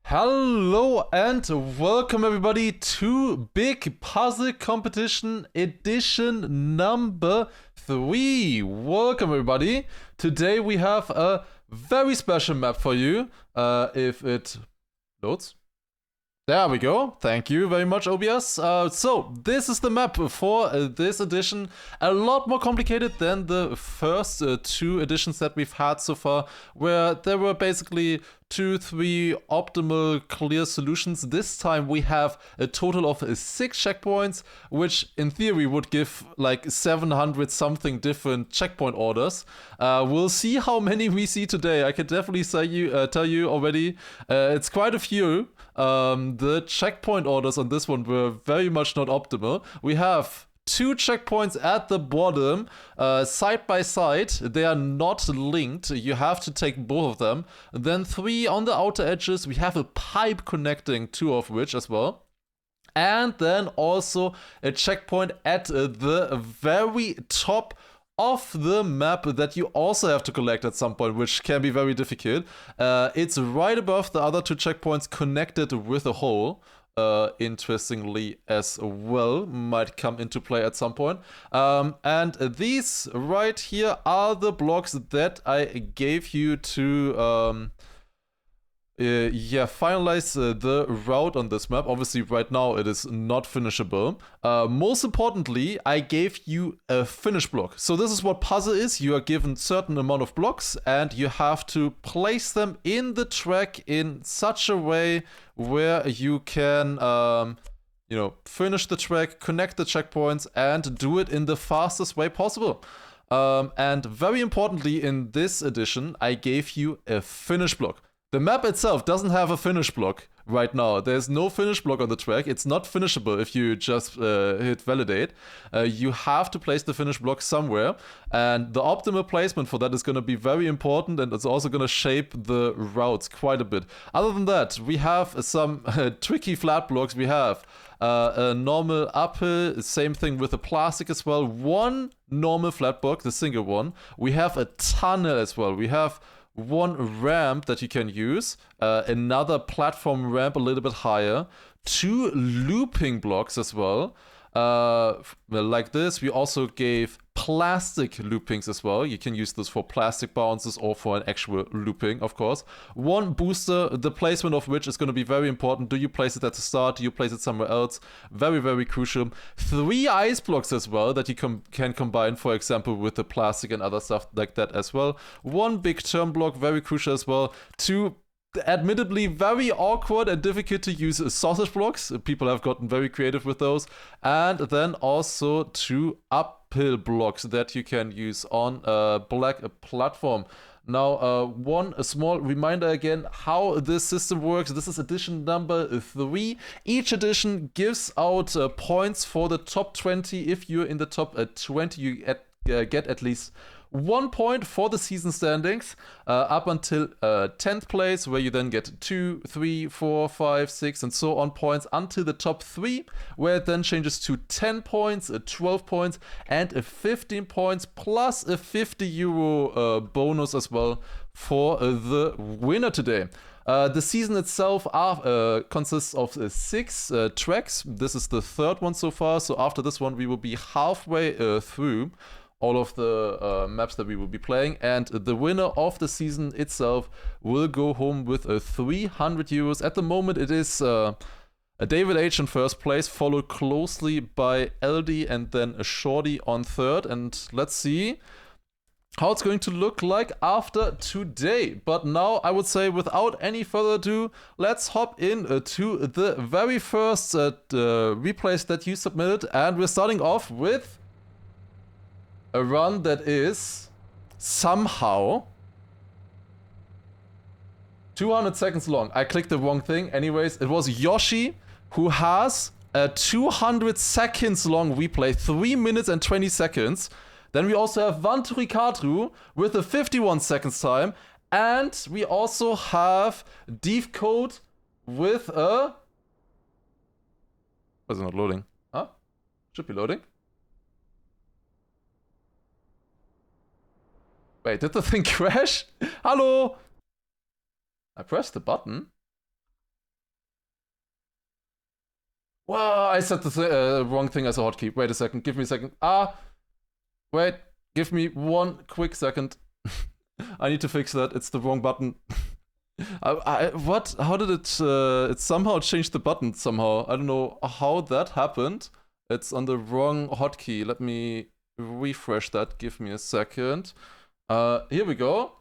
Hello and welcome everybody to Big Puzzle Competition edition number 3. Welcome everybody. Today we have a very special map for you. If it loads. There we go. Thank you very much, OBS. So this is the map for this edition. A lot more complicated than the first two editions that we've had so far, where there were basically 2-3 optimal clear solutions. This time we have a total of 6 checkpoints, which in theory would give like 700 something different checkpoint orders. We'll see how many we see today. I can definitely tell you already, it's quite a few. The checkpoint orders on this one were very much not optimal. We have 2 checkpoints at the bottom, side by side. They are not linked. You have to take both of them. Then 3 on the outer edges. We have a pipe connecting 2 of which as well. And then also a checkpoint at the very top of the map that you also have to collect at some point, which can be very difficult. It's right above the other 2 checkpoints connected with a hole. Interestingly as well, might come into play at some point. And these right here are the blocks that I gave you to finalize the route on this map. Obviously right now it is not finishable. Most importantly, I gave you a finish block. So this is what puzzle is. You are given certain amount of blocks and you have to place them in the track in such a way where you can finish the track, connect the checkpoints, and do it in the fastest way possible. And very importantly, in this edition, I gave you a finish block. The map itself doesn't have a finish block right now. There's no finish block on the track. It's not finishable if you just hit validate. You have to place the finish block somewhere. And the optimal placement for that is going to be very important, and it's also going to shape the routes quite a bit. Other than that, we have some tricky flat blocks. We have a normal uphill, same thing with the plastic as well. One normal flat block, the single one. We have a tunnel as well. We have one ramp that you can use, another platform ramp a little bit higher, 2 looping blocks as well. Like this, we also gave plastic loopings as well. You can use this for plastic bounces or for an actual looping, of course. 1 booster, the placement of which is going to be very important. Do you place it at the start? Do you place it somewhere else? Very, very crucial. 3 ice blocks as well that you can combine, for example, with the plastic and other stuff like that as well. 1 big turn block, very crucial as well. 2 admittedly very awkward and difficult to use sausage blocks. People have gotten very creative with those. And then also 2 uphill blocks that you can use on a black platform. Now, a small reminder again how this system works. This is edition number 3. Each edition gives out points for the top 20. If you're in the top 20, you get at least 1 point for the season standings, up until 10th place, where you then get 2, 3, 4, 5, 6, and so on points until the top 3, where it then changes to 10 points, 12 points, and 15 points, plus a €50 bonus as well for the winner today. The season itself consists of 6 tracks. This is the 3rd one so far, so after this one we will be halfway through all of the maps that we will be playing, and the winner of the season itself will go home with €300. At the moment it is David H in first place, followed closely by LD and then a Shorty on 3rd, and let's see how it's going to look like after today. But now I would say, without any further ado, let's hop in to the very first replays that you submitted, and we're starting off with a run that is somehow 200 seconds long. I clicked the wrong thing. Anyways, it was Yoshi who has a 200 seconds long replay, 3 minutes and 20 seconds. Then we also have Vanturikatru with a 51 seconds time. And we also have Deep Code with a... Why is it not loading? Huh? Should be loading. Wait, did the thing crash? Hello? I pressed the button. Whoa, I set the wrong thing as a hotkey. Wait a second. Give me a second. Wait. Give me one quick second. I need to fix that. It's the wrong button. What? How did it? It somehow changed the button somehow. I don't know how that happened. It's on the wrong hotkey. Let me refresh that. Give me a second. Here we go.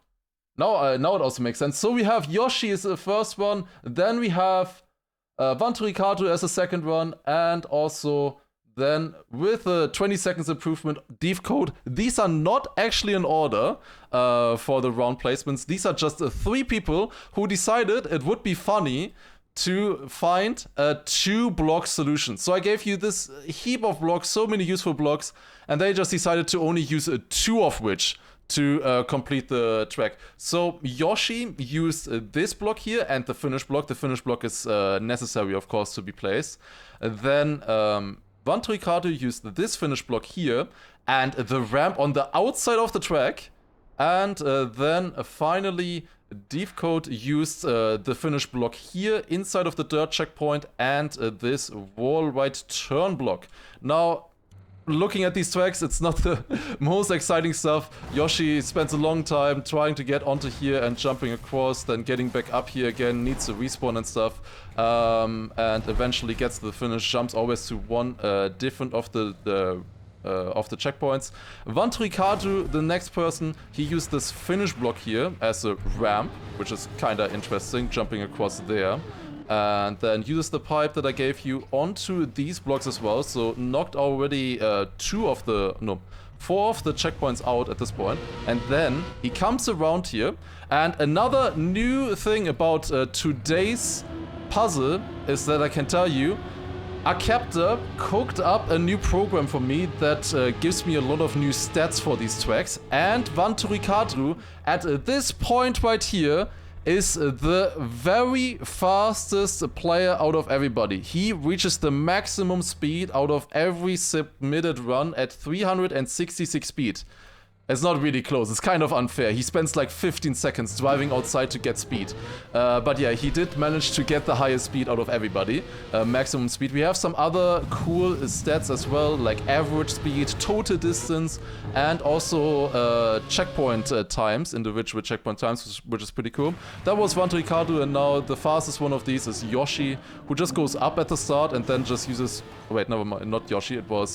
Now it also makes sense. So we have Yoshi as the first one. Then we have Vanturikato as the second one, and also then with a 20 seconds improvement, Deep Code. These are not actually in order for the round placements. These are just 3 people who decided it would be funny to find a 2-block solution. So I gave you this heap of blocks, so many useful blocks, and they just decided to only use 2 of which to complete the track. So Yoshi used this block here and the finish block. The finish block is necessary, of course, to be placed. Then Vanturikato used this finish block here and the ramp on the outside of the track. And then finally, Deep Code used the finish block here inside of the dirt checkpoint and this wall right turn block. Now, looking at these tracks, it's not the most exciting stuff. Yoshi spends a long time trying to get onto here and jumping across, then getting back up here again, needs to respawn and stuff, and eventually gets to the finish, jumps always to one different of the checkpoints. Vanturikato, the next person, he used this finish block here as a ramp, which is kinda interesting, jumping across there. And then uses the pipe that I gave you onto these blocks as well. So knocked already 4 of the checkpoints out at this point. And then he comes around here. And another new thing about today's puzzle is that I can tell you, Acapta cooked up a new program for me that gives me a lot of new stats for these tracks. And Vanturikato, at this point right here, is the very fastest player out of everybody. He reaches the maximum speed out of every submitted run at 366 speed. It's not really close, it's kind of unfair. He spends like 15 seconds driving outside to get speed. But yeah, he did manage to get the highest speed out of everybody. Maximum speed. We have some other cool stats as well, like average speed, total distance, and also checkpoint times, individual checkpoint times, which is pretty cool. That was Vanturikato, and now the fastest one of these is Yoshi, who just goes up at the start and then just uses... Wait, never mind, not Yoshi, it was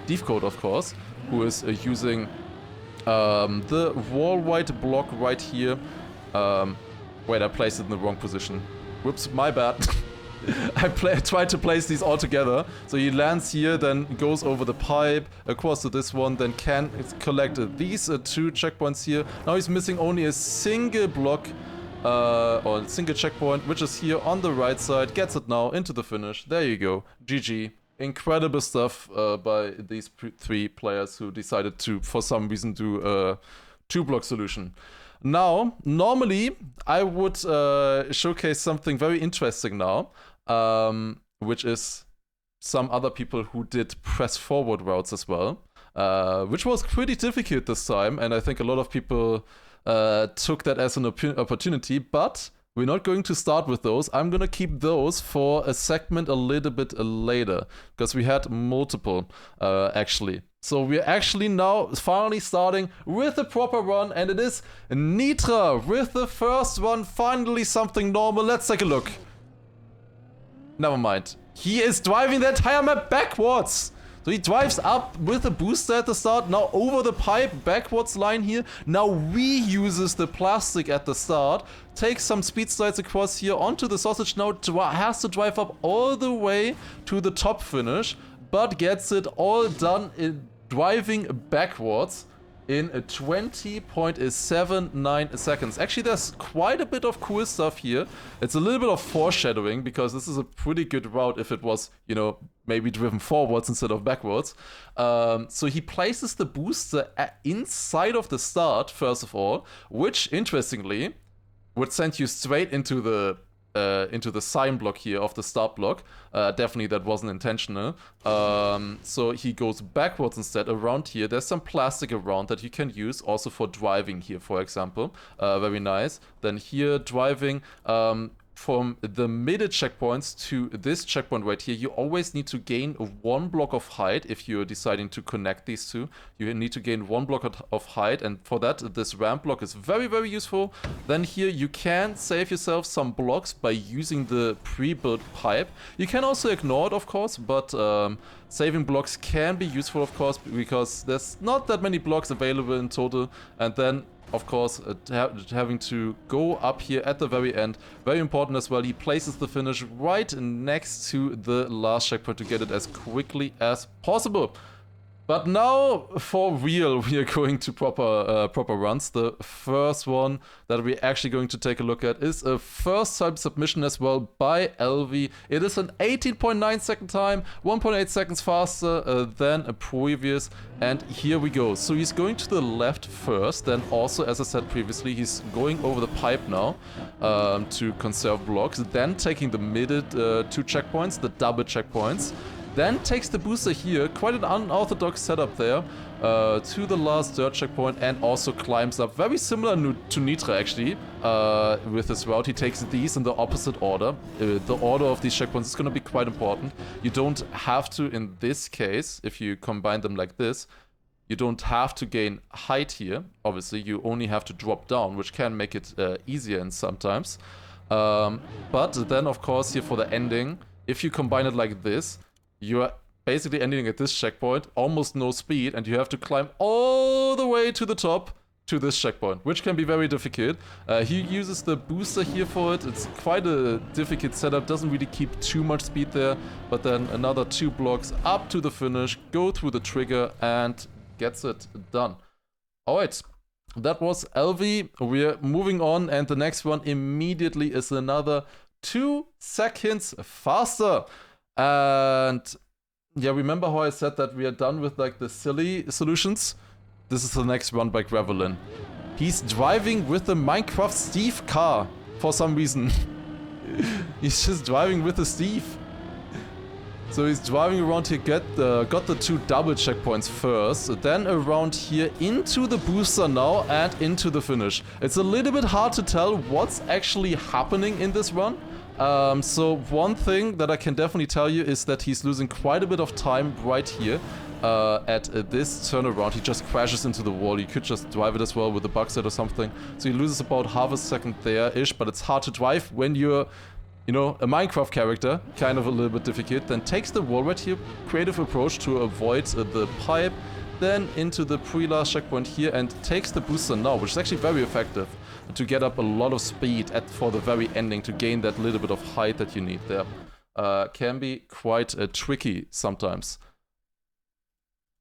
Deep Code, of course, who is using... the wall white block right here. Wait, I placed it in the wrong position. Whoops, my bad. I tried to place these all together. So he lands here, then goes over the pipe, across to this one, then can collect these 2 checkpoints here. Now he's missing only a single block, or a single checkpoint, which is here on the right side. Gets it now into the finish. There you go. GG. Incredible stuff by these 3 players who decided to, for some reason, do a 2-block solution. Now, normally, I would showcase something very interesting now, which is some other people who did press forward routes as well, which was pretty difficult this time, and I think a lot of people took that as an opportunity, but... we're not going to start with those. I'm gonna keep those for a segment a little bit later, because we had multiple, actually. So we're actually now finally starting with the proper run, and it is Nitra with the first one, finally something normal. Let's take a look. Never mind. He is driving the entire map backwards. So he drives up with a booster at the start, now over the pipe, backwards line here, now reuses the plastic at the start, takes some speed slides across here onto the sausage, now has to drive up all the way to the top finish, but gets it all done in driving backwards in 20.79 seconds. Actually, there's quite a bit of cool stuff here. It's a little bit of foreshadowing, because this is a pretty good route if it was, you know, maybe driven forwards instead of backwards. So he places the booster inside of the start, first of all, which, interestingly, would send you straight into the sign block here of the start block. Definitely that wasn't intentional. So he goes backwards instead around here. There's some plastic around that you can use also for driving here, for example. Very nice. Then here driving from the middle checkpoints to this checkpoint right here, you always need to gain 1 block of height if you're deciding to connect these two. You need to gain 1 block of height, and for that, this ramp block is very, very useful. Then here, you can save yourself some blocks by using the pre-built pipe. You can also ignore it, of course, but saving blocks can be useful, of course, because there's not that many blocks available in total, and then of course, having to go up here at the very end. Very important as well, he places the finish right next to the last checkpoint to get it as quickly as possible. But now, for real, we are going to proper runs. The first one that we're actually going to take a look at is a first-time submission as well by LV. It is an 18.9 second time, 1.8 seconds faster than a previous. And here we go. So he's going to the left first. Then also, as I said previously, he's going over the pipe now to conserve blocks. Then taking the middle 2 checkpoints, the double checkpoints. Then takes the booster here, quite an unorthodox setup there, to the last dirt checkpoint, and also climbs up, very similar to Nitra actually, with his route. He takes these in the opposite order. The order of these checkpoints is going to be quite important. You don't have to, in this case, if you combine them like this, you don't have to gain height here. Obviously, you only have to drop down, which can make it easier in sometimes. But then, of course, here for the ending, if you combine it like this, you're basically ending at this checkpoint, almost no speed, and you have to climb all the way to the top to this checkpoint, which can be very difficult. He uses the booster here for it. It's quite a difficult setup, doesn't really keep too much speed there, but then another 2 blocks up to the finish, go through the trigger, and gets it done. Alright, that was LV. We're moving on, and the next one immediately is another 2 seconds faster. And yeah, remember how I said that we are done with like the silly solutions? This is the next one by Gravelin. He's driving with the Minecraft Steve car for some reason. He's just driving with the Steve. So he's driving around here, got the 2 double checkpoints first, then around here into the booster now and into the finish. It's a little bit hard to tell what's actually happening in this run. So one thing that I can definitely tell you is that he's losing quite a bit of time right here at this turnaround. He just crashes into the wall. You could just drive it as well with a bug set or something. So he loses about half a second there-ish, but it's hard to drive when you're, you know, a Minecraft character. Kind of a little bit difficult. Then takes the wall right here, creative approach to avoid the pipe. Then into the pre-last checkpoint here and takes the booster now, which is actually very effective to get up a lot of speed for the very ending to gain that little bit of height that you need there. Can be quite tricky sometimes.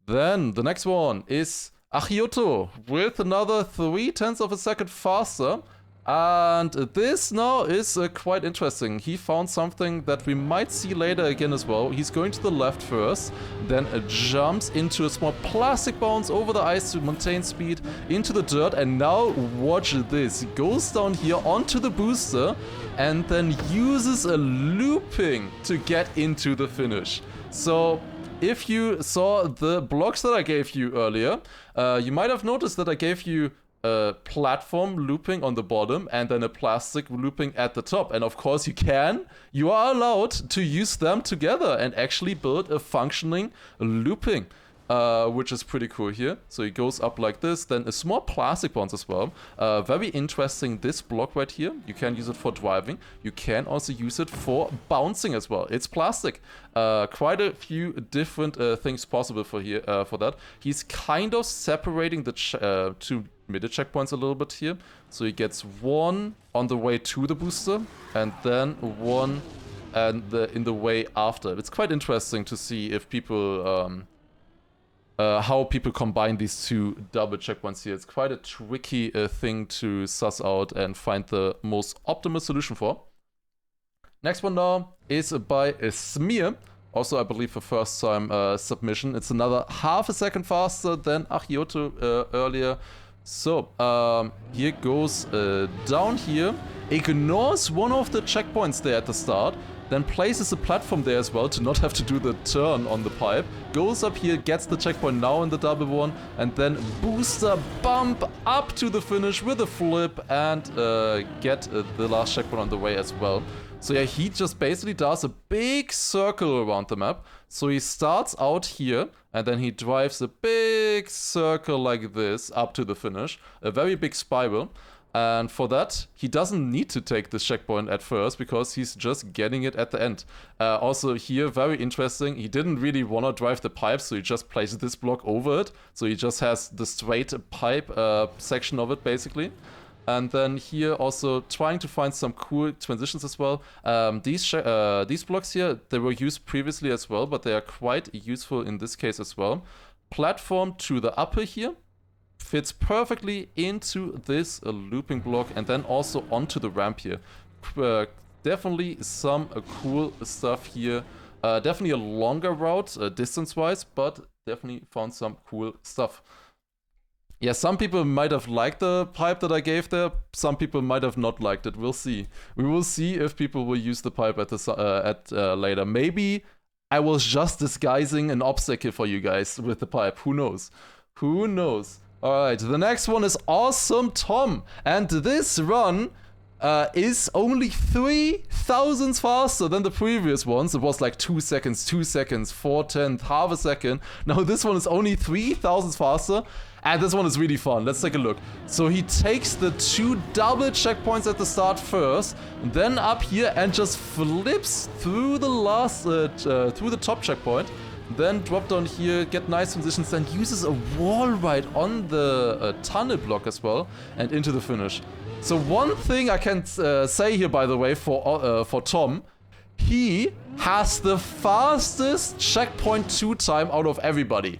Then the next one is Achioto with another 0.3 of a second faster. And this now is quite interesting. He found something that we might see later again as well. He's going to the left first, then jumps into a small plastic bounce over the ice to maintain speed into the dirt. And now watch this. He goes down here onto the booster and then uses a looping to get into the finish. So if you saw the blocks that I gave you earlier, you might have noticed that I gave you a platform looping on the bottom and then a plastic looping at the top. And of course you are allowed to use them together and actually build a functioning looping, which is pretty cool here. So he goes up like this, then a small plastic bounce as well. Very interesting, this block right here. You can use it for driving. You can also use it for bouncing as well. It's plastic. Quite a few different things possible for that. He's kind of separating the 2 middle checkpoints a little bit here. So he gets 1 on the way to the booster and then 1 in the way after. It's quite interesting to see if people how people combine these 2 double checkpoints here. It's quite a tricky thing to suss out and find the most optimal solution for. Next one now is by Smear. Also, I believe a first time submission. It's another half a second faster than Achioto earlier. So, here goes down here, ignores one of the checkpoints there at the start, then places a platform there as well to not have to do the turn on the pipe, goes up here, gets the checkpoint now in the double one, and then booster bump up to the finish with a flip and get the last checkpoint on the way as well. So yeah, he just basically does a big circle around the map. So he starts out here, and then he drives a big circle like this up to the finish. A very big spiral. And for that, he doesn't need to take this checkpoint at first, because he's just getting it at the end. Also here, very interesting, he didn't really want to drive the pipe, so he just placed this block over it. So he just has the straight pipe section of it, basically. And then here also trying to find some cool transitions as well. These blocks here, they were used previously as well, but they are quite useful in this case as well. Platform to the upper here fits perfectly into this looping block, and then also onto the ramp here. Definitely some cool stuff here. Definitely a longer route distance-wise, but definitely found some cool stuff. Yeah, some people might have liked the pipe that I gave there. Some people might have not liked it. We'll see. We will see if people will use the pipe later. Maybe I was just disguising an obstacle for you guys with the pipe. Who knows? Who knows? All right, the next one is Awesome Tom. And this run is only 3 thousandths faster than the previous ones. It was like 2 seconds, 2 seconds, 4/10, half a second. Now this one is only 3 thousandths faster. And this one is really fun. Let's take a look. So he takes the 2 double checkpoints at the start first, then up here and just flips through the last, through the top checkpoint. Then drop down here, get nice transitions, then uses a wall ride on the tunnel block as well, and into the finish. So one thing I can say here, by the way, for Tom, he has the fastest checkpoint 2 time out of everybody.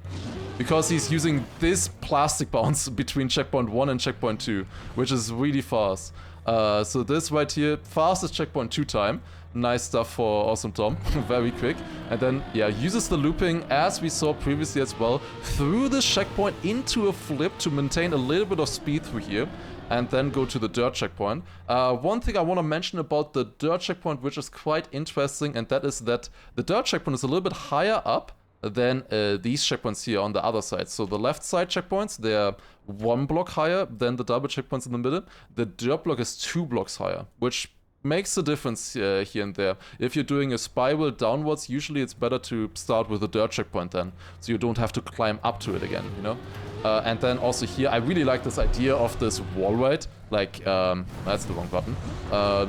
Because he's using this plastic bounce between checkpoint 1 and checkpoint 2, which is really fast. So this right here, fastest checkpoint 2 time. Nice stuff for Awesome Tom, very quick. And then, yeah, uses the looping, as we saw previously as well, through the checkpoint into a flip to maintain a little bit of speed through here. And then go to the dirt checkpoint. One thing I want to mention about the dirt checkpoint, which is quite interesting, and that is that the dirt checkpoint is a little bit higher up than these checkpoints here on the other side. So the left side checkpoints, they're 1 block higher than the double checkpoints in the middle. The dirt block is 2 blocks higher, which makes a difference here and there. If you're doing a spiral downwards, usually it's better to start with a dirt checkpoint then, so you don't have to climb up to it again, you know? And then also here, I really like this idea of this wall ride. Like, that's the wrong button.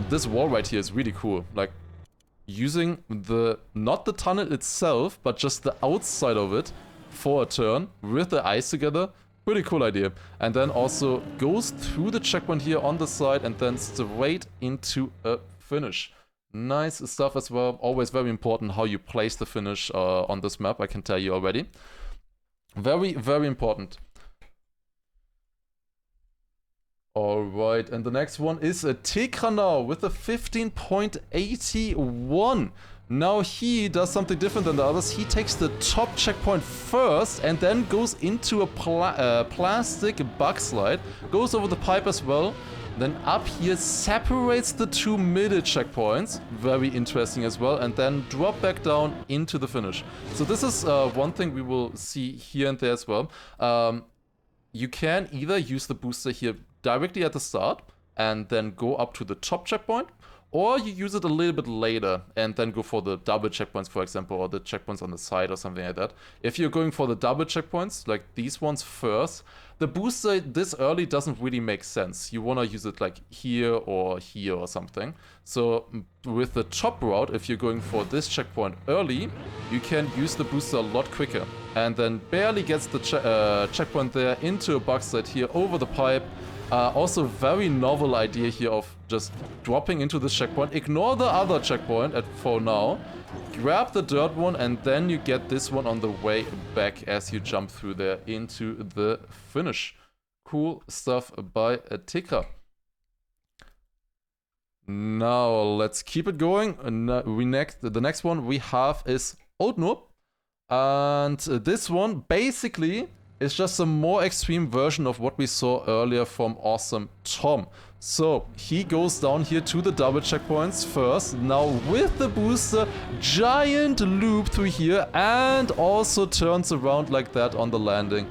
This wall ride here is really cool. Like, using not the tunnel itself, but just the outside of it for a turn with the ice together. Pretty cool idea. And then also goes through the checkpoint here on the side and then straight into a finish. Nice stuff as well. Always very important how you place the finish on this map, I can tell you already. Very, very important. Alright, and the next one is a Tekra now with a 15.81. Now he does something different than the others. He takes the top checkpoint first and then goes into a plastic bug slide. Goes over the pipe as well. Then up here separates the 2 middle checkpoints. Very interesting as well. And then drop back down into the finish. So this is one thing we will see here and there as well. You can either use the booster here directly at the start and then go up to the top checkpoint, or you use it a little bit later and then go for the double checkpoints, for example, or the checkpoints on the side or something like that. If you're going for the double checkpoints, like these ones first, the booster this early doesn't really make sense. You want to use it like here or something. So with the top route, if you're going for this checkpoint early, you can use the booster a lot quicker. And then barely gets the checkpoint there into a bug slide here over the pipe. Also very novel idea here of just dropping into this checkpoint. Ignore the other checkpoint for now. Grab the dirt one and then you get this one on the way back as you jump through there into the finish. Cool stuff by Tekra. Now let's keep it going. The next one we have is Old Noob. And this one basically it's just a more extreme version of what we saw earlier from Awesome Tom. So he goes down here to the double checkpoints first. Now with the booster, giant loop through here and also turns around like that on the landing.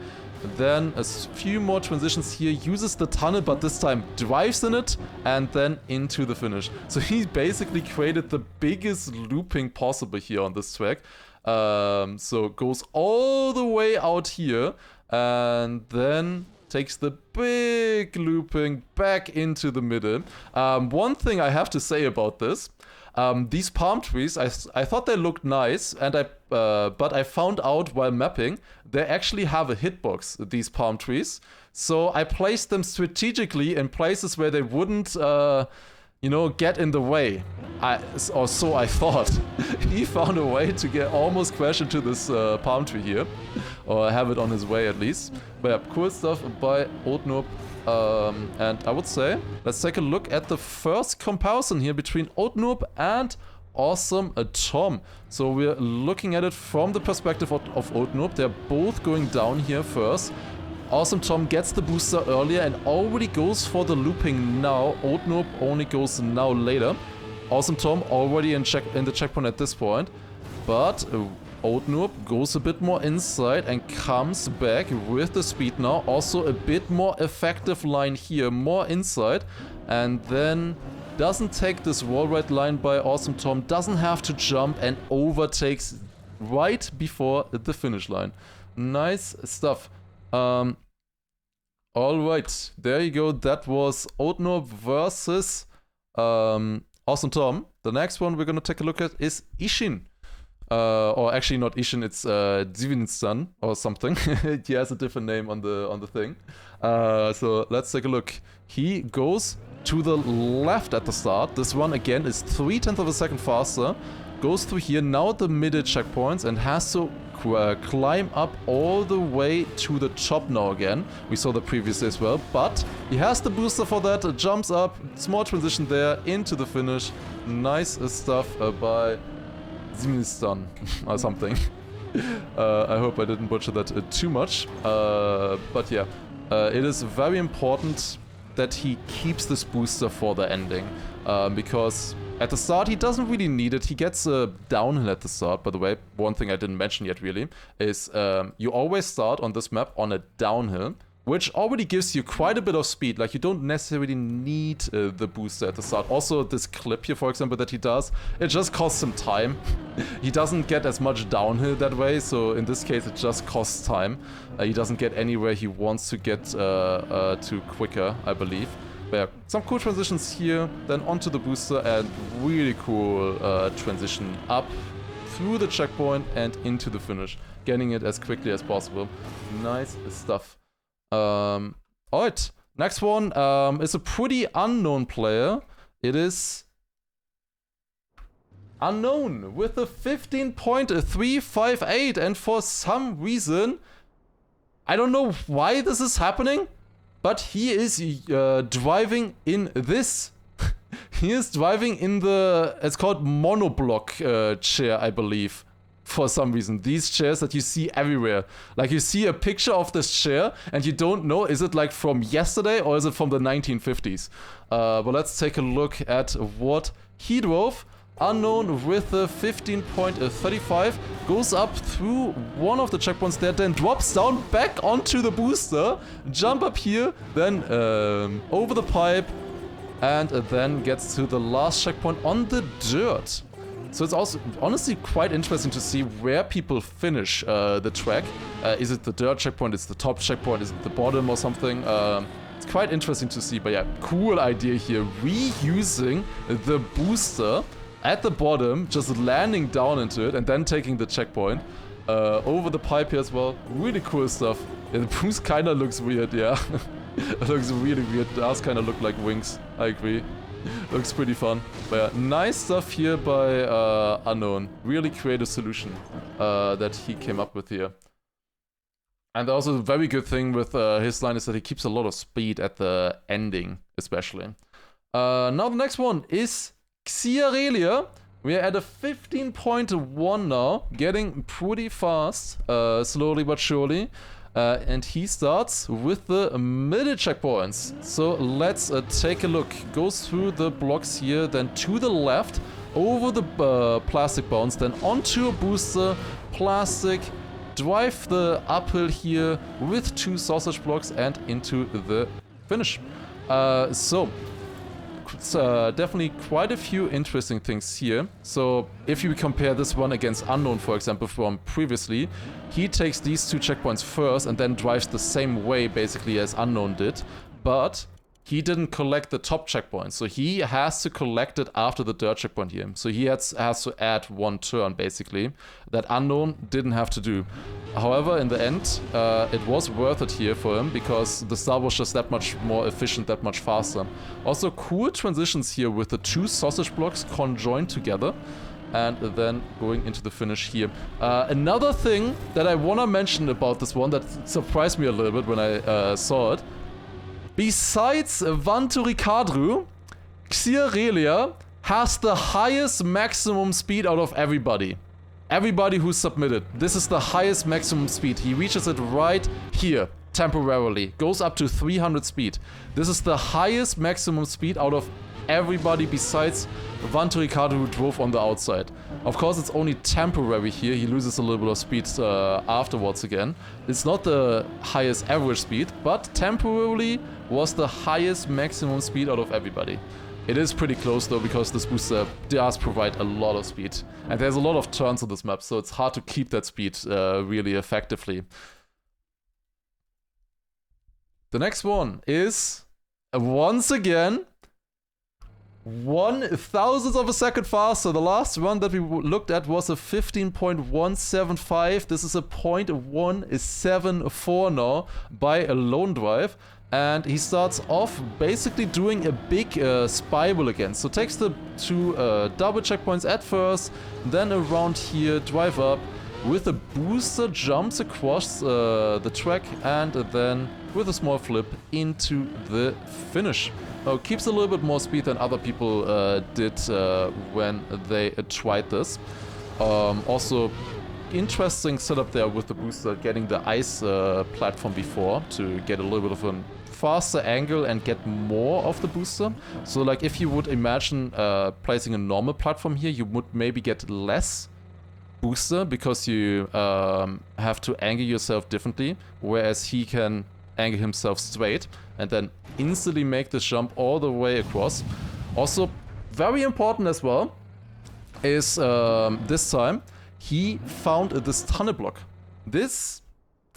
Then a few more transitions here, uses the tunnel, but this time drives in it and then into the finish. So he basically created the biggest looping possible here on this track. So goes all the way out here and then takes the big looping back into the middle. One thing I have to say about this, these palm trees, I thought they looked nice, and but I found out while mapping, they actually have a hitbox, these palm trees. So I placed them strategically in places where they wouldn't, you know, get in the way. Or so I thought. He found a way to get almost crash into this palm tree here, or have it on his way at least. But yeah, cool stuff by Old Noob. And I would say, let's take a look at the first comparison here between Old Noob and Awesome Tom. So we're looking at it from the perspective of Old Noob. They're both going down here first. Awesome Tom gets the booster earlier and already goes for the looping now. Old Noob only goes now later. Awesome Tom already in the checkpoint at this point. But Old Noob goes a bit more inside and comes back with the speed now. Also a bit more effective line here, more inside. And then doesn't take this wall ride line by Awesome Tom. Doesn't have to jump and overtakes right before the finish line. Nice stuff. Alright, there you go. That was Old Noob versus Awesome Tom. The next one we're gonna take a look at is Ishin. Or actually not Ishin, it's Divinstan or something. He has a different name on the thing. So let's take a look. He goes to the left at the start. This one again is 0.3 of a second faster. Goes through here, now the middle checkpoints, and has to climb up all the way to the top now again. We saw the previous as well, but he has the booster for that, jumps up, small transition there into the finish. Nice stuff by Zimistan or something. I hope I didn't butcher that too much. But yeah, it is very important that he keeps this booster for the ending. Because at the start he doesn't really need it. He gets a downhill at the start, by the way. One thing I didn't mention yet really is you always start on this map on a downhill, which already gives you quite a bit of speed. Like, you don't necessarily need the booster at the start. Also, this clip here, for example, that he does, it just costs him time. He doesn't get as much downhill that way, so in this case, it just costs time. He doesn't get anywhere he wants to get to quicker, I believe. But yeah, some cool transitions here, then onto the booster, and really cool transition up through the checkpoint and into the finish. Getting it as quickly as possible. Nice stuff. Alright, next one is a pretty unknown player. It is Unknown with a 15.358, and for some reason, I don't know why this is happening, but he is driving in this. He is driving in the, it's called monoblock chair, I believe. For some reason, these chairs that you see everywhere. Like, you see a picture of this chair and you don't know, is it like from yesterday or is it from the 1950s? But let's take a look at what he drove. Unknown with a 15.35, goes up through one of the checkpoints there, then drops down back onto the booster, jump up here, then over the pipe, and then gets to the last checkpoint on the dirt. So it's also honestly quite interesting to see where people finish the track. Is it the dirt checkpoint? Is it the top checkpoint? Is it the bottom or something? It's quite interesting to see, but yeah, cool idea here. Reusing the booster at the bottom, just landing down into it and then taking the checkpoint. Over the pipe here as well. Really cool stuff. Yeah, the boost kind of looks weird, yeah. It looks really weird. The ass kind of look like wings. I agree. Looks pretty fun. But yeah, nice stuff here by Unknown. Really creative solution that he came up with here. And also a very good thing with his line is that he keeps a lot of speed at the ending, especially. Now the next one is Xiarelia. We're at a 15.1 now, getting pretty fast, slowly but surely. And he starts with the middle checkpoints. So let's take a look. Goes through the blocks here, then to the left, over the plastic bounce, then onto a booster, plastic, drive the uphill here with 2 sausage blocks and into the finish. So it's definitely quite a few interesting things here. So if you compare this one against Unknown, for example, from previously, he takes these 2 checkpoints first and then drives the same way basically as Unknown did, but he didn't collect the top checkpoint, so he has to collect it after the dirt checkpoint here. So he has to add 1 turn basically that Unknown didn't have to do. However, in the end, it was worth it here for him because the start was just that much more efficient, that much faster. Also, cool transitions here with the 2 sausage blocks conjoined together and then going into the finish here. Another thing that I want to mention about this one that surprised me a little bit when I saw it. Besides Vanturikadru, Xirelia has the highest maximum speed out of everybody. Everybody who submitted. This is the highest maximum speed. He reaches it right here, temporarily. Goes up to 300 speed. This is the highest maximum speed out of everybody besides Vanturikadru who drove on the outside. Of course, it's only temporary here. He loses a little bit of speed afterwards again. It's not the highest average speed, but temporarily was the highest maximum speed out of everybody. It is pretty close though, because this booster does provide a lot of speed. And there's a lot of turns on this map, so it's hard to keep that speed really effectively. The next one is, once again, 1/1000th of a second faster. The last one that we looked at was a 15.175. This is a 0.174 now by a lone drive. And he starts off basically doing a big spiral again. So takes the 2 double checkpoints at first, then around here, drive up with a booster, jumps across the track, and then with a small flip into the finish. Keeps a little bit more speed than other people did when they tried this. Also, interesting setup there with the booster, getting the ice platform before to get a little bit of a faster angle and get more of the booster. So like if you would imagine placing a normal platform here, you would maybe get less booster because you have to angle yourself differently, whereas he can angle himself straight and then instantly make the jump all the way across. Also, very important as well is this time he found this tunnel block. This,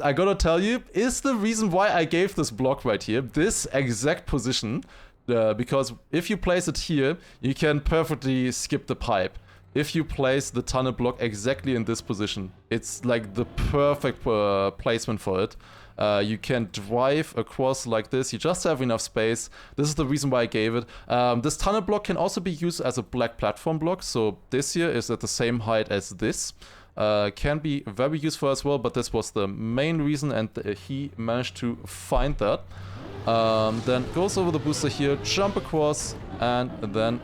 I gotta tell you, is the reason why I gave this block right here, this exact position, because if you place it here, you can perfectly skip the pipe. If you place the tunnel block exactly in this position, it's like the perfect placement for it. You can drive across like this, you just have enough space. This is the reason why I gave it. This tunnel block can also be used as a black platform block, so this here is at the same height as this. Can be very useful as well, but this was the main reason and he managed to find that. Then goes over the booster here, jump across, and then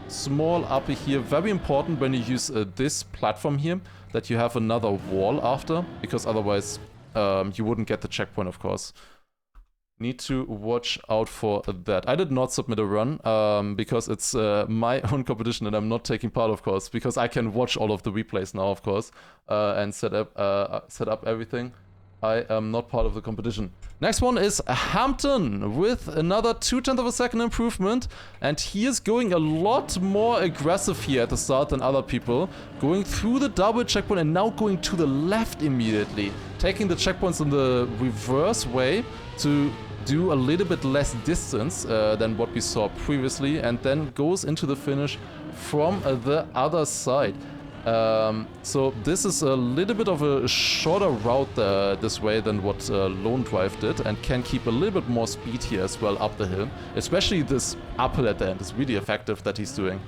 small up here. Very important when you use this platform here, that you have another wall after, because otherwise you wouldn't get the checkpoint, of course. Need to watch out for that. I did not submit a run because it's my own competition and I'm not taking part, of course, because I can watch all of the replays now, of course, and set up everything. I am not part of the competition. Next one is Hampton with another 0.2 of a second improvement, and he is going a lot more aggressive here at the start than other people, going through the double checkpoint and now going to the left immediately, taking the checkpoints in the reverse way to do a little bit less distance than what we saw previously, and then goes into the finish from the other side. So this is a little bit of a shorter route this way than what Lone Drive did, and can keep a little bit more speed here as well up the hill. Especially this uphill at the end is really effective that he's doing.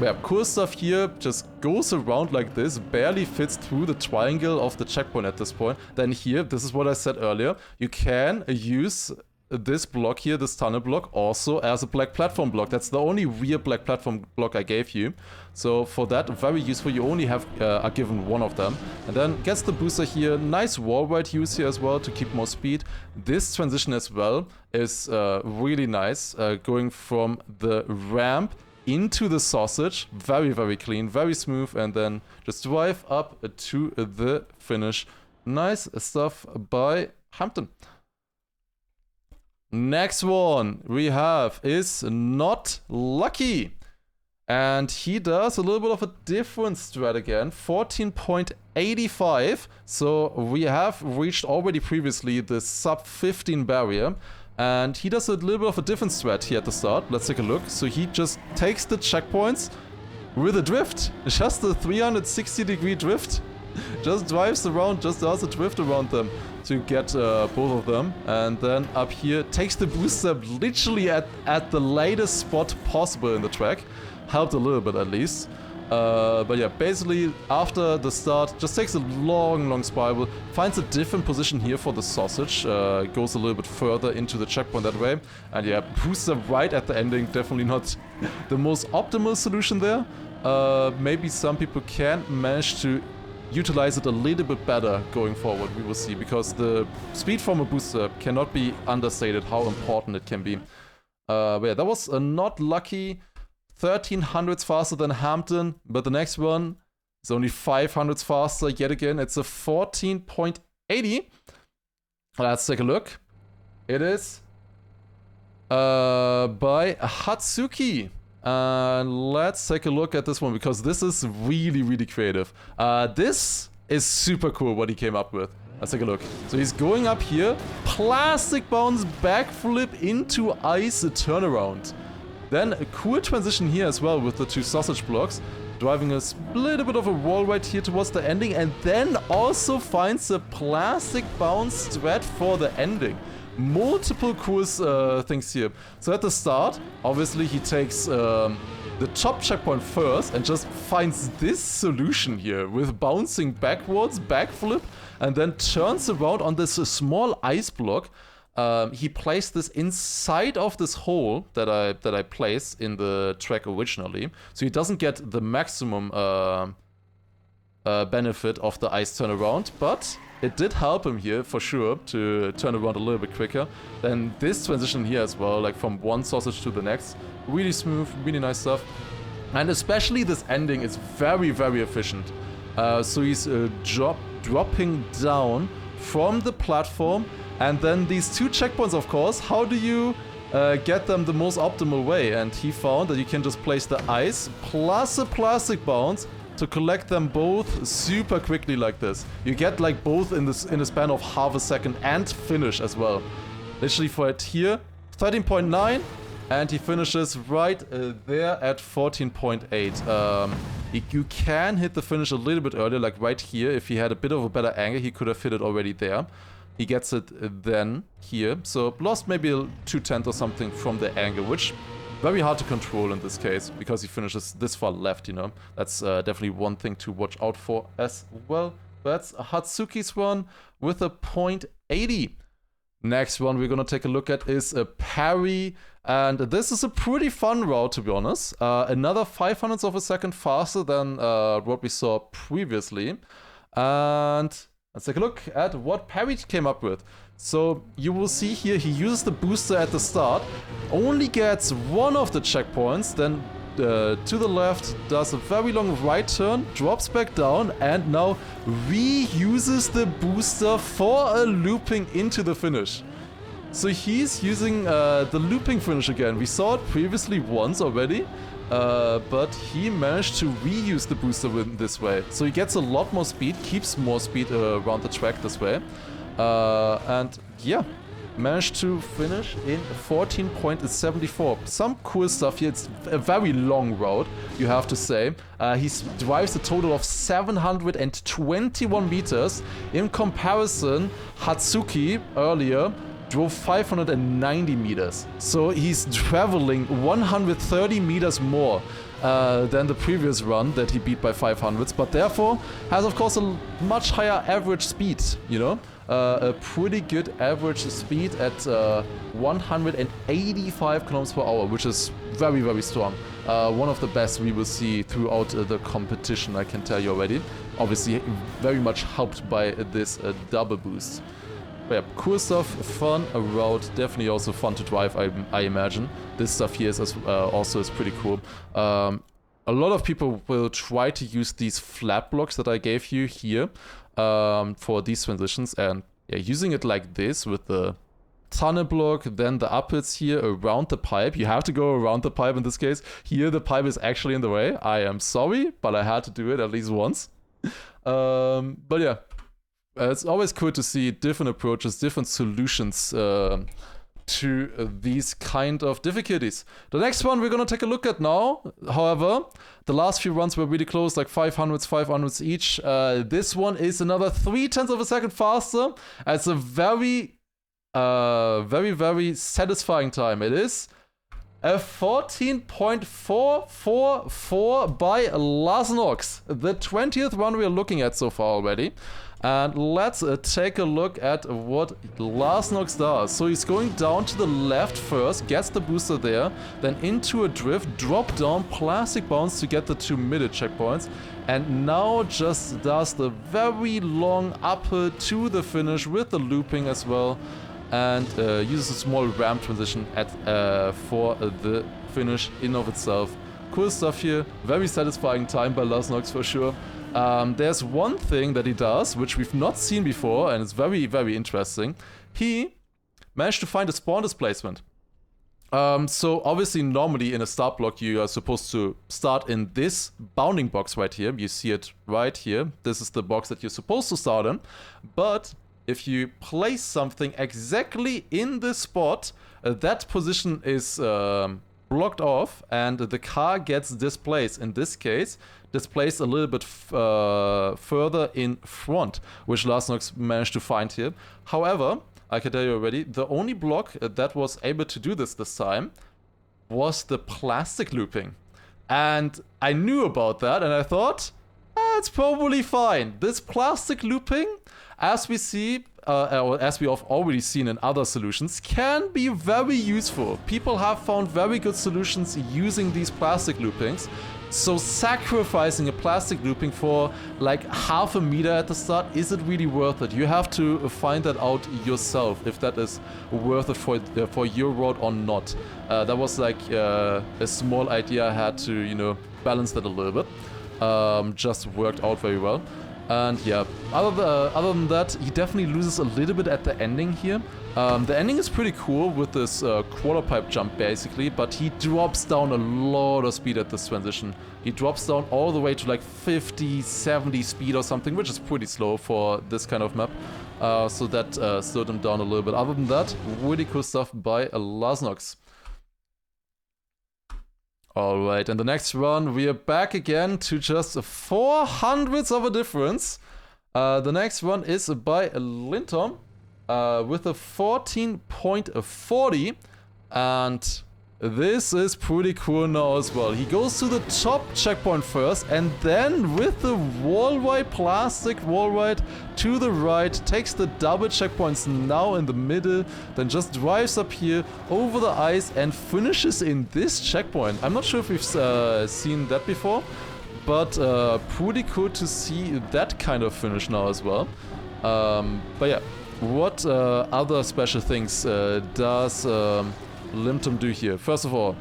Yeah, cool stuff here, just goes around like this, barely fits through the triangle of the checkpoint at this point. Then here, this is what I said earlier, you can use this block here, this tunnel block, also as a black platform block. That's the only real black platform block I gave you. So for that, very useful. You only are given one of them. And then gets the booster here. Nice wall ride use here as well to keep more speed. This transition as well is really nice. Going from the ramp into the sausage. Very, very clean, very smooth. And then just drive up to the finish. Nice stuff by Hampton. Next one we have is Not Lucky. And he does a little bit of a different strat again. 14.85. So we have reached already previously the sub 15 barrier. And he does a little bit of a different strat here at the start. Let's take a look. So he just takes the checkpoints with a drift. Just a 360-degree drift. Just drives around, just does a drift around them to get both of them. And then up here, takes the booster literally at the latest spot possible in the track. Helped a little bit at least. But yeah, basically after the start, just takes a long spiral, finds a different position here for the sausage, goes a little bit further into the checkpoint that way. And yeah, booster right at the ending, definitely not the most optimal solution there. Maybe some people can manage to utilize it a little bit better going forward, we will see, because the speed from a booster cannot be understated how important it can be. But yeah, that was a Not Lucky. 1300s faster than Hampton, but the next one is only 500s faster yet again. It's a 14.80. Let's take a look. It is by Hatsuki. And let's take a look at this one, because this is really creative. This is super cool what he came up with. Let's take a look. So he's going up here, plastic bounce, backflip into ice, a turnaround. Then a cool transition here as well with the two sausage blocks, driving a little bit of a wall right here towards the ending, and then also finds a plastic bounce strat for the ending. Multiple cool things here. So at the start, obviously he takes the top checkpoint first and just finds this solution here with bouncing backwards, backflip, and then turns around on this small ice block. He placed this inside of this hole that I placed in the track originally, so he doesn't get the maximum benefit of the ice turnaround, but it did help him here for sure to turn around a little bit quicker. Then this transition here as well, like from one sausage to the next, really smooth, really nice stuff. And especially this ending is very efficient. So he's dropping down from the platform. And then these two checkpoints, of course, how do you get them the most optimal way? And he found that you can just place the ice plus a plastic bounce to collect them both super quickly like this. You get like both in a span of half a second and finish as well. Literally for it here, 13.9, and he finishes right there at 14.8. You can hit the finish a little bit earlier, like right here. If he had a bit of a better angle, he could have hit it already there. He gets it then here, so lost maybe 2/10 or something from the angle, which very hard to control in this case, because he finishes this far left, you know. That's definitely one thing to watch out for as well. That's Hatsuki's one with a 0.80. Next one we're gonna take a look at is a parry, and this is a pretty fun route, to be honest. Another 500ths of a second faster than what we saw previously. And let's take a look at what parry came up with. So you will see here he uses the booster at the start, only gets one of the checkpoints, then to the left, does a very long right turn, drops back down, and now reuses the booster for a looping into the finish. So he's using the looping finish again. We saw it previously once already. But he managed to reuse the booster in this way. So he gets a lot more speed, keeps more speed around the track this way. And yeah, managed to finish in 14.74. Some cool stuff here. It's a very long route, you have to say. He drives a total of 721 meters. In comparison, Hatsuki earlier drove 590 meters. So he's traveling 130 meters more than the previous run that he beat by 500s, but therefore has of course a much higher average speed, you know? a pretty good average speed at 185 kilometers per hour, which is very, very strong. One of the best we will see throughout the competition, I can tell you already. Obviously, very much helped by this double boost. But yeah, cool stuff, fun route, definitely also fun to drive, I imagine. This stuff here is also is pretty cool. A lot of people will try to use these flat blocks that I gave you here for these transitions, and yeah, using it like this with the tunnel block, then the uphits here around the pipe. You have to go around the pipe in this case. Here the pipe is actually in the way. I am sorry, but I had to do it at least once. But yeah, it's always cool to see different approaches, different solutions to these kind of difficulties. The next one we're gonna take a look at now, however, the last few runs were really close, like 500s each. This one is another 0.3 of a second faster. It's a very, very satisfying time. It is a 14.444 by Lars, the 20th one we're looking at so far already. And let's take a look at what Lars does. So he's going down to the left first, gets the booster there, then into a drift, drop down, plastic bounce to get the 2 middle checkpoints, and now just does the very long uphill to the finish with the looping as well, and uses a small ramp transition at for the finish in of itself. Cool stuff here, very satisfying time by Lars for sure. There's one thing that he does, which we've not seen before, and it's very, very interesting. He managed to find a spawn displacement. So obviously normally in a start block you are supposed to start in this bounding box right here. You see it right here. This is the box that you're supposed to start in. But if you place something exactly in this spot, that position is blocked off and the car gets displaced. In this case, displaced a little bit further in front, which Lars managed to find here. However, I can tell you already, the only block that was able to do this time was the plastic looping. And I knew about that and I thought, it's probably fine. This plastic looping, as we see, or as we have already seen in other solutions, can be very useful. People have found very good solutions using these plastic loopings. So sacrificing a plastic looping for like half a meter at the start, is it really worth it? You have to find that out yourself, if that is worth it for your road or not. That was like a small idea I had to, you know, balance that a little bit. Just worked out very well. And yeah, other than that, he definitely loses a little bit at the ending here. The ending is pretty cool with this quarter pipe jump basically, but he drops down a lot of speed at this transition. He drops down all the way to like 50, 70 speed or something, which is pretty slow for this kind of map. So that slowed him down a little bit. Other than that, really cool stuff by Lars. Alright, and the next run, we are back again to just 0.04 of a difference. The next one is by Linton with a 14.40, and this is pretty cool now as well. He goes to the top checkpoint first, and then with the wall-ride, plastic wall-ride to the right, takes the double checkpoints now in the middle, then just drives up here over the ice and finishes in this checkpoint. I'm not sure if we've seen that before, but pretty cool to see that kind of finish now as well. But yeah, what other special things does Limpton do here? First of all,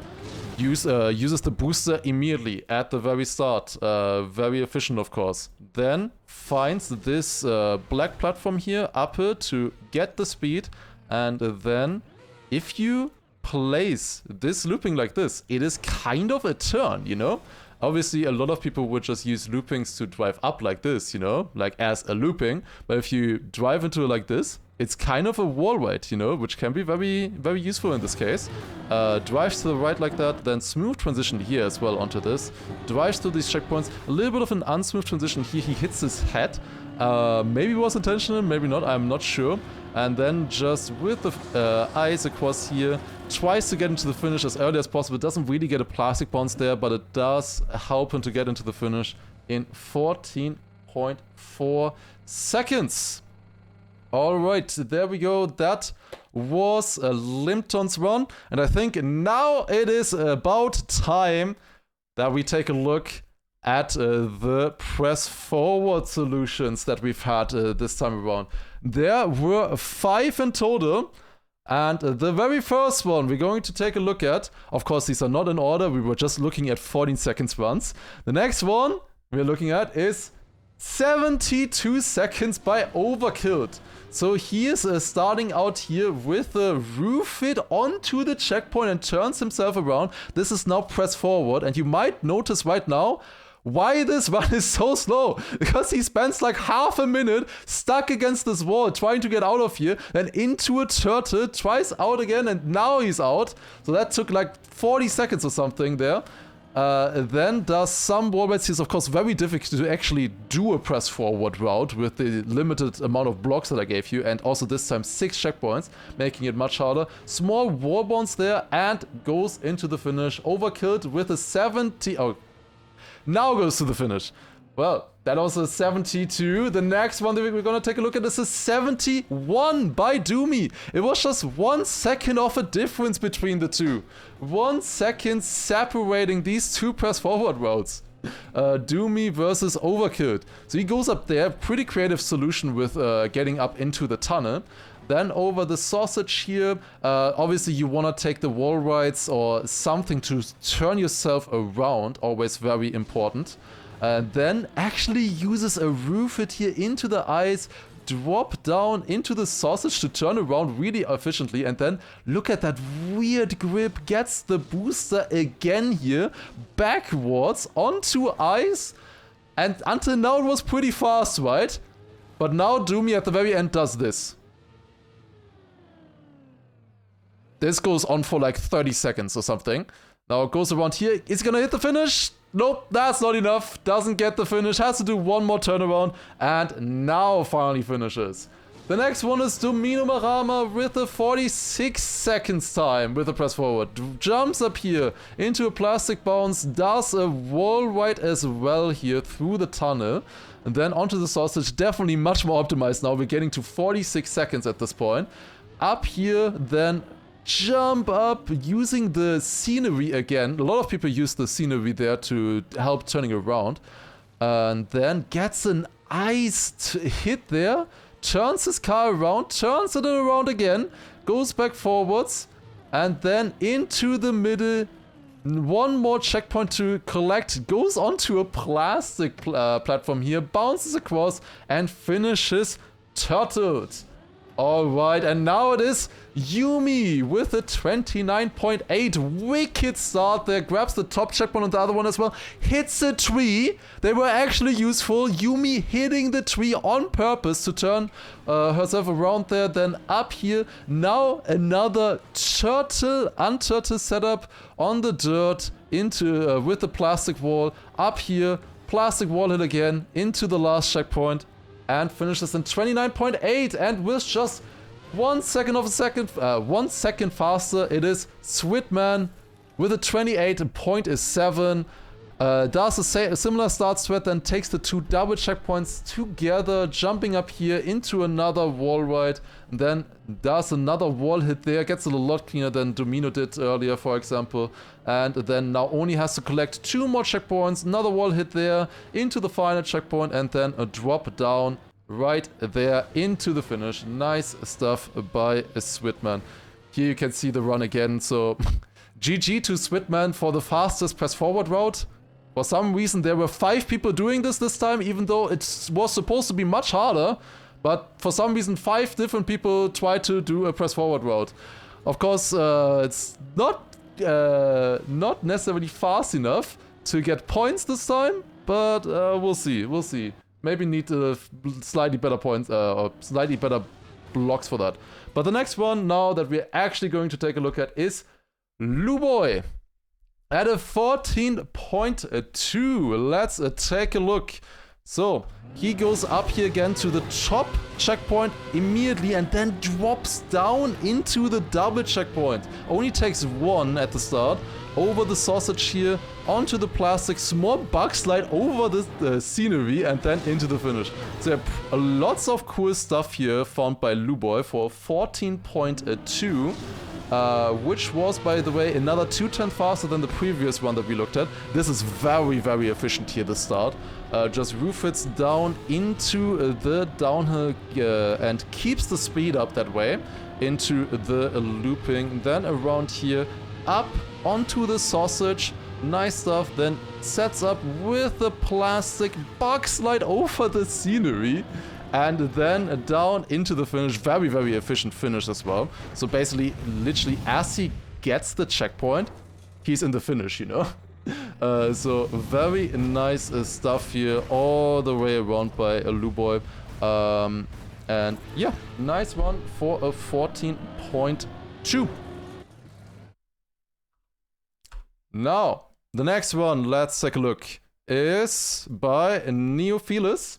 uses the booster immediately at the very start. Very efficient, of course. Then finds this black platform here, uphill, to get the speed. And then if you place this looping like this, it is kind of a turn, you know? Obviously, a lot of people would just use loopings to drive up like this, you know, like as a looping. But if you drive into it like this, it's kind of a wall ride, you know, which can be very, very useful in this case. Drives to the right like that, then smooth transition here as well onto this. Drives through these checkpoints. A little bit of an unsmooth transition here. He hits his head. Maybe it was intentional, maybe not, I'm not sure. And then just with the eyes across here, tries to get into the finish as early as possible. Doesn't really get a plastic bounce there, but it does help him to get into the finish in 14.4 seconds. Alright, there we go. That was Limpton's run. And I think now it is about time that we take a look at the press forward solutions that we've had this time around. There were 5 in total. And the very first one we're going to take a look at, of course, these are not in order. We were just looking at 14 seconds runs. The next one we're looking at is 72 seconds by Overkilled. So he is starting out here with a roof hit onto the checkpoint and turns himself around. This is now press forward, and you might notice right now why this run is so slow. Because he spends like half a minute stuck against this wall trying to get out of here, then into a turtle, tries out again, and now he's out. So that took like 40 seconds or something there. Then does some wall rides. It's of course very difficult to actually do a press forward route with the limited amount of blocks that I gave you, and also this time 6 checkpoints, making it much harder. Small wall bounce there and goes into the finish. Overkilled with a 70. Oh, now goes to the finish. Well, that was a 72. The next one that we're gonna take a look at is a 71 by Doomy. It was just 1 second of a difference between the two. 1 second separating these two press forward routes. Doomy versus Overkilled. So he goes up there, pretty creative solution with getting up into the tunnel. Then over the sausage here, obviously you want to take the wall rides or something to turn yourself around, always very important. Then actually uses a roof hit here into the ice, drop down into the sausage to turn around really efficiently, and then look at that weird grip, gets the booster again here, backwards onto ice, and until now it was pretty fast, right? But now Doomy at the very end does this. This goes on for like 30 seconds or something. Now it goes around here. Is he gonna hit the finish? Nope, that's not enough. Doesn't get the finish. Has to do one more turnaround. And now finally finishes. The next one is Domino Marama with a 46 seconds time with a press forward. Jumps up here into a plastic bounce. Does a wall ride as well here through the tunnel. And then onto the sausage. Definitely much more optimized now. We're getting to 46 seconds at this point. Up here, then jump up using the scenery again. A lot of people use the scenery there to help turning around. And then gets an iced hit there. Turns his car around, turns it around again. Goes back forwards. And then into the middle. One more checkpoint to collect. Goes onto a plastic platform here. Bounces across and finishes turtled. Alright, and now it is Yumi with a 29.8. Wicked start there. Grabs the top checkpoint on the other one as well. Hits a tree. They were actually useful. Yumi hitting the tree on purpose to turn herself around there. Then up here. Now another unturtle setup on the dirt into with the plastic wall. Up here. Plastic wall hit again into the last checkpoint. And finishes in 29.8, and with just 1 second faster, it is Switman with a 28.7. Does a similar start thread, then takes the 2 double checkpoints together, jumping up here into another wall ride, and then does another wall hit there, gets a lot cleaner than Domino did earlier, for example, and then now only has to collect 2 more checkpoints, another wall hit there, into the final checkpoint, and then a drop down right there into the finish. Nice stuff by Switman. Here you can see the run again, so GG to Switman for the fastest press forward route. For some reason there were 5 people doing this time, even though it was supposed to be much harder. But for some reason 5 different people tried to do a press forward route. Of course, it's not necessarily fast enough to get points this time, but we'll see. Maybe need slightly better points or slightly better blocks for that. But the next one now that we're actually going to take a look at is Luboy. At a 14.2, let's take a look. So, he goes up here again to the top checkpoint immediately and then drops down into the double checkpoint. Only takes 1 at the start. over the sausage here, onto the plastic, small bug slide over the scenery, and then into the finish. So yeah, lots of cool stuff here found by Luboy for 14.2. Which was, by the way, another 2/10 faster than the previous one that we looked at. This is very, very efficient here, the start. Just roof hits down into the downhill and keeps the speed up that way into the looping. Then around here, up onto the sausage. Nice stuff. Then sets up with the plastic bug slide over the scenery. And then down into the finish. Very, very efficient finish as well. So basically, literally, as he gets the checkpoint, he's in the finish, you know? So very nice stuff here all the way around by Luboy. And yeah, nice one for a 14.2. Now, the next one, let's take a look, is by Neophilis.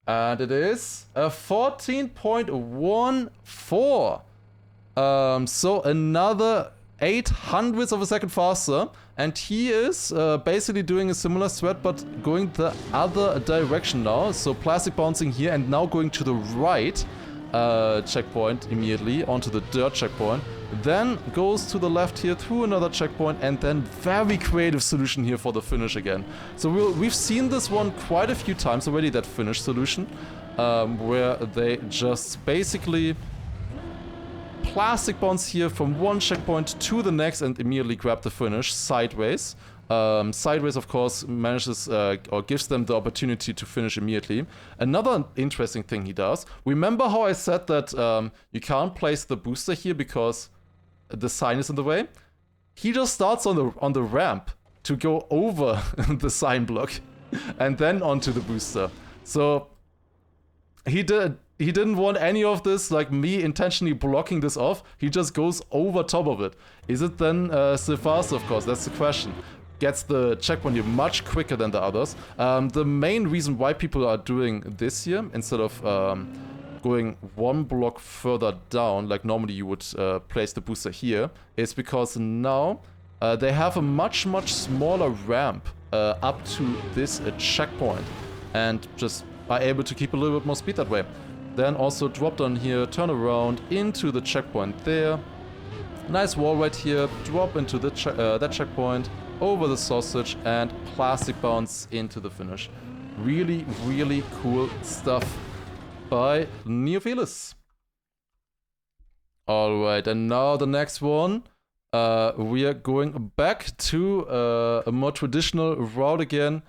And it is a 14.14. So another 0.08 of a second faster. And he is basically doing a similar thread, but going the other direction now. So plastic bouncing here and now going to the right checkpoint immediately onto the dirt checkpoint. Then goes to the left here through another checkpoint, and then very creative solution here for the finish again. So we've seen this one quite a few times already, that finish solution, where they just basically plastic bounce here from one checkpoint to the next and immediately grab the finish sideways. Sideways, of course, manages or gives them the opportunity to finish immediately. Another interesting thing he does, remember how I said that you can't place the booster here because the sign is in the way? He just starts on the ramp to go over the sign block and then onto the booster. So he didn't want any of this, like me intentionally blocking this off. He just goes over top of it. Is it then still faster? Of course, that's the question. Gets the checkpoint here much quicker than the others. The main reason why people are doing this here instead of going one block further down, like normally you would place the booster here, is because now they have a much smaller ramp up to this checkpoint and just are able to keep a little bit more speed that way. Then also drop down here, turn around into the checkpoint there. Nice wall right here, drop into the that checkpoint, over the sausage, and plastic bounce into the finish. Really, really cool stuff by Neophilis. Alright, and now the next one. We are going back to a more traditional route again.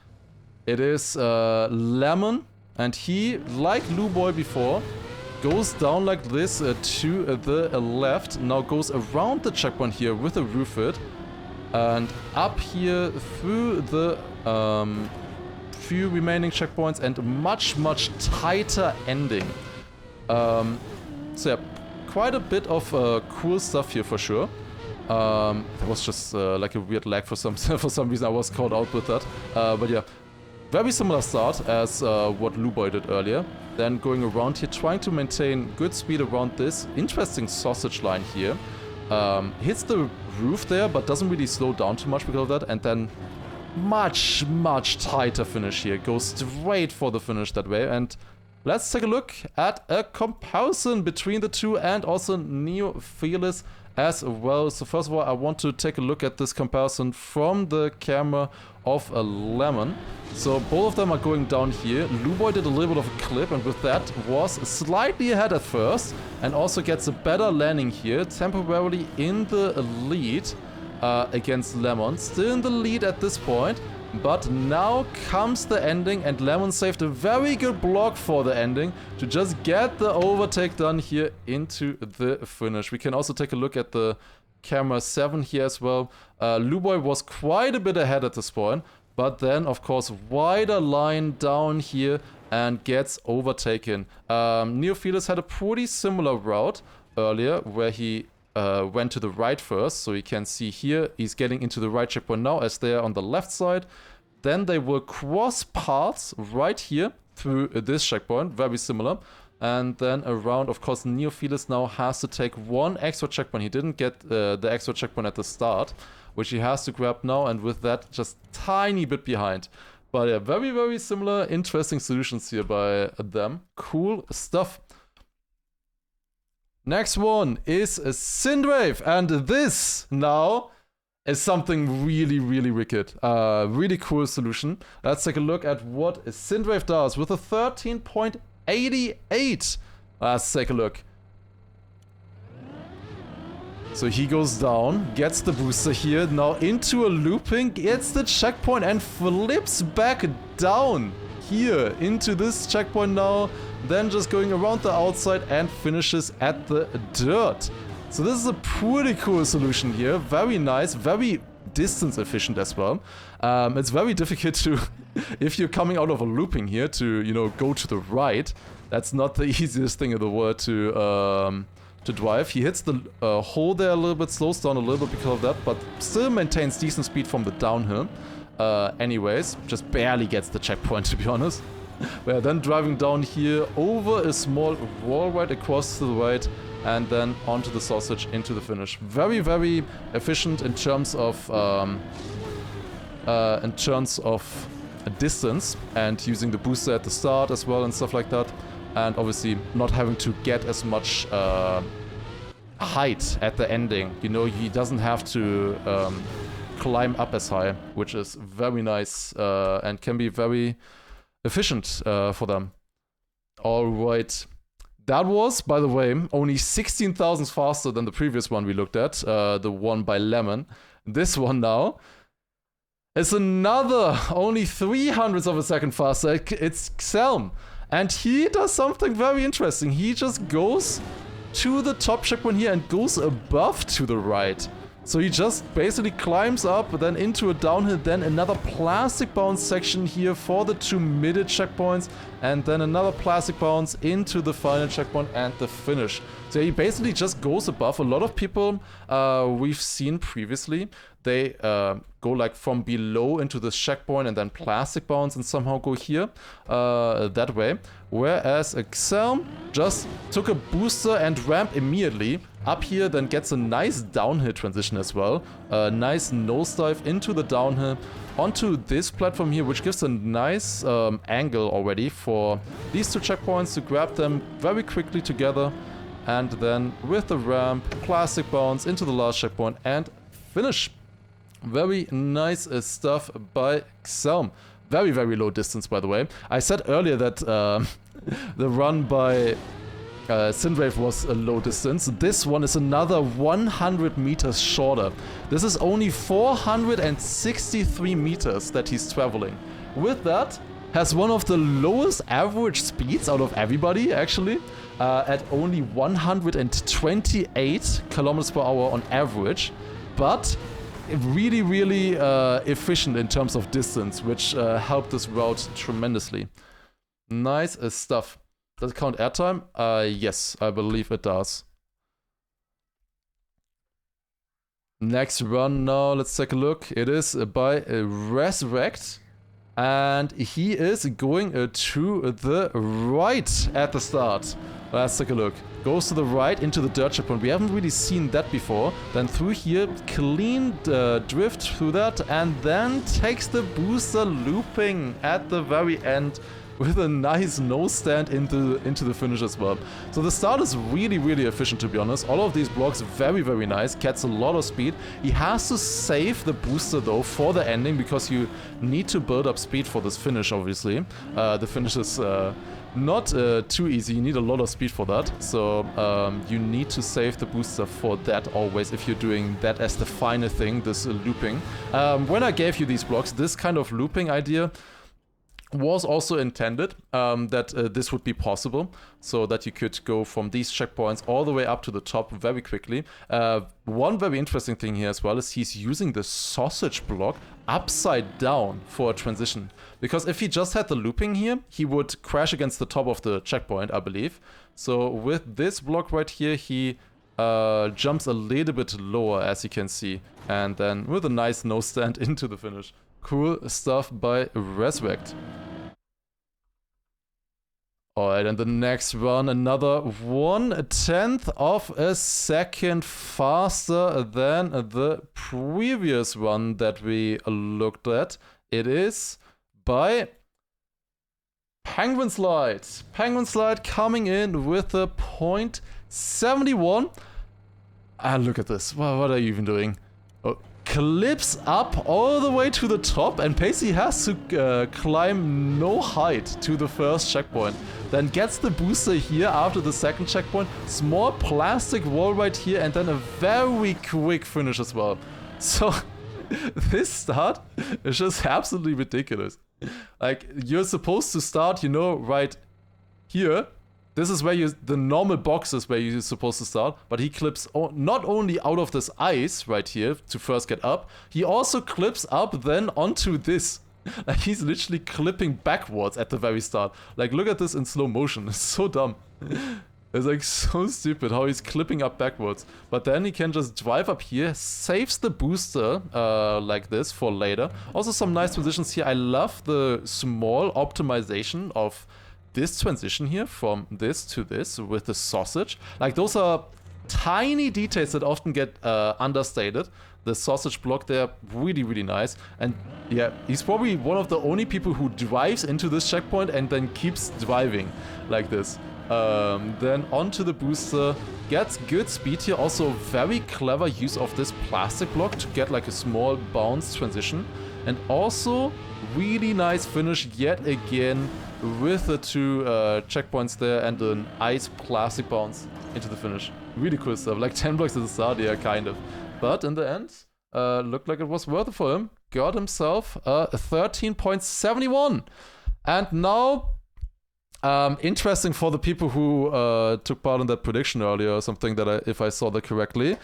It is Lemon, and he, like Luboy before, goes down like this to the left. Now goes around the checkpoint here with a roof hit. And up here through the few remaining checkpoints and much tighter ending. So yeah, quite a bit of cool stuff here for sure. There was just like a weird lag for some reason. I was caught out with that. But yeah, very similar start as what Luboy did earlier. Then going around here, trying to maintain good speed around this interesting sausage line here. Hits the roof there, but doesn't really slow down too much because of that. And then much tighter finish here. Goes straight for the finish that way. And let's take a look at a comparison between the two and also Neophilis as well. So first of all, I want to take a look at this comparison from the camera of a Lemon. So both of them are going down here. Luboy did a little bit of a clip, and with that was slightly ahead at first, and also gets a better landing here, temporarily in the lead against Lemon. Still in the lead at this point, but now comes the ending, and Lemon saved a very good block for the ending to just get the overtake done here into the finish. We can also take a look at the camera 7 here as well. Luboy was quite a bit ahead at this point, but then of course wider line down here and gets overtaken. Neophilis had a pretty similar route earlier where he went to the right first, so you can see here he's getting into the right checkpoint now as they are on the left side. Then they will cross paths right here through this checkpoint, very similar. And then around, of course, Neophilis now has to take one extra checkpoint. He didn't get the extra checkpoint at the start, which he has to grab now, and with that, just tiny bit behind. But yeah, very, very similar, interesting solutions here by them. Cool stuff. Next one is a Synthwave, and this now is something really, really wicked. Really cool solution. Let's take a look at what a Synthwave does with a 13.88. Let's take a look. So he goes down, gets the booster here, now into a looping, gets the checkpoint and flips back down here into this checkpoint now, then just going around the outside and finishes at the dirt. So this is a pretty cool solution here, very nice, very distance efficient as well. It's very difficult to, if you're coming out of a looping here, to, you know, go to the right. That's not the easiest thing in the world to drive. He hits the hole there a little bit, slows down a little bit because of that, but still maintains decent speed from the downhill. Anyways, just barely gets the checkpoint, to be honest. We're then driving down here over a small wall right across to the right, and then onto the sausage into the finish. Very, very efficient in terms of distance, and using the booster at the start as well and stuff like that. And obviously not having to get as much height at the ending. You know, he doesn't have to climb up as high, which is very nice and can be very efficient for them. Alright. That was, by the way, only 16,000 faster than the previous one we looked at, the one by Lemon. This one now is another only 300ths of a second faster. It's Xelm. And he does something very interesting. He just goes to the top checkpoint here and goes above to the right. So he just basically climbs up, then into a downhill, then another plastic bounce section here for the 2 middle checkpoints, and then another plastic bounce into the final checkpoint and the finish. So he basically just goes above. A lot of people we've seen previously, they go like from below into this checkpoint and then plastic bounce and somehow go here that way. Whereas Xelm just took a booster and ramp immediately up here, then gets a nice downhill transition as well. A nice nosedive into the downhill onto this platform here, which gives a nice angle already for these 2 checkpoints to grab them very quickly together. And then with the ramp, plastic bounce into the last checkpoint and finish. Very nice stuff by Xelm. Very, very low distance, by the way. I said earlier that the run by Synthwave was a low distance. This one is another 100 meters shorter. This is only 463 meters that he's traveling. With that, has one of the lowest average speeds out of everybody, actually, at only 128 kilometers per hour on average. But really, really efficient in terms of distance, which helped this route tremendously. Nice stuff. Does it count airtime? Yes, I believe it does. Next run now, let's take a look. It is by Resurrect. And he is going to the right at the start. Let's take a look. Goes to the right into the dirt checkpoint. We haven't really seen that before. Then through here, clean drift through that, and then takes the booster looping at the very end with a nice nose stand into the finish as well. So the start is really, really efficient, to be honest. All of these blocks very, very nice. Gets a lot of speed. He has to save the booster though for the ending, because you need to build up speed for this finish, obviously. The finish is not too easy. You need a lot of speed for that. So you need to save the booster for that always if you're doing that as the final thing, this looping. When I gave you these blocks, this kind of looping idea was also intended that this would be possible, so that you could go from these checkpoints all the way up to the top very quickly. One very interesting thing here as well is he's using the sausage block upside down for a transition. Because if he just had the looping here, he would crash against the top of the checkpoint, I believe. So with this block right here, he jumps a little bit lower, as you can see. And then with a nice nose stand into the finish. Cool stuff by Resurrect. Alright, and the next run, another 1/10 of a second faster than the previous run that we looked at. It is by Penguin Slide. Penguin Slide coming in with a 0.71. And look at this. What are you even doing? Oh, clips up all the way to the top, and Pacey has to climb no height to the first checkpoint. Then gets the booster here after the second checkpoint. Small plastic wall right here, and then a very quick finish as well. So this start is just absolutely ridiculous. Like, you're supposed to start, you know, right here. This is where the normal box is where you're supposed to start, but he clips not only out of this ice right here to first get up, he also clips up then onto this. Like, he's literally clipping backwards at the very start. Like, look at this in slow motion. It's so dumb. It's like so stupid how he's clipping up backwards. But then he can just drive up here, saves the booster like this for later. Also some nice transitions here. I love the small optimization of this transition here from this to this with the sausage. Like, those are tiny details that often get understated. The sausage block there, really, really nice. And yeah, he's probably one of the only people who drives into this checkpoint and then keeps driving like this. Then onto the booster, gets good speed here. Also very clever use of this plastic block to get like a small bounce transition. And also really nice finish yet again with the two checkpoints there and an ice plastic bounce into the finish. Really cool stuff. Like 10 blocks at the start, yeah, kind of. But in the end, looked like it was worth it for him. Got himself a 13.71. And now, interesting for the people who took part in that prediction earlier or something, that if I saw that correctly.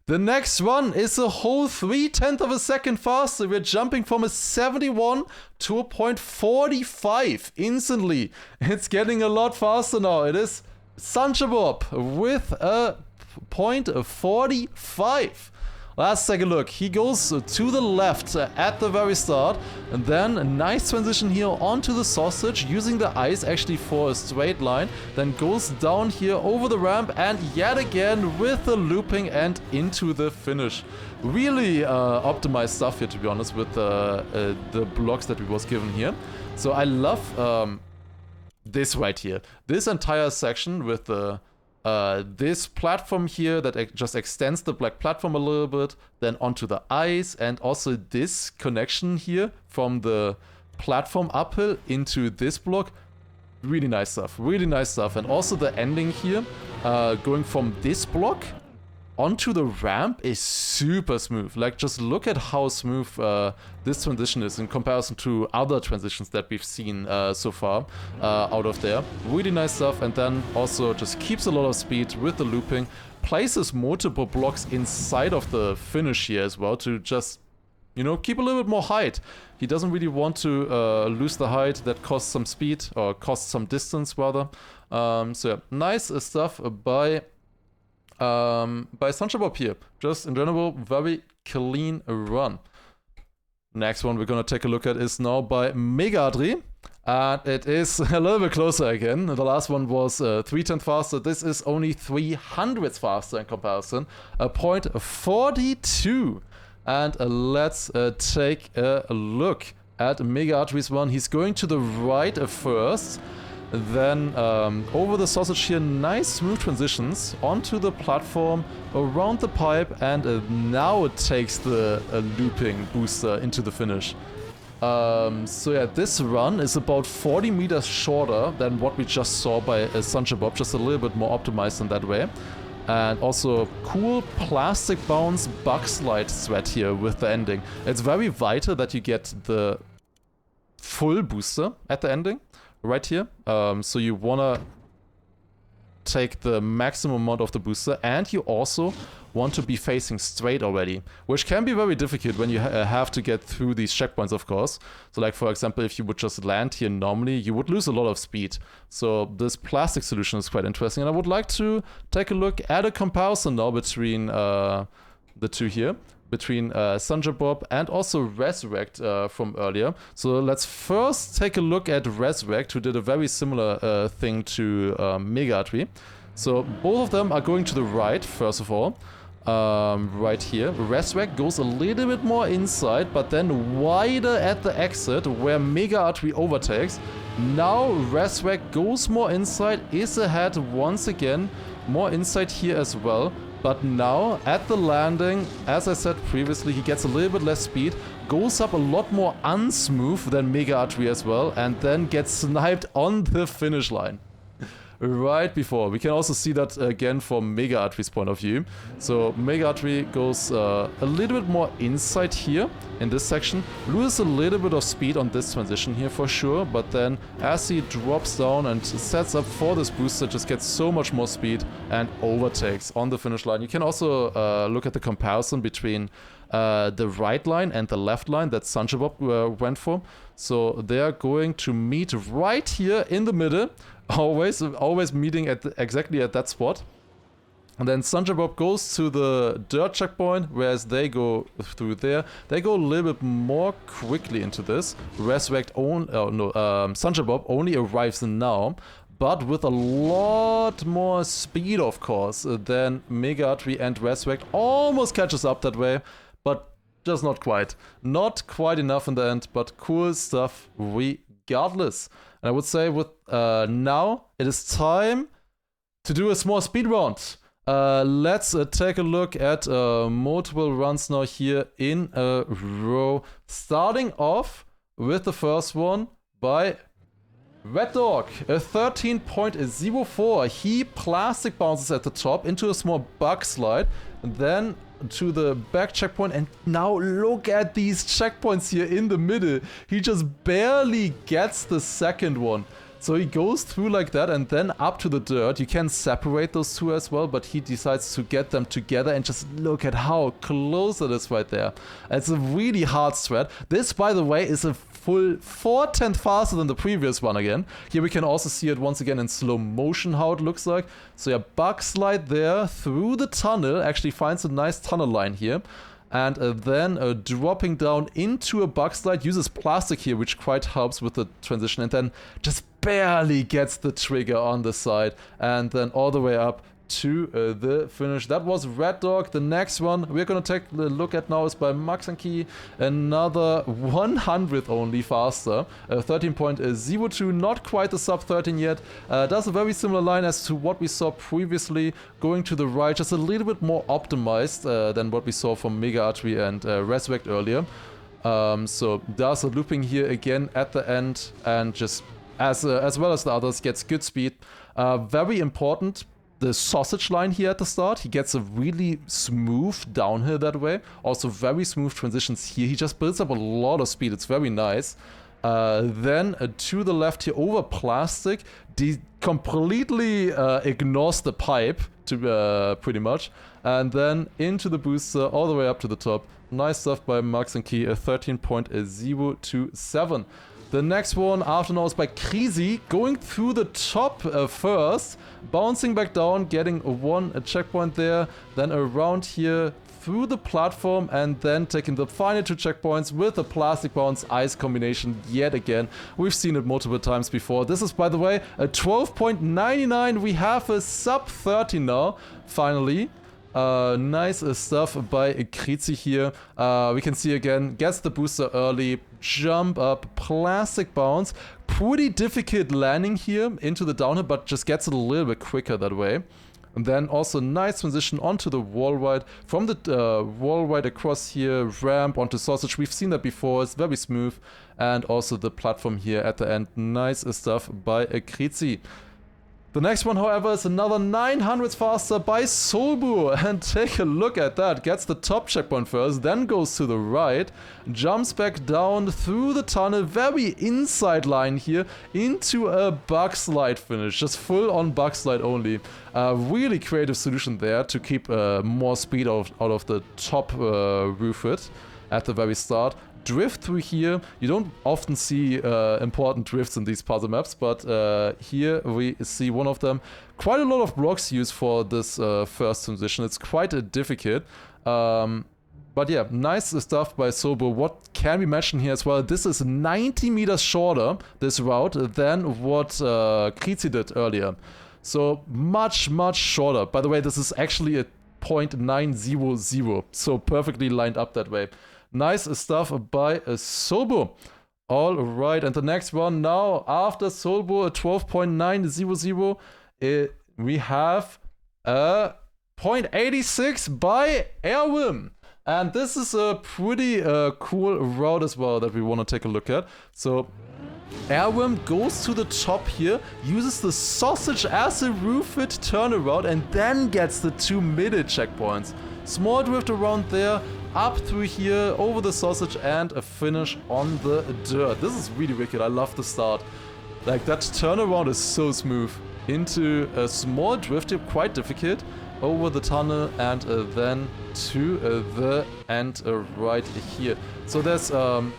The next one is a whole 0.3 of a second faster. We're jumping from a 71 to a 0.45 instantly. It's getting a lot faster now. It is Sanchabob with a 0.45. Let's take a look. He goes to the left at the very start, and then a nice transition here onto the sausage, using the ice actually for a straight line, then goes down here over the ramp, and yet again with the looping and into the finish. Really optimized stuff here, to be honest, with the blocks that we was given here. So I love this right here. This entire section with the this platform here that just extends the black platform a little bit, then onto the ice, and also this connection here from the platform uphill into this block. Really nice stuff, really nice stuff. And also the ending here, going from this block onto the ramp is super smooth. Like, just look at how smooth this transition is in comparison to other transitions that we've seen so far out of there. Really nice stuff. And then also just keeps a lot of speed with the looping. Places multiple blocks inside of the finish here as well to just, you know, keep a little bit more height. He doesn't really want to lose the height. That costs some speed, or costs some distance rather. So yeah, nice stuff by Sanchabob here. Just in general, very clean run. Next one we're gonna take a look at is now by Megadri, and it is a little bit closer again. The last one was 3/10 faster. This is only 300ths faster in comparison, a 0.42. And let's take a look at Megadri's one. He's going to the right first. Then over the sausage here, nice smooth transitions onto the platform, around the pipe, and now it takes the looping booster into the finish. So yeah, this run is about 40 meters shorter than what we just saw by Sanchabob, just a little bit more optimized in that way. And also cool plastic bounce bug slide thread here with the ending. It's very vital that you get the full booster at the ending. Right here, so you wanna take the maximum amount of the booster, and you also want to be facing straight already, which can be very difficult when you have to get through these checkpoints, of course. So like, for example, if you would just land here normally, you would lose a lot of speed. So this plastic solution is quite interesting, and I would like to take a look at a comparison now between the two here, between Bob and also Resurrect from earlier. So let's first take a look at Resurrect, who did a very similar thing to Megatri. So both of them are going to the right, first of all. Right here. Resurrect goes a little bit more inside, but then wider at the exit where Mega Artery overtakes. Now Resurrect goes more inside, is ahead once again, more inside here as well. But now at the landing, as I said previously, he gets a little bit less speed, goes up a lot more unsmooth than Mega Artery as well, and then gets sniped on the finish line. Right before. We can also see that again from Mega Artery's point of view. So Mega Artery goes a little bit more inside here in this section, loses a little bit of speed on this transition here for sure, but then as he drops down and sets up for this booster, just gets so much more speed and overtakes on the finish line. You can also look at the comparison between the right line and the left line that Bob went for. So they are going to meet right here in the middle, always meeting at exactly at that spot. And then Bob goes to the dirt checkpoint, whereas they go through there. They go a little bit more quickly into this. Resurrect Bob only arrives now, but with a lot more speed, of course, than Mega Artery and Resurrect. Almost catches up that way, but just not quite. Not quite enough in the end, but cool stuff regardless. And I would say with now, it is time to do a small speed round. Let's take a look at multiple runs now here in a row. Starting off with the first one by Red Dog, a 13.04. He plastic bounces at the top into a small bug slide, and then to the back checkpoint, and now look at these checkpoints here in the middle. He just barely gets the second one. So he goes through like that and then up to the dirt. You can separate those two as well, but he decides to get them together, and just look at how close it is right there. It's a really hard strat. This, by the way, is a full 4/10 faster than the previous one again. Here we can also see it once again in slow motion how it looks like. So yeah, bug slide there through the tunnel, actually finds a nice tunnel line here. And then dropping down into a bug slide, uses plastic here, which quite helps with the transition, and then just barely gets the trigger on the side, and then all the way up to the finish. That was Red Dog. The next one we're gonna take a look at now is by Max and Key, another 100th only faster, 13.02, not quite the sub 13 yet. Does a very similar line as to what we saw previously, going to the right, just a little bit more optimized than what we saw from Mega Artery and Resurrect earlier. So does a looping here again at the end, and just as well as the others, gets good speed. Very important, the sausage line here at the start. He gets a really smooth downhill that way. Also very smooth transitions here. He just builds up a lot of speed. It's very nice. Then to the left here over plastic. Completely ignores the pipe to pretty much. And then into the booster all the way up to the top. Nice stuff by Max and Key, a 13.027. The next one after now is by Krisi, going through the top first, bouncing back down, getting a checkpoint there, then around here through the platform, and then taking the final 2 checkpoints with a plastic bounce ice combination yet again. We've seen it multiple times before. This is, by the way, a 12.99. We have a sub 30 now, finally. Nice stuff by Krizi here. We can see again, gets the booster early, jump up, plastic bounce. Pretty difficult landing here into the downhill, but just gets it a little bit quicker that way. And then also nice transition onto the wall ride. From the wall ride across here, ramp onto sausage. We've seen that before, it's very smooth. And also the platform here at the end. Nice stuff by Krizi. The next one, however, is another 900 faster by Solbu, and take a look at that. Gets the top checkpoint first, then goes to the right, jumps back down through the tunnel, very inside line here, into a bug slide finish. Just full on bug slide only. Really creative solution there to keep more speed out of the top roof it at the very start. Drift through here. You don't often see important drifts in these puzzle maps, but here we see one of them. Quite a lot of blocks used for this first transition. It's quite difficult. But yeah, nice stuff by Sobo. What can we mention here as well? This is 90 meters shorter, this route, than what Krizi did earlier. So much, much shorter. By the way, this is actually a 0.900, so perfectly lined up that way. Nice stuff by Sobo. All right, and the next one now, after Sobo, a 12.900, we have a 0.86 by Erwin. And this is a pretty cool route as well that we want to take a look at. So Erwin goes to the top here, uses the sausage as a roof-fit turnaround, and then gets the 2 middle checkpoints. Small drift around there, up through here, over the sausage, and a finish on the dirt. This is really wicked. I love the start. Like, that turnaround is so smooth. Into a small drift here, quite difficult, over the tunnel, and then to the end right here. So there's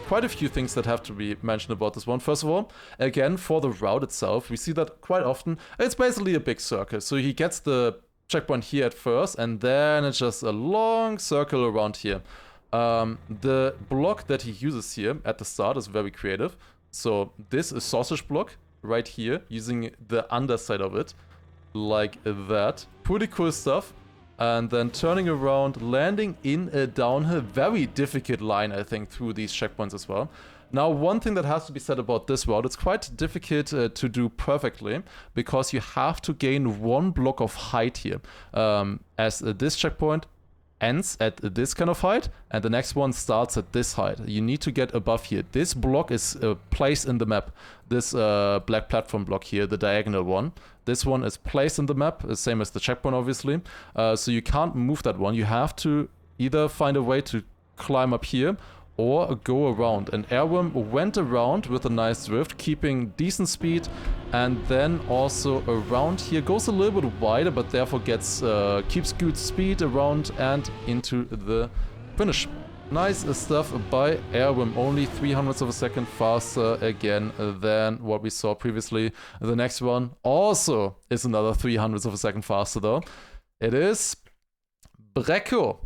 quite a few things that have to be mentioned about this one. First of all, again, for the route itself, we see that quite often. It's basically a big circle. So he gets the checkpoint here at first, and then it's just a long circle around here. The block that he uses here at the start is very creative. So this is sausage block right here, using the underside of it, like that. Pretty cool stuff. And then turning around, landing in a downhill, very difficult line, I think, through these checkpoints as well. Now, one thing that has to be said about this route, it's quite difficult to do perfectly, because you have to gain 1 block of height here, as this checkpoint ends at this kind of height, and the next one starts at this height. You need to get above here. This block is placed in the map. This black platform block here, the diagonal one. This one is placed in the map, same as the checkpoint, obviously. So you can't move that one. You have to either find a way to climb up here or go around. And Erwin went around with a nice drift, keeping decent speed, and then also around here goes a little bit wider, but therefore gets keeps good speed around and into the finish. Nice stuff by Erwin, only 0.03 of a second faster again than what we saw previously. The next one also is another 0.03 of a second faster though. It is Brecco.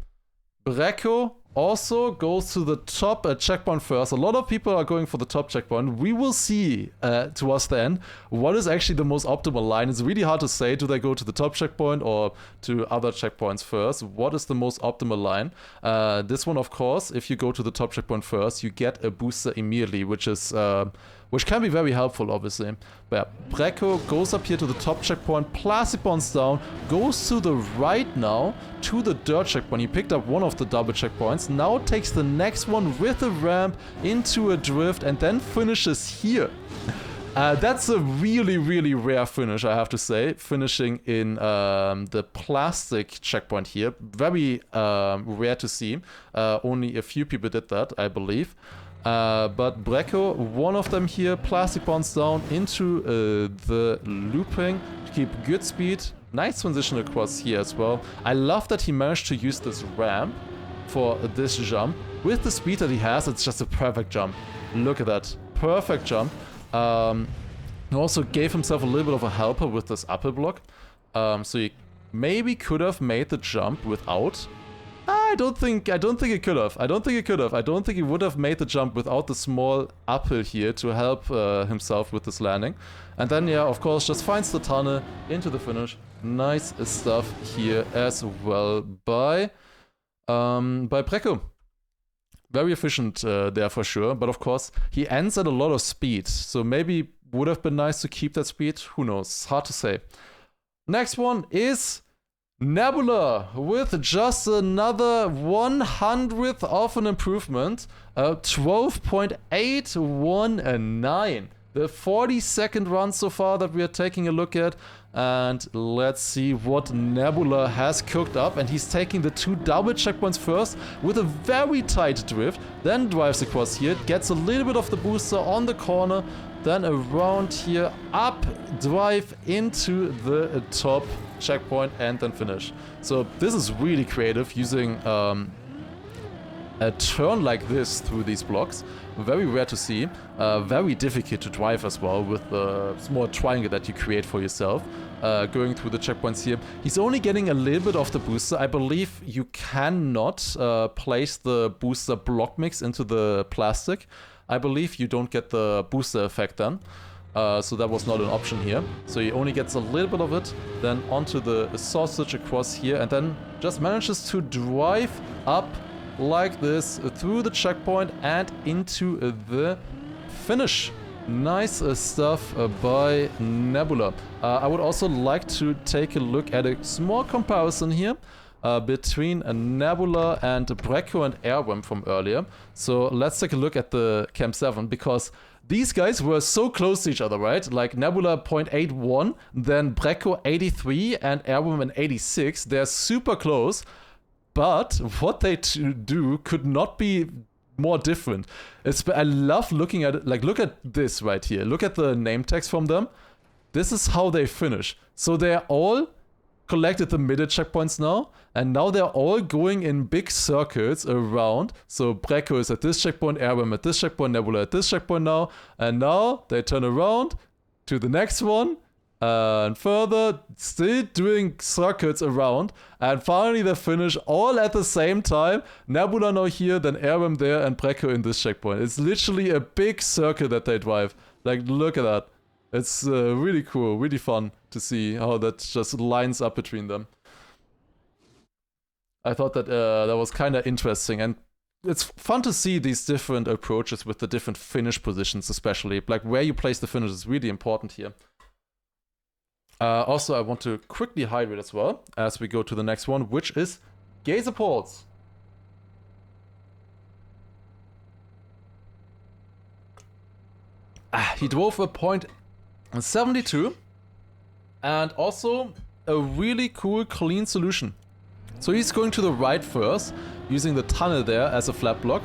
Brecco also goes to the top checkpoint first. A lot of people are going for the top checkpoint. We will see towards the end what is actually the most optimal line. It's really hard to say. Do they go to the top checkpoint or to other checkpoints first? What is the most optimal line? This one, of course, if you go to the top checkpoint first, you get a booster immediately, which can be very helpful, obviously. But yeah, Brecco goes up here to the top checkpoint, Plasipons down, goes to the right now to the dirt checkpoint. He picked up one of the double checkpoints, now takes the next one with a ramp into a drift, and then finishes here. That's a really, really rare finish, I have to say. Finishing in the plastic checkpoint here. Very rare to see. Only a few people did that, I believe. But Brecco, one of them here, Plasipons down into the looping to keep good speed. Nice transition across here as well. I love that he managed to use this ramp for this jump. With the speed that he has, it's just a perfect jump. Look at that. Perfect jump. He also gave himself a little bit of a helper with this upper block. So he maybe could have made the jump without. I don't think he could have. I don't think he would have made the jump without the small uphill here to help himself with this landing. And then, yeah, of course, just finds the tunnel into the finish. Nice stuff here as well by Brecco. Very efficient there for sure. But of course, he ends at a lot of speed. So maybe would have been nice to keep that speed. Who knows? Hard to say. Next one is Nebula with just another 100th of an improvement, 12.819. The 42nd run so far that we are taking a look at, and let's see what Nebula has cooked up. And he's taking the 2 double checkpoints first with a very tight drift, then drives across here, gets a little bit of the booster on the corner, then around here, up, drive into the top checkpoint, and then finish. So this is really creative, using a turn like this through these blocks. Very rare to see. Very difficult to drive as well with the small triangle that you create for yourself. Going through the checkpoints here. He's only getting a little bit of the booster. I believe you cannot place the booster block mix into the plastic. I believe you don't get the booster effect then. So that was not an option here. So he only gets a little bit of it, then onto the sausage across here, and then just manages to drive up like this through the checkpoint and into the finish. Nice stuff by Nebula. I would also like to take a look at a small comparison here between Nebula and Brecco and Airworm from earlier. So let's take a look at the Camp 7, because these guys were so close to each other, right? Like Nebula 0.81, then Brecco 83 and Airworm in 86. They're super close, but what they do could not be more different. I love looking at it. Like, look at this right here. Look at the name tags from them. This is how they finish. So they're all collected the middle checkpoints now, and now they're all going in big circles around. So Brecco is at this checkpoint, Airworm at this checkpoint, Nebula at this checkpoint now, and now they turn around to the next one, and further, still doing circuits around, and finally they finish all at the same time. Nebula now here, then Airworm there, and Brecco in this checkpoint. It's literally a big circle that they drive. Like, look at that. It's really cool, really fun to see how that just lines up between them. I thought that that was kind of interesting, and it's fun to see these different approaches with the different finish positions, especially. Like, where you place the finish is really important here. Also, I want to quickly hydrate as well as we go to the next one, which is Geyser Ports. He drove a 0.72 and also a really cool, clean solution. So he's going to the right first, using the tunnel there as a flat block.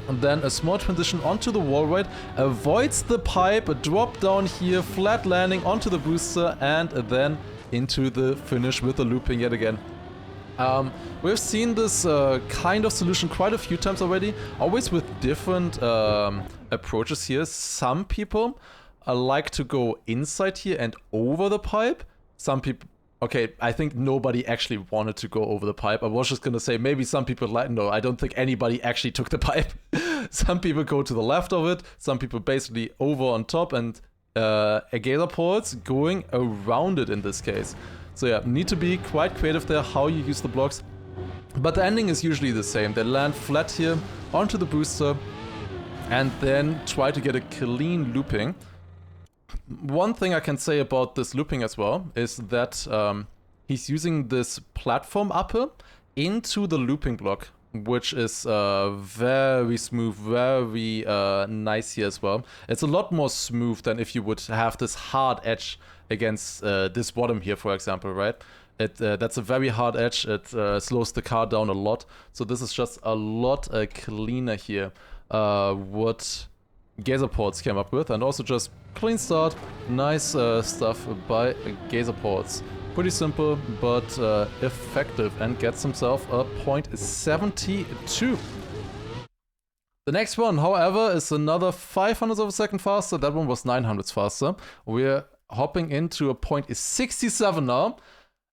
And then a small transition onto the wall right, avoids the pipe, a drop down here, flat landing onto the booster, and then into the finish with the looping yet again. We've seen this kind of solution quite a few times already, always with different approaches here. Some people like to go inside here and over the pipe. Some people... Okay, I think nobody actually wanted to go over the pipe. I was just gonna say maybe some people like... No, I don't think anybody actually took the pipe. Some people go to the left of it. Some people basically over on top, and Geyser Ports going around it in this case. So yeah, need to be quite creative there how you use the blocks. But the ending is usually the same. They land flat here onto the booster and then try to get a clean looping. One thing I can say about this looping as well is that he's using this platform upper into the looping block, which is very smooth, very nice here as well. It's a lot more smooth than if you would have this hard edge against this bottom here, for example, right? That's a very hard edge. It slows the car down a lot. So this is just a lot cleaner here. What Geyser Ports came up with, and also just clean start, nice stuff by Geyser Ports. Pretty simple, but effective, and gets himself a 0.72. The next one, however, is another 0.05 of a second faster. That one was 0.09 faster. We're hopping into a 0.67 now.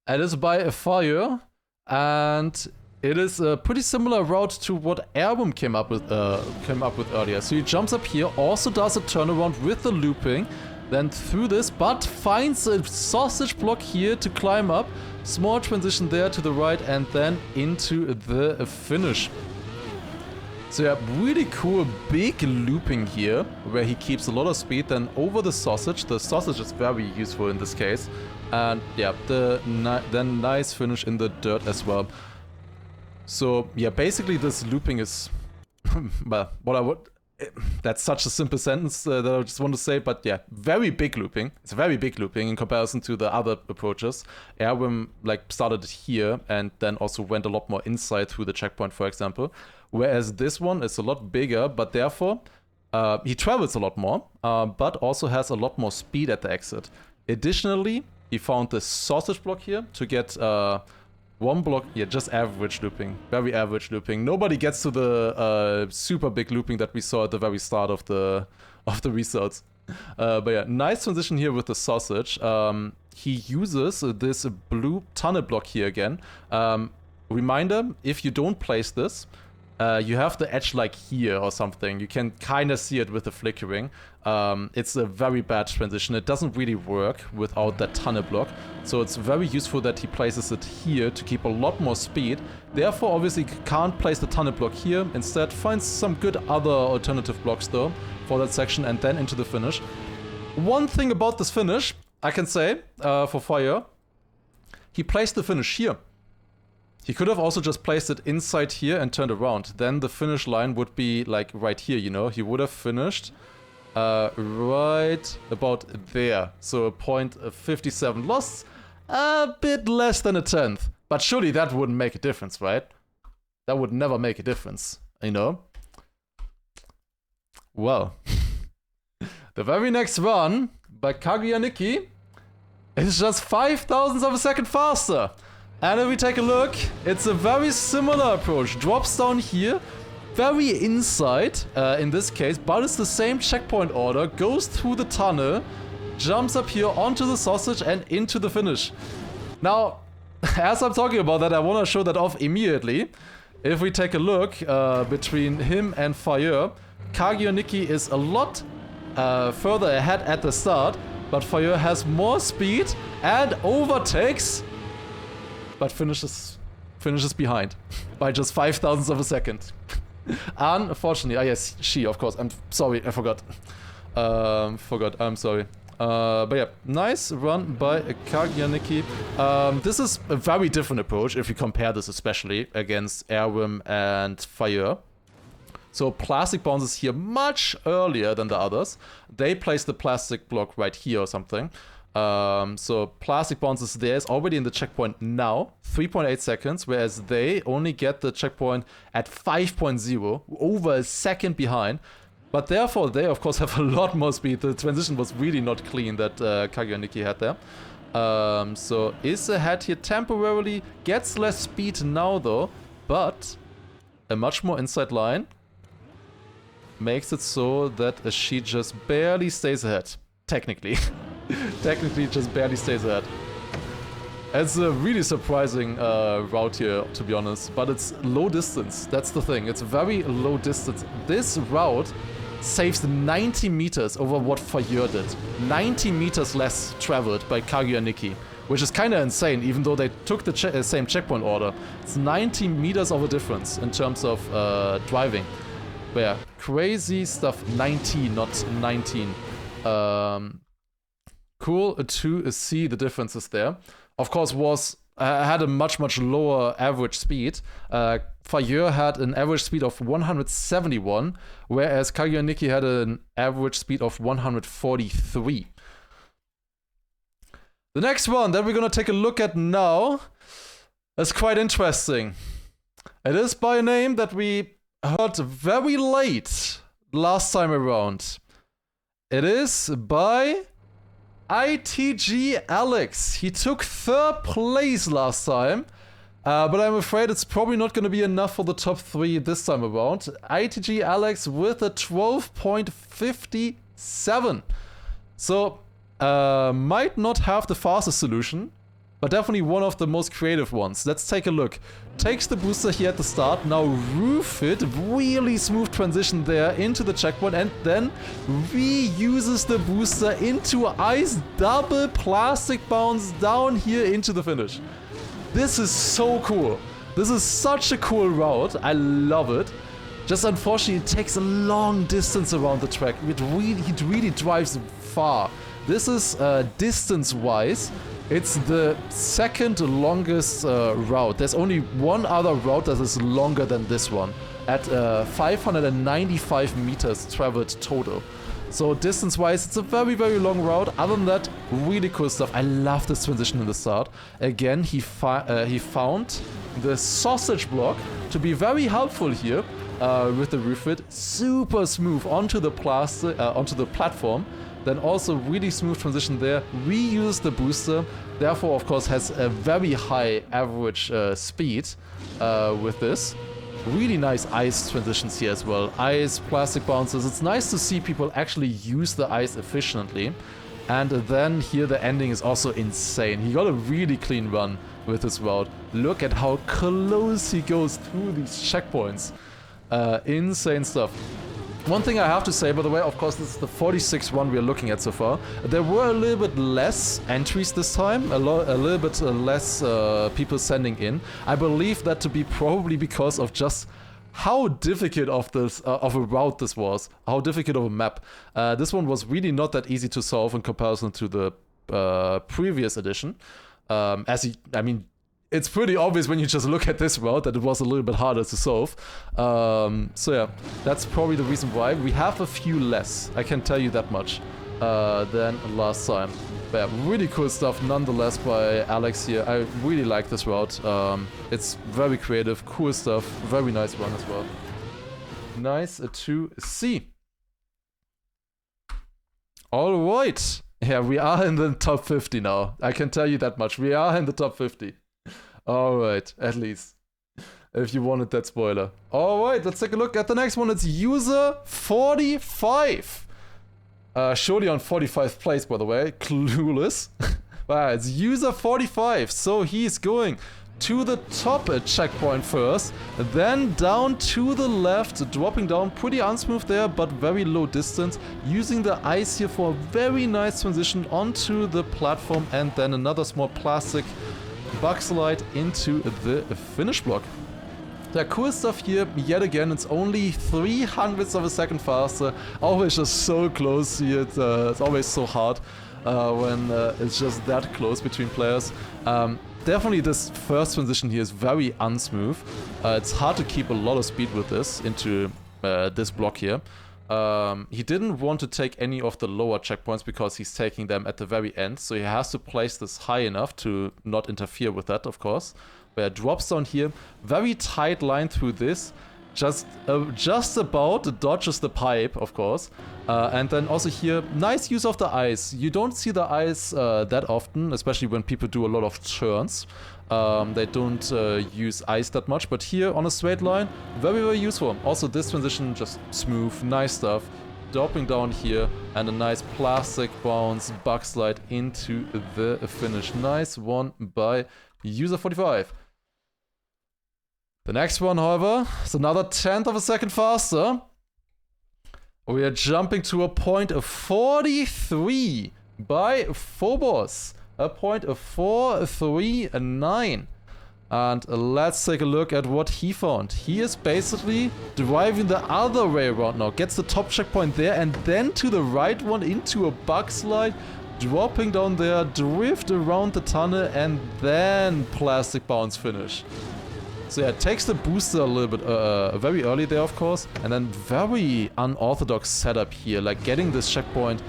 It is by a fire, and it is a pretty similar route to what Airworm came up with earlier. So he jumps up here, also does a turnaround with the looping, then through this, but finds a sausage block here to climb up. Small transition there to the right, and then into the finish. So yeah, really cool big looping here, where he keeps a lot of speed, then over the sausage. The sausage is very useful in this case. And yeah, then nice finish in the dirt as well. So yeah, basically this looping is, well, that's such a simple sentence that I just want to say, but yeah, very big looping. It's very big looping in comparison to the other approaches. Airworm like started it here and then also went a lot more inside through the checkpoint, for example. Whereas this one is a lot bigger, but therefore he travels a lot more, but also has a lot more speed at the exit. Additionally, he found this sausage block here to get One block, yeah, just average looping. Very average looping. Nobody gets to the super big looping that we saw at the very start of the results. But yeah, nice transition here with the sausage. He uses this blue tunnel block here again. Reminder, if you don't place this, you have the edge like here or something. You can kind of see it with the flickering. It's a very bad transition. It doesn't really work without that tunnel block. So it's very useful that he places it here to keep a lot more speed. Therefore, obviously, can't place the tunnel block here. Instead, finds some good other alternative blocks though for that section and then into the finish. One thing about this finish, I can say, for Fire, he placed the finish here. He could have also just placed it inside here and turned around. Then the finish line would be like right here, you know? He would have finished right about there. So a point 57. Lost a bit less than a tenth. But surely that wouldn't make a difference, right? That would never make a difference, you know? Well, the very next run by Kaguya Nikki is just 0.005 of a second faster. And if we take a look, it's a very similar approach. Drops down here, very inside in this case, but it's the same checkpoint order. Goes through the tunnel, jumps up here onto the sausage and into the finish. Now, as I'm talking about that, I want to show that off immediately. If we take a look between him and Fire, Kaguya Nikki is a lot further ahead at the start, but Fire has more speed and overtakes, but finishes behind by just 0.005 of a second. Unfortunately, yes, she, of course. I'm sorry, I forgot. I'm sorry. But yeah, nice run by Kaguya Nikki. This is a very different approach if you compare this especially against Airwim and Fire. So plastic bounces here much earlier than the others. They place the plastic block right here or something. So plastic bounces there is already in the checkpoint now, 3.8 seconds, whereas they only get the checkpoint at 5.0, over a second behind. But therefore, they of course have a lot more speed. The transition was really not clean that Kaguya Nikki had there. So is ahead here temporarily, gets less speed now though, but a much more inside line makes it so that she just barely stays ahead, technically. Technically just barely stays ahead. It's a really surprising route here, to be honest, but it's low distance. That's the thing, it's very low distance. This route saves 90 meters over what Fire did. 90 meters less traveled by Kaguya Nikki, which is kind of insane, even though they took the same checkpoint order. It's 90 meters of a difference in terms of driving. But yeah, crazy stuff. 19, not 19. Cool to see the differences there. Of course, had a much lower average speed. Fire had an average speed of 171, whereas Kaguya Nikki had an average speed of 143. The next one that we're gonna take a look at now is quite interesting. It is by a name that we heard very late last time around. It is by ITG Alex. He took 3rd place last time, but I'm afraid it's probably not going to be enough for the top 3 this time around. ITG Alex with a 12.57. So, might not have the fastest solution, but definitely one of the most creative ones. Let's take a look. Takes the booster here at the start, now roof it, really smooth transition there into the checkpoint, and then reuses the booster into ice, double plastic bounce down here into the finish. This is so cool. This is such a cool route. I love it. Just unfortunately, it takes a long distance around the track. It really drives far. This is distance-wise, it's the second longest route. There's only one other route that is longer than this one, at 595 meters traveled total. So distance-wise, it's a very long route. Other than that, really cool stuff. I love this transition in the start. Again, he found the sausage block to be very helpful here. with the roof fit. Super smooth onto the platform. Then also really smooth transition there. Reuse the booster. Therefore, of course, has a very high average speed with this. Really nice ice transitions here as well. Ice, plastic bounces. It's nice to see people actually use the ice efficiently. And then here the ending is also insane. He got a really clean run with this route. Look at how close he goes through these checkpoints. Insane stuff. One thing I have to say, by the way, of course, this is the 46th one we are looking at so far. There were a little bit less entries this time, a little bit less people sending in. I believe that to be probably because of just how difficult of a route this was, how difficult of a map. This one was really not that easy to solve in comparison to the previous edition. I mean, it's pretty obvious when you just look at this route that it was a little bit harder to solve. So yeah, that's probably the reason why. We have a few less, I can tell you that much, than last time. But yeah, really cool stuff nonetheless by Alex here. I really like this route. It's very creative, cool stuff, very nice run as well. Nice to see. Alright. Yeah, we are in the top 50 now. I can tell you that much. We are in the top 50. Alright, at least. If you wanted that spoiler. Alright, let's take a look at the next one. It's user 45. Surely on 45th place, by the way. Clueless. Wow, it's user 45. So he's going to the top checkpoint first, then down to the left, dropping down pretty unsmooth there, but very low distance, using the ice here for a very nice transition onto the platform, and then another small plastic bug slide into the finish block. Yeah, cool stuff here. Yet again, it's only 0.03 of a second faster. Always just so close here. It's always so hard when it's just that close between players. Definitely this first transition here is very unsmooth. It's hard to keep a lot of speed with this into this block here. He didn't want to take any of the lower checkpoints because he's taking them at the very end. So he has to place this high enough to not interfere with that, of course. Where it drops down here, very tight line through this, just about dodges the pipe, of course. And then also here, nice use of the ice. You don't see the ice that often, especially when people do a lot of turns. They don't use ice that much, but here on a straight line, very, very useful. Also this transition, just smooth, nice stuff. Dropping down here, and a nice plastic bounce, bug slide into the finish. Nice one by user 45. The next one, however, is another 1/10 of a second faster. We are jumping to a point of 43 by Phobos. A point of 439. And let's take a look at what he found. He is basically driving the other way around now. Gets the top checkpoint there, and then to the right one into a bug slide. Dropping down there, drift around the tunnel, and then plastic bounce finish. So yeah, it takes the booster a little bit very early there, of course, and then very unorthodox setup here, like getting this checkpoint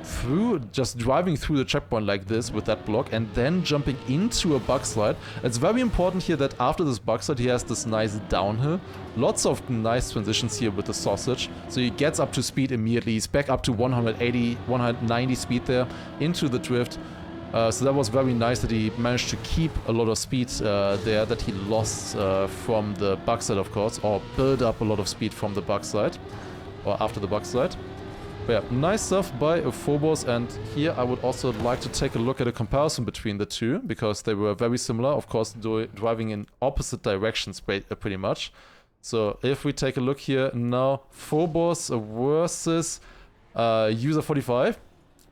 through, just driving through the checkpoint like this with that block, and then jumping into a bug slide. It's very important here that after this bug slide he has this nice downhill. Lots of nice transitions here with the sausage. So he gets up to speed immediately, he's back up to 180, 190 speed there, into the drift. So that was very nice that he managed to keep a lot of speed there that he lost from the bug slide, of course, or build up a lot of speed from the bug slide, or after the bug slide. But yeah, nice stuff by Phobos, and here I would also like to take a look at a comparison between the two, because they were very similar, of course, driving in opposite directions pretty much. So if we take a look here now, Phobos versus user 45,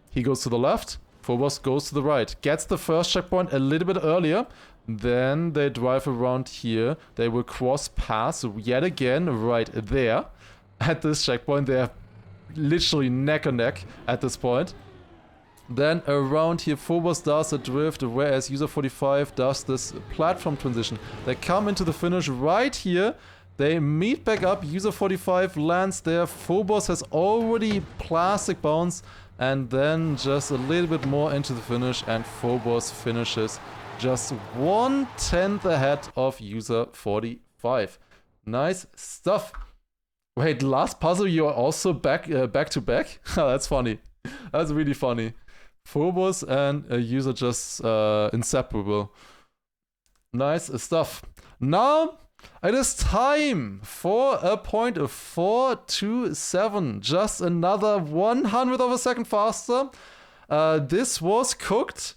he goes to the left. Phobos goes to the right, gets the first checkpoint a little bit earlier, then they drive around here, they will cross paths yet again right there at this checkpoint. They're literally neck and neck at this point. Then around here Phobos does a drift, whereas user 45 does this platform transition. They come into the finish right here, they meet back up, user 45 lands there, Phobos has already plastic bounce, and then just a little bit more into the finish, and Phobos finishes just 1/10 ahead of user 45. Nice stuff. Wait, last puzzle, you're also back to back? That's funny. That's really funny. Phobos and a user just inseparable. Nice stuff. Now, it is time for a point of 427. Just another 100th of a second faster. This was cooked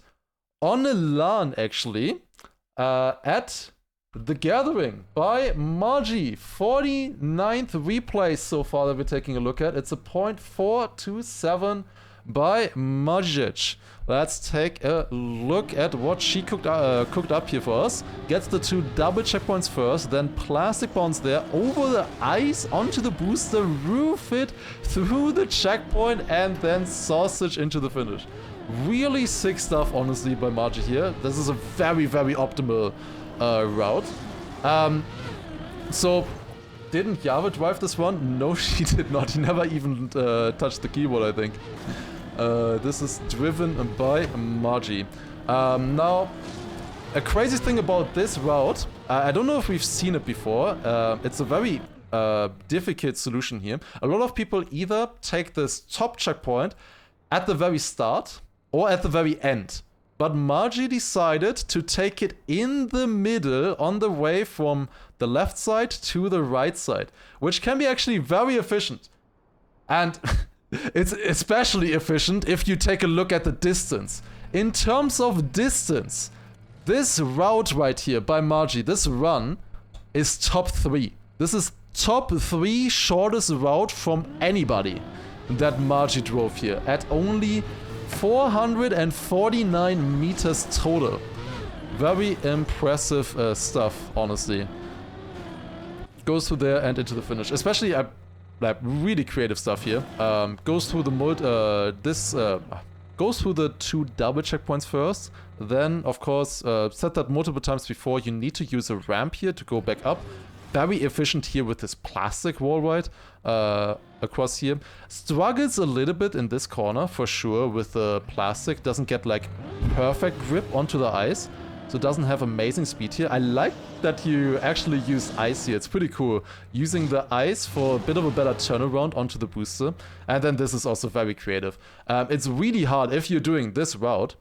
on a LAN, actually, at The Gathering by Margie. 49th replay so far that we're taking a look at. It's a .427 by Margic. Let's take a look at what she cooked up here for us. Gets the 2 double checkpoints first, then plastic bounce there, over the ice, onto the booster, roof it, through the checkpoint, and then sausage into the finish. Really sick stuff, honestly, by Margie here. This is a very, very optimal route. So, didn't Java drive this one? No, she did not. He never even touched the keyboard, I think. This is driven by Margie. Now, a crazy thing about this route, I don't know if we've seen it before. It's a very difficult solution here. A lot of people either take this top checkpoint at the very start or at the very end. But Margie decided to take it in the middle on the way from the left side to the right side, which can be actually very efficient. And it's especially efficient if you take a look at the distance. In terms of distance, this route right here by Margie, this run, is top 3. This is top 3 shortest route from anybody that Margie drove here at only 449 meters total. Very impressive stuff, honestly. Goes through there and into the finish. Especially, like, really creative stuff here. Goes through the goes through the 2 double checkpoints first. Then, of course, said that multiple times before, you need to use a ramp here to go back up. Very efficient here with this plastic wall ride across here. Struggles a little bit in this corner for sure with the plastic. Doesn't get like perfect grip onto the ice. So it doesn't have amazing speed here. I like that you actually use ice here. It's pretty cool. Using the ice for a bit of a better turnaround onto the booster. And then this is also very creative. It's really hard if you're doing this route.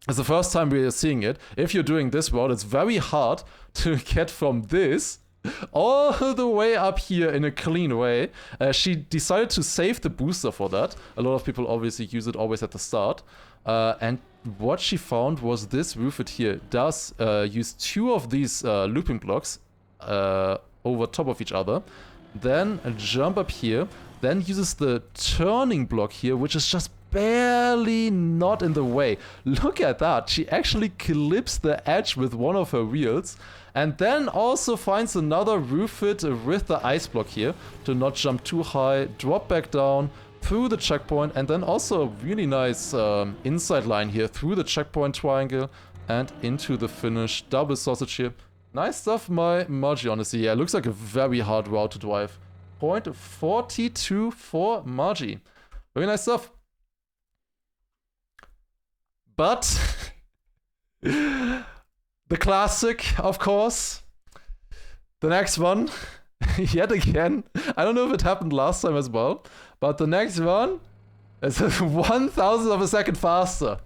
It's the first time we're seeing it. If you're doing this route, it's very hard to get from this all the way up here in a clean way. She decided to save the booster for that. A lot of people obviously use it always at the start. And what she found was this roofed here does use 2 of these looping blocks over top of each other. Then jump up here. Then uses the turning block here, which is just barely not in the way. Look at that. She actually clips the edge with one of her wheels. And then also finds another roof it with the ice block here to not jump too high, drop back down through the checkpoint, and then also a really nice inside line here through the checkpoint triangle and into the finish. Double sausage here. Nice stuff, my Margie, honestly. Yeah, looks like a very hard route to drive. .42 for Margie. Very nice stuff. But the classic, of course. The next one, yet again. I don't know if it happened last time as well, but the next one is 1,000th of a second faster.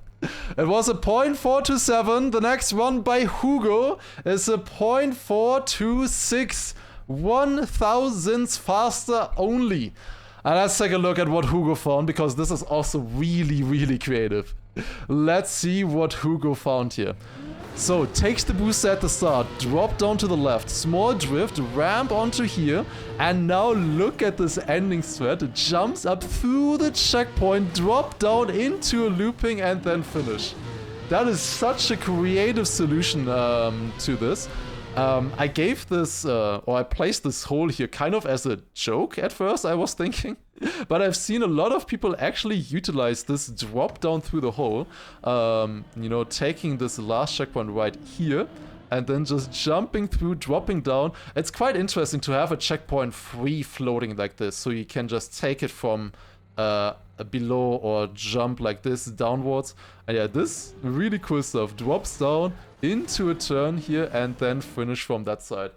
It was a .427. The next one by Hugo is a .426. 1,000th faster only. And let's take a look at what Hugo found, because this is also really, really creative. Let's see what Hugo found here. So, takes the booster at the start, drop down to the left, small drift, ramp onto here, and now look at this ending thread. It jumps up through the checkpoint, drop down into a looping, and then finish. That is such a creative solution to this. I gave this, or I placed this hole here kind of as a joke at first, I was thinking. But I've seen a lot of people actually utilize this drop down through the hole. You know, taking this last checkpoint right here and then just jumping through, dropping down. It's quite interesting to have a checkpoint free floating like this, so you can just take it from below or jump like this downwards. And yeah, this really cool stuff. Drops down into a turn here and then finish from that side.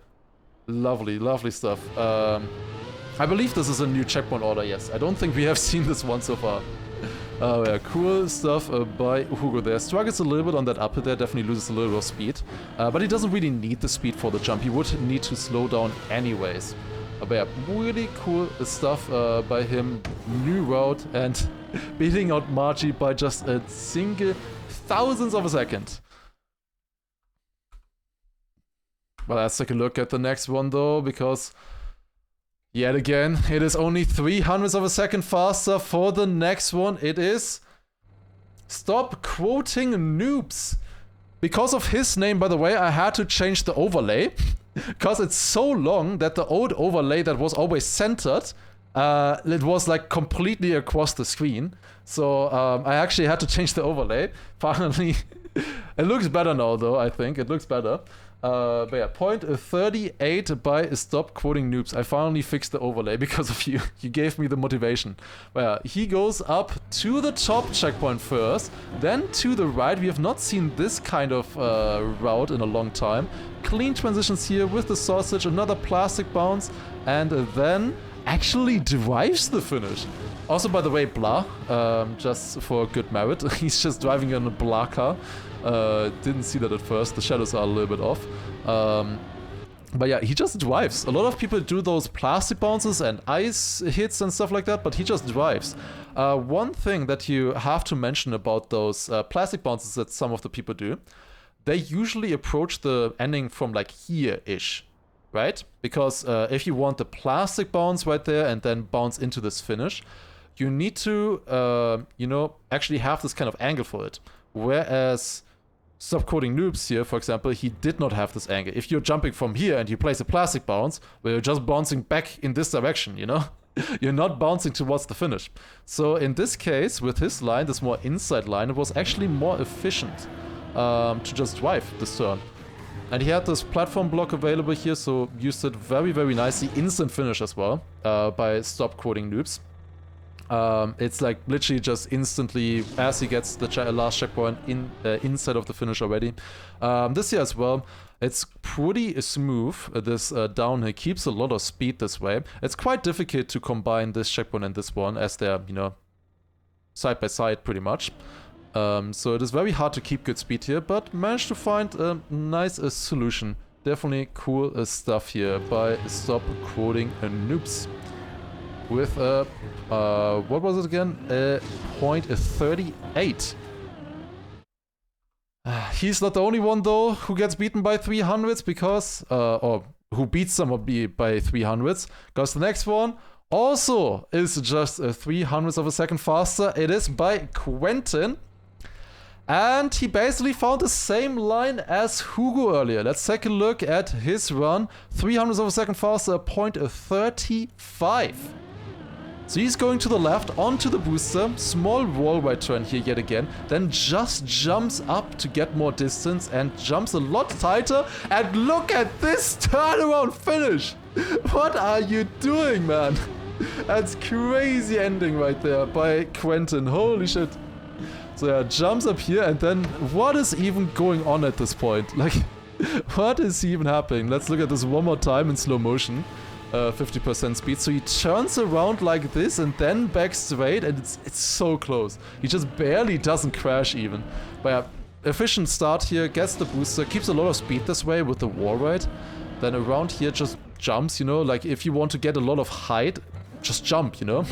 Lovely, lovely stuff. I believe this is a new checkpoint order, yes. I don't think we have seen this one so far. Oh yeah, cool stuff by Hugo there. Struggles a little bit on that upper there, definitely loses a little bit of speed. But he doesn't really need the speed for the jump, he would need to slow down anyways. But yeah, really cool stuff by him. New route and beating out Margie by just a single thousandth of a second. Well, let's take a look at the next one though, because yet again, it is only 300ths of a second faster for the next one. It is... Stop quoting noobs. Because of his name, by the way, I had to change the overlay. Because it's so long that the old overlay that was always centered, it was like completely across the screen. So I actually had to change the overlay. Finally, it looks better now though, I think. It looks better. But yeah, point 38 by stop quoting noobs. I finally fixed the overlay because of you. You gave me the motivation. But yeah, he goes up to the top checkpoint first, then to the right. We have not seen this kind of route in a long time. Clean transitions here with the sausage, another plastic bounce, and then actually drives the finish. Also, by the way, blah, just for good merit, he's just driving in a blah car. Didn't see that at first, the shadows are a little bit off. But yeah, he just drives. A lot of people do those plastic bounces and ice hits and stuff like that, but he just drives. One thing that you have to mention about those plastic bounces that some of the people do, they usually approach the ending from like here-ish, right? Because if you want the plastic bounce right there and then bounce into this finish, you need to, you know, actually have this kind of angle for it. Whereas stop quoting noobs here, for example, he did not have this angle. If you're jumping from here and you place a plastic bounce, well, you're just bouncing back in this direction, you know? You're not bouncing towards the finish. So in this case, with his line, this more inside line, it was actually more efficient to just drive this turn. And he had this platform block available here, so used it very, very nicely. Instant finish as well by stop quoting noobs. It's like literally just instantly as he gets the last checkpoint inside of the finish already. This here as well, it's pretty smooth. This downhill keeps a lot of speed this way. It's quite difficult to combine this checkpoint and this one as they're, you know, side by side pretty much. So it is very hard to keep good speed here, but managed to find a nice solution. Definitely cool stuff here by stop quoting noobs. With what was it again? Point 38. He's not the only one though who gets beaten by 300s because, or who beats somebody by 300s, because the next one also is just 300ths of a second faster. It is by Quentin. And he basically found the same line as Hugo earlier. Let's take a look at his run. 300ths of a second faster, point 35. So he's going to the left, onto the booster, small wall right turn here yet again, then just jumps up to get more distance and jumps a lot tighter. And look at this turnaround finish! What are you doing, man? That's crazy ending right there by Quentin, holy shit. So yeah, jumps up here and then what is even going on at this point? Like, what is even happening? Let's look at this one more time in slow motion. 50% speed. So he turns around like this and then back straight and it's so close. He just barely doesn't crash even. But yeah, efficient start here, gets the booster, keeps a lot of speed this way with the wall ride. Then around here just jumps, you know, like if you want to get a lot of height, just jump, you know.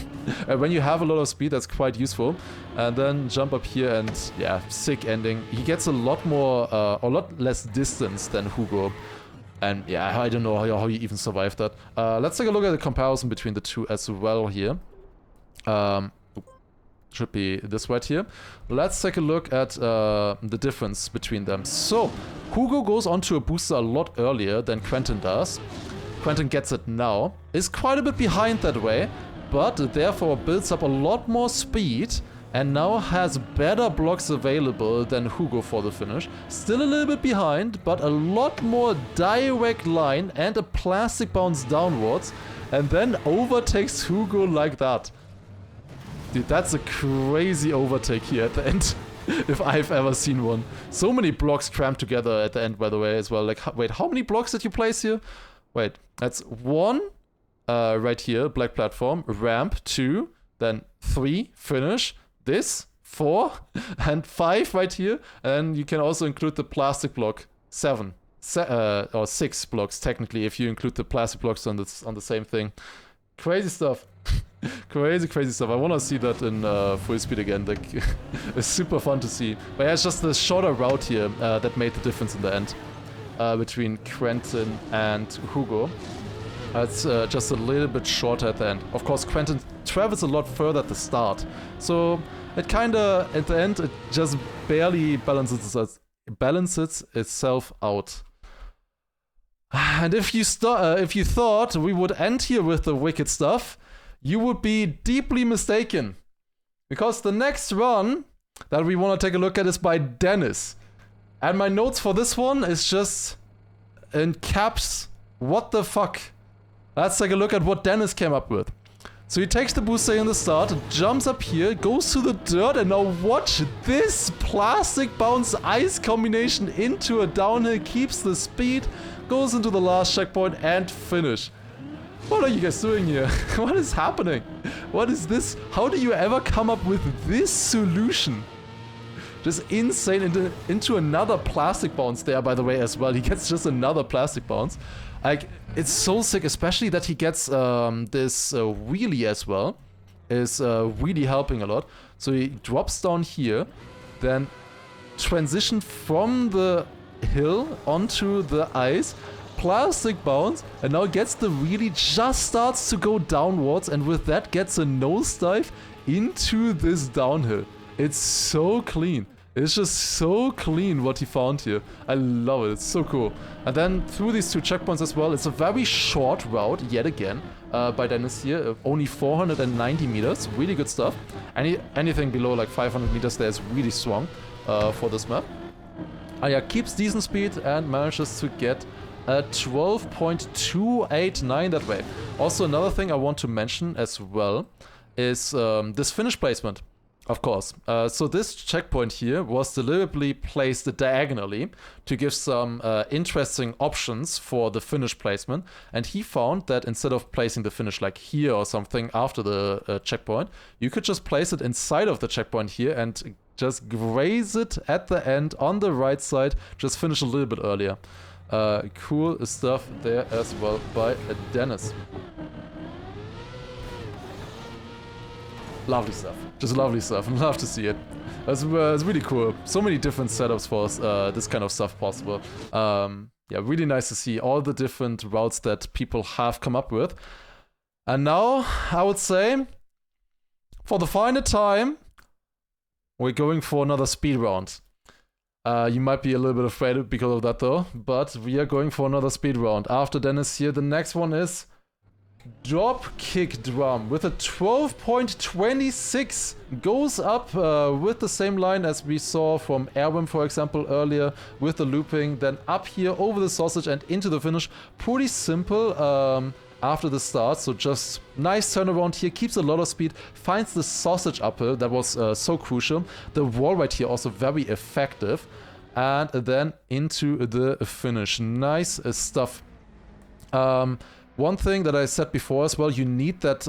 And when you have a lot of speed, that's quite useful. And then jump up here and yeah, sick ending. He gets a lot more, a lot less distance than Hugo. And yeah, I don't know how he even survived that. Let's take a look at the comparison between the two as well here. Should be this right here. Let's take a look at the difference between them. So, Hugo goes onto a booster a lot earlier than Quentin does. Quentin gets it now. Is quite a bit behind that way, but therefore builds up a lot more speed and now has better blocks available than Hugo for the finish. Still a little bit behind, but a lot more direct line and a plastic bounce downwards, and then overtakes Hugo like that. Dude, that's a crazy overtake here at the end, if I've ever seen one. So many blocks crammed together at the end, by the way, as well. Like, wait, how many blocks did you place here? Wait, that's 1 right here, black platform, ramp 2, then 3, finish, this, 4, and 5 right here. And you can also include the plastic block, 7. Or 6 blocks technically if you include the plastic blocks on the same thing. Crazy stuff. crazy stuff. I want to see that in full speed again. Like, it's super fun to see. But yeah, it's just the shorter route here that made the difference in the end between Quentin and Hugo. It's just a little bit shorter at the end. Of course, Quentin travels a lot further at the start, so it kind of at the end it just barely balances itself out. And if you thought we would end here with the wicked stuff, you would be deeply mistaken. Because the next run that we want to take a look at is by Dennis. And my notes for this one is just in caps, what the fuck? Let's take a look at what Dennis came up with. So he takes the booster in the start, jumps up here, goes to the dirt, and now watch this plastic bounce ice combination into a downhill, keeps the speed, goes into the last checkpoint and finish. What are you guys doing here? What is happening? What is this? How do you ever come up with this solution? Just insane into another plastic bounce there, by the way, as well. He gets just another plastic bounce. Like, it's so sick, especially that he gets this wheelie as well. Is really helping a lot. So he drops down here, then transition from the hill onto the ice, plastic bounce, and now gets the wheelie, just starts to go downwards, and with that gets a nosedive into this downhill. It's so clean. It's just so clean what he found here. I love it. It's so cool. And then through these 2 checkpoints as well, it's a very short route yet again by Dennis here. Only 490 meters. Really good stuff. Anything below like 500 meters there is really strong for this map. Yeah, keeps decent speed and manages to get a 12.289 that way. Also, another thing I want to mention as well is this finish placement. Of course. So this checkpoint here was deliberately placed diagonally to give some interesting options for the finish placement. And he found that instead of placing the finish like here or something after the checkpoint, you could just place it inside of the checkpoint here and just graze it at the end on the right side, just finish a little bit earlier. Cool stuff there as well by Dennis. Lovely stuff. Just lovely stuff. Love to see it. It's really cool. So many different setups for this kind of stuff possible. Yeah, really nice to see all the different routes that people have come up with. And now, I would say, for the final time, we're going for another speed round. You might be a little bit afraid because of that though, but we are going for another speed round. After Dennis here, the next one is drop kick drum with a 12.26, goes up with the same line as we saw from Erwin, for example, earlier with the looping, then up here over the sausage and into the finish. Pretty simple after the start, so just nice turnaround here, keeps a lot of speed, finds the sausage uphill, that was so crucial. The wall right here also very effective, and then into the finish. Nice stuff. One thing that I said before as well, you need that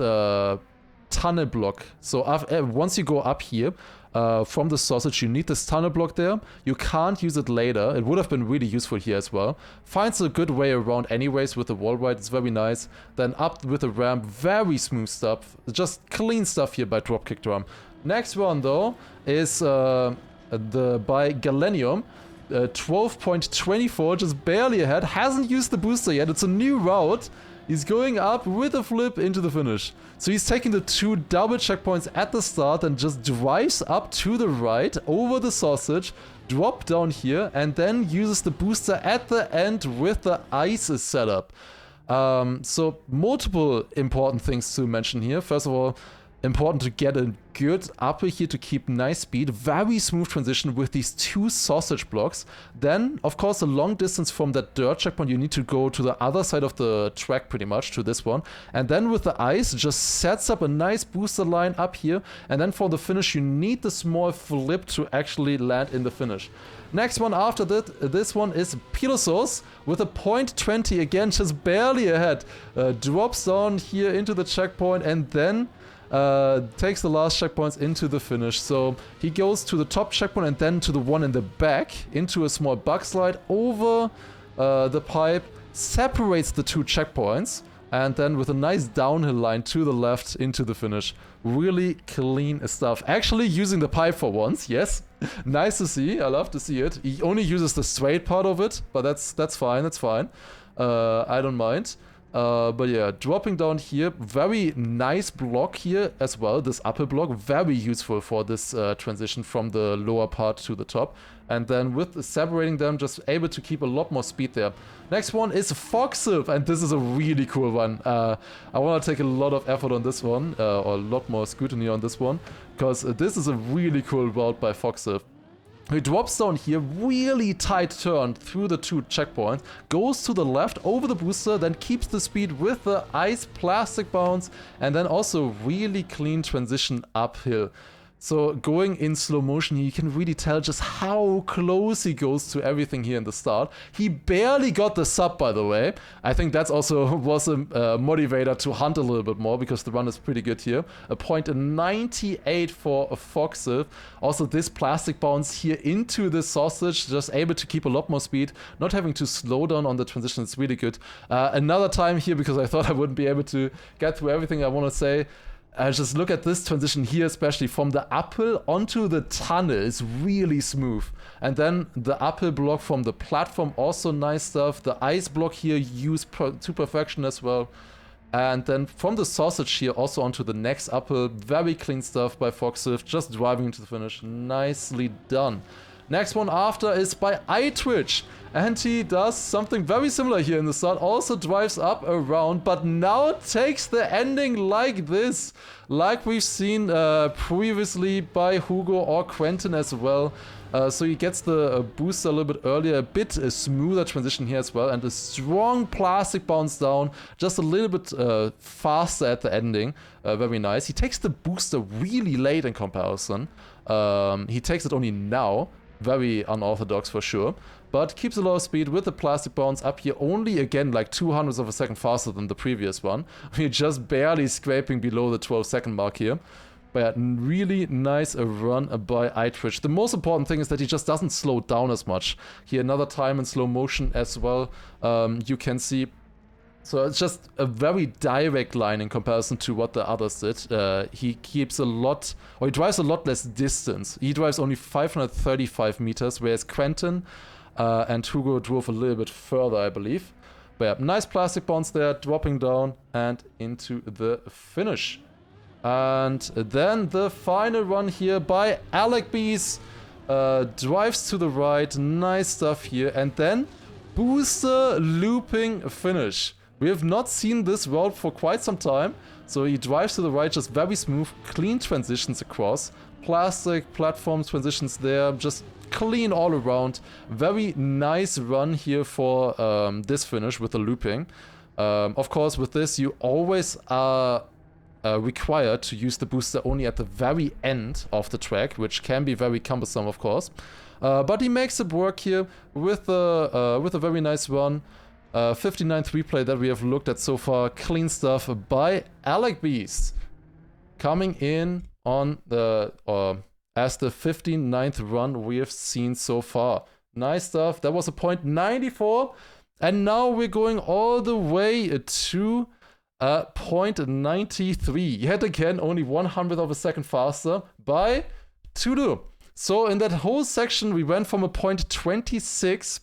tunnel block. So once you go up here from the sausage, you need this tunnel block there. You can't use it later. It would have been really useful here as well. Finds a good way around anyways with the wall ride. It's very nice. Then up with the ramp, very smooth stuff. Just clean stuff here by Dropkick Drum. Next one though is by Galenium. 12.24, just barely ahead. Hasn't used the booster yet. It's a new route. He's going up with a flip into the finish. So he's taking the 2 double checkpoints at the start and just drives up to the right over the sausage, drop down here, and then uses the booster at the end with the ice setup. So multiple important things to mention here. First of all, Important to get a good upper here to keep nice speed. Very smooth transition with these 2 sausage blocks. Then, of course, a long distance from that dirt checkpoint. You need to go to the other side of the track pretty much, to this one. And then with the ice, just sets up a nice booster line up here. And then for the finish, you need the small flip to actually land in the finish. Next one after that, this one is Pilosos with a 0.20, again, just barely ahead. Drops down here into the checkpoint and then takes the last checkpoints into the finish. So he goes to the top checkpoint and then to the one in the back, into a small bug slide over the pipe, separates the 2 checkpoints, and then with a nice downhill line to the left into the finish. Really clean stuff. Actually using the pipe for once, yes. Nice to see, I love to see it. He only uses the straight part of it, but that's fine, that's fine. I don't mind. But yeah, dropping down here, very nice block here as well, this upper block, very useful for this transition from the lower part to the top. And then with separating them, just able to keep a lot more speed there. Next one is Foxilf, and this is a really cool one. I want to take a lot of effort on this one, or a lot more scrutiny on this one, because this is a really cool route by Foxilf. He drops down here, really tight turn through the 2 checkpoints, goes to the left over the booster, then keeps the speed with the ice plastic bounce, and then also really clean transition uphill. So going in slow motion, you can really tell just how close he goes to everything here in the start. He barely got the sub, by the way. I think that's also was a motivator to hunt a little bit more, because the run is pretty good here. A 0.98 for a Foxilf. Also this plastic bounce here into the sausage, just able to keep a lot more speed, not having to slow down on the transition. It's really good. Another time here, because I thought I wouldn't be able to get through everything I want to say. Just look at this transition here, especially from the uphill onto the tunnel. It's really smooth. And then the uphill block from the platform, also nice stuff. The ice block here used to perfection as well. And then from the sausage here also onto the next uphill. Very clean stuff by Foxilf, just driving into the finish. Nicely done. Next one after is by iTwitch, and he does something very similar here in the start, also drives up around, but now takes the ending like this, like we've seen previously by Hugo or Quentin as well. So he gets the booster a little bit earlier, a bit smoother transition here as well, and a strong plastic bounce down, just a little bit faster at the ending. Very nice. He takes the booster really late in comparison. He takes it only now. Very unorthodox for sure, but keeps a lot of speed with the plastic bounce up here, only again like 0.02 of a second faster than the previous one. We're just barely scraping below the 12-second mark here. But really nice run by iTwitch. The most important thing is that he just doesn't slow down as much. Here another time in slow motion as well, you can see. So it's just a very direct line in comparison to what the others did. He keeps a lot, or he drives a lot less distance. He drives only 535 meters, whereas Quentin and Hugo drove a little bit further, I believe. But yeah, nice plastic bounce there, dropping down and into the finish. And then the final run here by Alec Bees. Drives to the right, nice stuff here. And then booster looping finish. We have not seen this route for quite some time. So he drives to the right, just very smooth, clean transitions across. Plastic platform transitions there, just clean all around. Very nice run here for this finish with the looping. Of course, with this, you always are required to use the booster only at the very end of the track, which can be very cumbersome, of course. But he makes it work here with a very nice run. 59th replay that we have looked at so far. Clean stuff by Alec Beast. Coming in on the as the 59th run we have seen so far. Nice stuff. That was a 0.94. And now we're going all the way to 0.93. Yet again, only 100th of a second faster by Tudu. So in that whole section, we went from a 0.26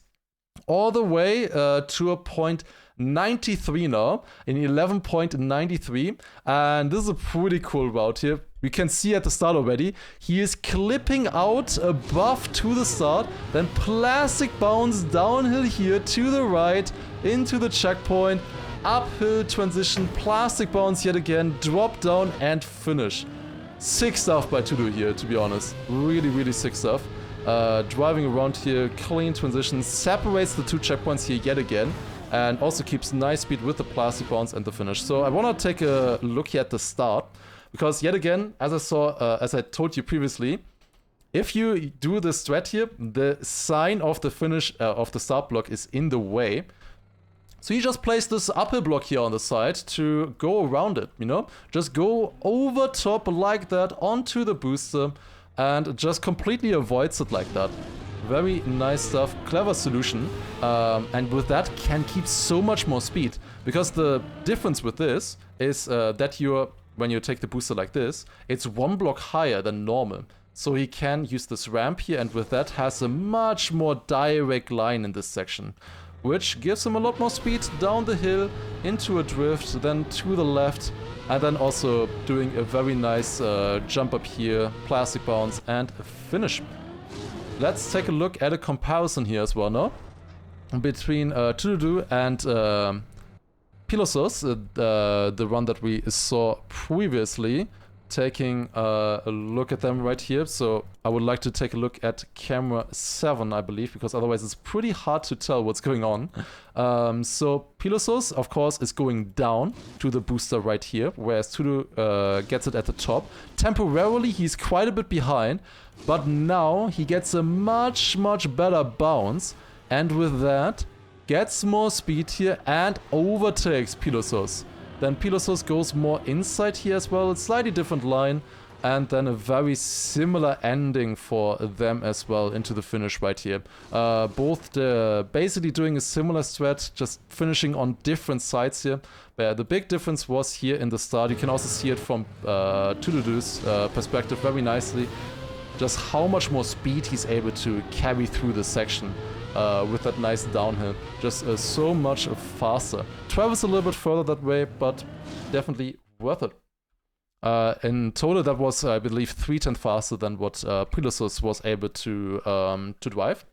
all the way to a 0.93 now, in 11.93. And this is a pretty cool route here. We can see at the start already, he is clipping out above to the start, then plastic bounce downhill here to the right, into the checkpoint, uphill transition, plastic bounce yet again, drop down and finish. Sick stuff by Tudu here, to be honest. Really, really sick stuff. Driving around here, clean transitions, separates the two checkpoints here yet again, and also keeps nice speed with the plastic bounce and the finish. So I want to take a look here at the start, because yet again, as I told you previously, if you do the strat here, the sign of the finish of the start block is in the way. So you just place this uphill block here on the side to go around it, you know? Just go over top like that onto the booster and just completely avoids it like that. Very nice stuff, clever solution. And with that can keep so much more speed. Because the difference with this is that when you take the booster like this, it's one block higher than normal. So he can use this ramp here and with that has a much more direct line in this section, which gives him a lot more speed down the hill, into a drift, then to the left, and then also doing a very nice jump up here, plastic bounce, and a finish. Let's take a look at a comparison here as well now, between Tudu and Pilosos, the run that we saw previously. Taking a look at them right here. So I would like to take a look at camera 7, I believe, because otherwise it's pretty hard to tell what's going on. So Pilosos, of course, is going down to the booster right here, whereas Tudu gets it at the top. Temporarily, he's quite a bit behind, but now he gets a much, much better bounce, and with that, gets more speed here and overtakes Pilosos. Then Pilosos goes more inside here as well, a slightly different line, and then a very similar ending for them as well into the finish right here. Both basically doing a similar strat, just finishing on different sides here. But the big difference was here in the start. You can also see it from Tududu's perspective very nicely, just how much more speed he's able to carry through the section. With that nice downhill, just so much faster. Travels a little bit further that way, but definitely worth it. In total, that was, I believe, 3 times faster than what Pilosos was able to drive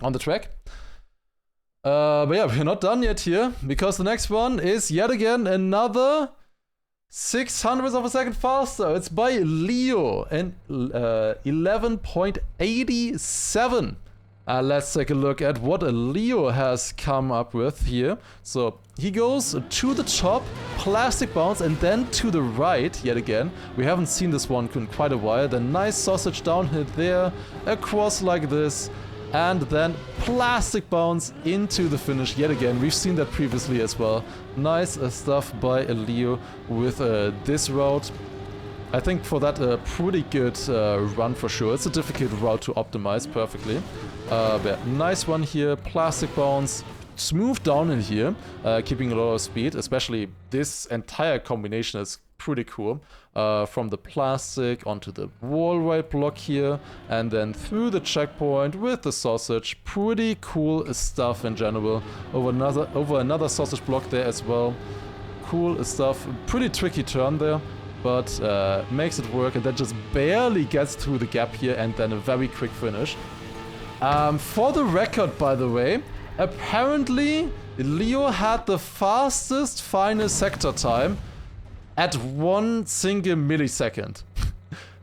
on the track. But yeah, we're not done yet here, because the next one is yet again another 0.06 of a second faster. It's by Leo and 11.87. Let's take a look at what Leo has come up with here. So he goes to the top, plastic bounce, and then to the right yet again. We haven't seen this one in quite a while. The nice sausage downhill there, across like this, and then plastic bounce into the finish yet again. We've seen that previously as well. Nice stuff by Leo with this route. I think for that a pretty good run for sure. It's a difficult route to optimize perfectly. But nice one here, plastic bounce, smooth down in here, keeping a lot of speed. Especially this entire combination is pretty cool. From the plastic onto the wall right block here, and then through the checkpoint with the sausage. Pretty cool stuff in general. Over another sausage block there as well. Cool stuff. Pretty tricky turn there, but makes it work, and then just barely gets through the gap here, and then a very quick finish. For the record, by the way, apparently Leo had the fastest final sector time at 1 single millisecond.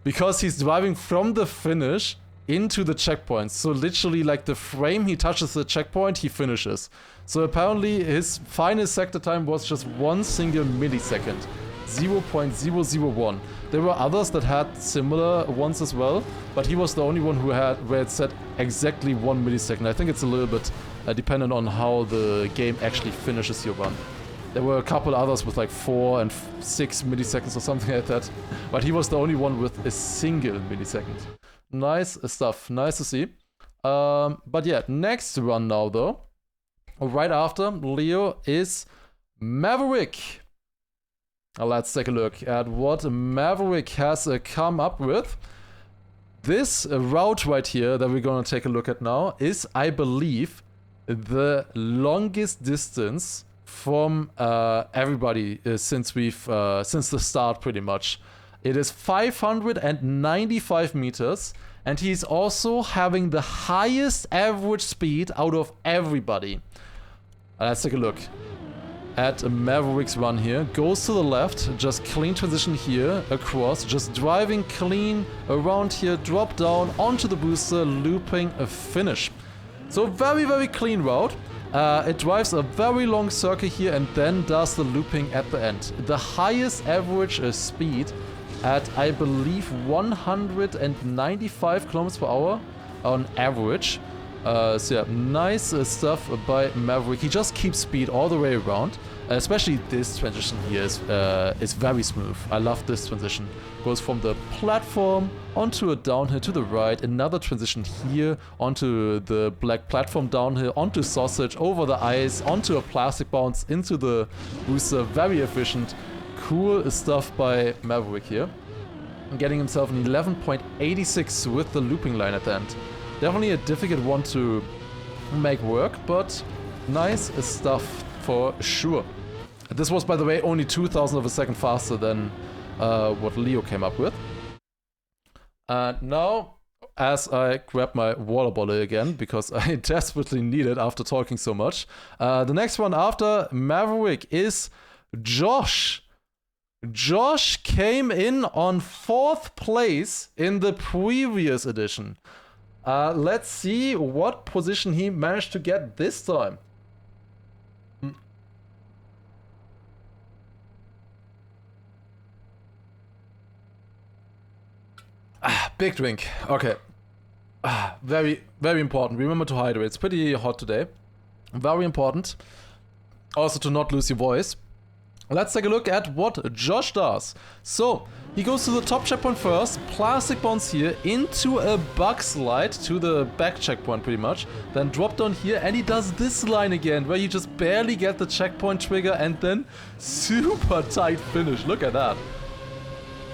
Because he's driving from the finish into the checkpoint. So literally like the frame he touches the checkpoint, he finishes. So apparently his final sector time was just 1 single millisecond. 0.001. There were others that had similar ones as well, but he was the only one where it said exactly 1 millisecond. I think it's a little bit dependent on how the game actually finishes your run. There were a couple others with like 4 and 6 milliseconds or something like that, but he was the only one with a single millisecond. Nice stuff, nice to see. But yeah, next run now though, right after Leo is Maverick. Let's take a look at what Maverick has come up with. This route right here that we're going to take a look at now is, I believe, the longest distance from everybody since the start pretty much. It is 595 meters, and he's also having the highest average speed out of everybody. Let's take a look. at Maverick's run here. Goes to the left, just clean transition here, across, just driving clean around here, drop down onto the booster, looping a finish. So very, very clean route. It drives a very long circle here and then does the looping at the end. The highest average speed at, I believe, 195 kilometers per hour on average. So yeah, nice stuff by Maverick. He just keeps speed all the way around. Especially this transition here is very smooth. I love this transition. Goes from the platform onto a downhill to the right. Another transition here onto the black platform downhill, onto sausage, over the ice, onto a plastic bounce, into the booster. Very efficient. Cool stuff by Maverick here. Getting himself an 11.86 with the looping line at the end. Definitely a difficult one to make work, but nice stuff for sure. This was, by the way, only 2,000 of a second faster than what Leo came up with. And now, as I grab my water bottle again, because I desperately need it after talking so much, the next one after Maverick is Josh. Josh came in on 4th place in the previous edition. Let's see what position he managed to get this time. Big drink. Okay. Very, very important. Remember to hydrate. It's pretty hot today. Very important. Also to not lose your voice. Let's take a look at what Josh does. So, he goes to the top checkpoint first, plastic bounce here, into a bug slide to the back checkpoint pretty much, then drop down here, and he does this line again, where you just barely get the checkpoint trigger, and then super tight finish. Look at that.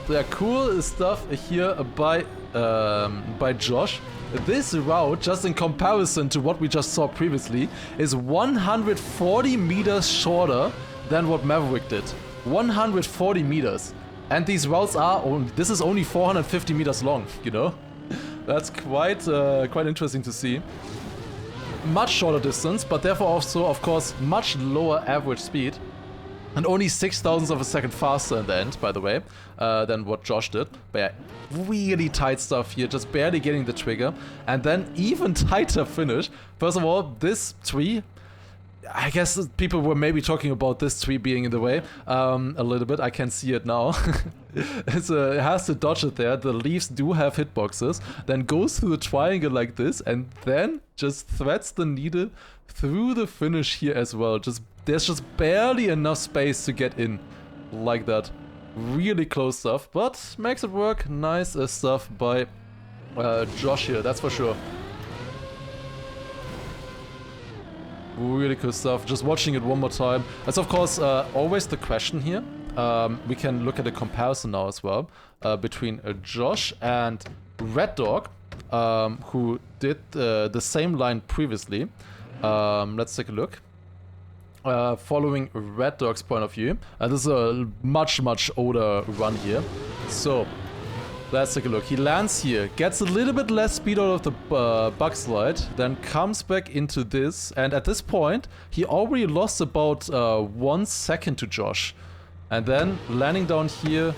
Yeah, cool stuff here by Josh. This route, just in comparison to what we just saw previously, is 140 meters shorter than what Maverick did. 140 meters. And these routes are only, this is only 450 meters long, you know? That's quite interesting to see. Much shorter distance, but therefore also, of course, much lower average speed. And only 6,000ths of a second faster in the end, by the way, than what Josh did. But yeah, really tight stuff here, just barely getting the trigger. And then even tighter finish. First of all, this tree, I guess people were maybe talking about this tree being in the way a little bit. I can see it now. It has to dodge it there. The leaves do have hitboxes. Then goes through the triangle like this and then just threads the needle through the finish here as well. There's just barely enough space to get in like that. Really close stuff, but makes it work. Nice stuff by Josh here, that's for sure. Really cool stuff. Just watching it one more time. That's of course always the question here. We can look at a comparison now as well between Josh and Red Dog, who did the same line previously. Let's take a look. Following Red Dog's point of view, this is a much older run here. So let's take a look. He lands here, gets a little bit less speed out of the bug slide, then comes back into this, and at this point he already lost about 1 second to Josh. And then landing down here,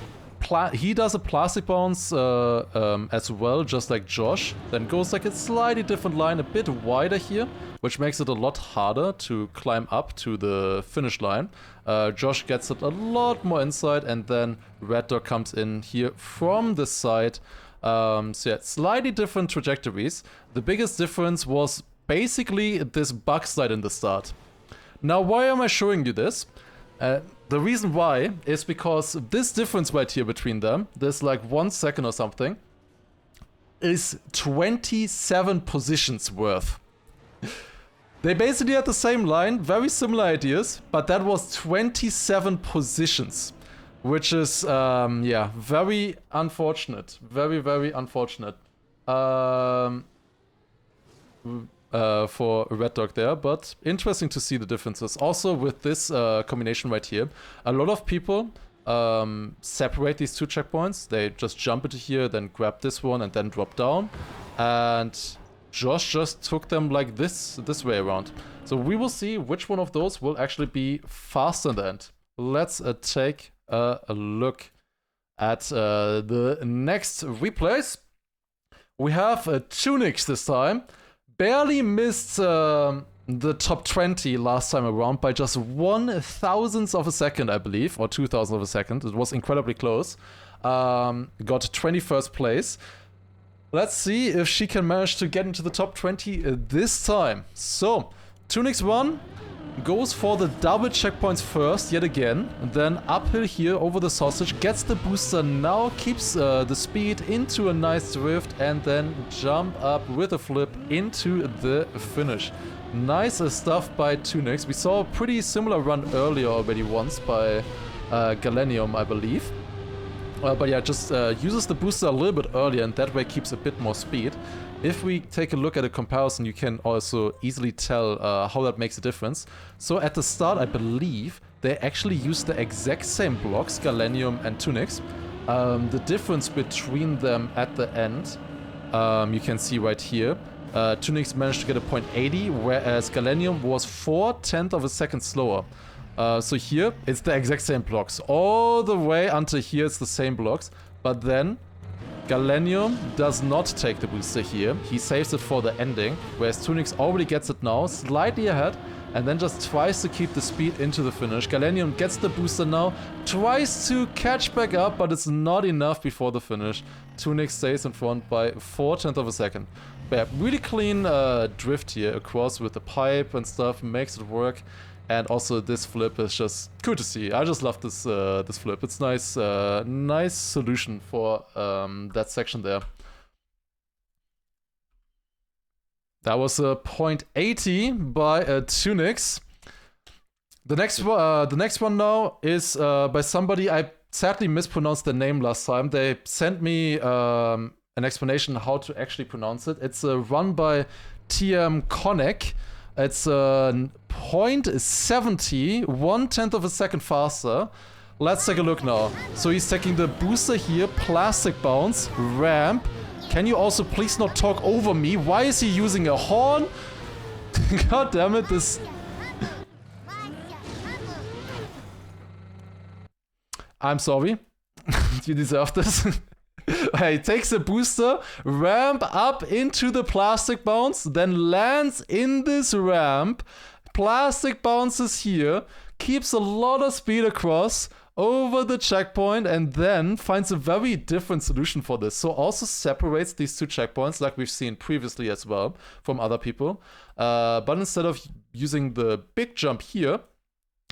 he does a plastic bounce as well, just like Josh. Then goes like a slightly different line, a bit wider here, which makes it a lot harder to climb up to the finish line. Josh gets it a lot more inside, and then Red Dog comes in here from the side. So yeah, slightly different trajectories. The biggest difference was basically this bug slide in the start. Now, why am I showing you this? The reason why is because this difference right here between them, there's like 1 second or something, is 27 positions worth. They basically had the same line, very similar ideas, but that was 27 positions, which is, yeah, very unfortunate. Very unfortunate for Red Dog there, but interesting to see the differences. Also with this combination right here, a lot of people separate these two checkpoints. They just jump into here, then grab this one, and then drop down. And Josh just took them like this way around. So we will see which one of those will actually be faster in the end. Let's take a look at the next replays. We have Tunix this time. Barely missed the top 20 last time around by just 1/1000th of a second, I believe, or 2,000th of a second. It was incredibly close. Got 21st place. Let's see if she can manage to get into the top 20 this time. So, Tunix 1 goes for the double checkpoints first, yet again. Then uphill here over the sausage, gets the booster now, keeps the speed into a nice drift, and then jump up with a flip into the finish. Nice stuff by Tunix. We saw a pretty similar run earlier already once by Galenium, I believe. But yeah, just uses the booster a little bit earlier and that way keeps a bit more speed. If we take a look at a comparison, you can also easily tell how that makes a difference. So at the start, I believe they actually used the exact same blocks, Galenium and Tunix. The difference between them at the end, you can see right here. Tunix managed to get a 0.80, whereas Galenium was 4/10 of a second slower. So here, it's the exact same blocks. All the way until here, it's the same blocks. But then, Galenium does not take the booster here. He saves it for the ending, whereas Tunix already gets it now, slightly ahead, and then just tries to keep the speed into the finish. Galenium gets the booster now, tries to catch back up, but it's not enough before the finish. Tunix stays in front by 4/10 of a second. But yeah, really clean drift here across with the pipe and stuff, makes it work. And also this flip is just cool to see. I just love this this flip. It's nice, nice solution for that section there. That was a 0.80 by Tunix. The next one now is by somebody I sadly mispronounced the name last time. They sent me an explanation how to actually pronounce it. It's run by TM Connect. It's 0.70, 1/10 of a second faster. Let's take a look now. So he's taking the booster here, plastic bounce, ramp. Can you also please not talk over me? Why is he using a horn? God damn it, this... I'm sorry. You deserve this. He takes a booster, ramp up into the plastic bounce, then lands in this ramp. Plastic bounces here, keeps a lot of speed across over the checkpoint, and then finds a very different solution for this. So also separates these two checkpoints like we've seen previously as well from other people. But instead of using the big jump here,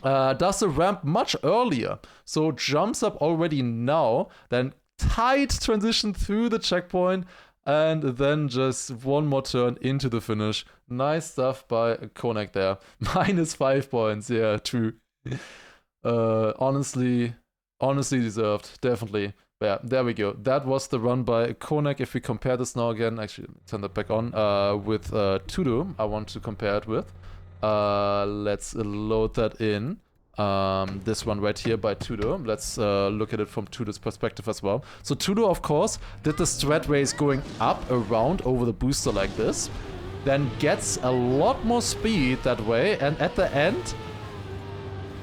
does the ramp much earlier. So jumps up already now, then tight transition through the checkpoint, and then just one more turn into the finish. Nice stuff by Konak there. -5 points, yeah, true. Honestly deserved, definitely. But yeah, there we go. That was the run by Konak. If we compare this now again, actually, turn that back on, with Tudo, I want to compare it with. Let's load that in. This one right here by Tudo. Let's look at it from Tudo's perspective as well. So Tudo, of course, did the strat race going up around over the booster like this, then gets a lot more speed that way, and at the end,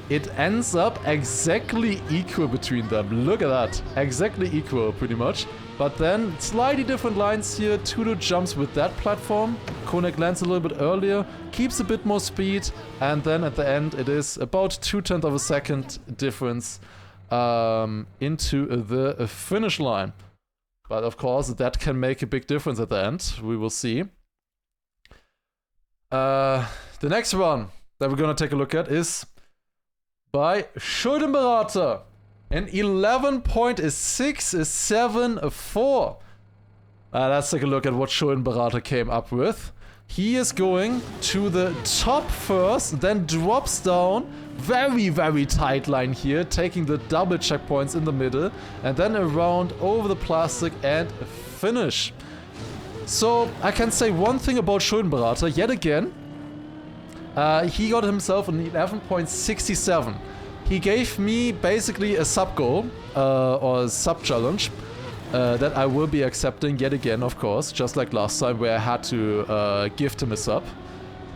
it ends up exactly equal between them. Look at that. Exactly equal, pretty much. But then, slightly different lines here. Tudo jumps with that platform. Konak lands a little bit earlier, keeps a bit more speed, and then at the end, it is about 2/10 of a second difference into the finish line. But of course, that can make a big difference at the end. We will see. The next one that we're gonna take a look at is by Schuldenberater. An 11.674. Let's take a look at what Schuldenberater came up with. He is going to the top first, then drops down. Very, very tight line here, taking the double checkpoints in the middle, and then around over the plastic and finish. So I can say one thing about Schuldenberater, yet again. He got himself an 11.67. He gave me basically a sub goal, or a sub challenge, that I will be accepting yet again, of course, just like last time where I had to gift him a sub.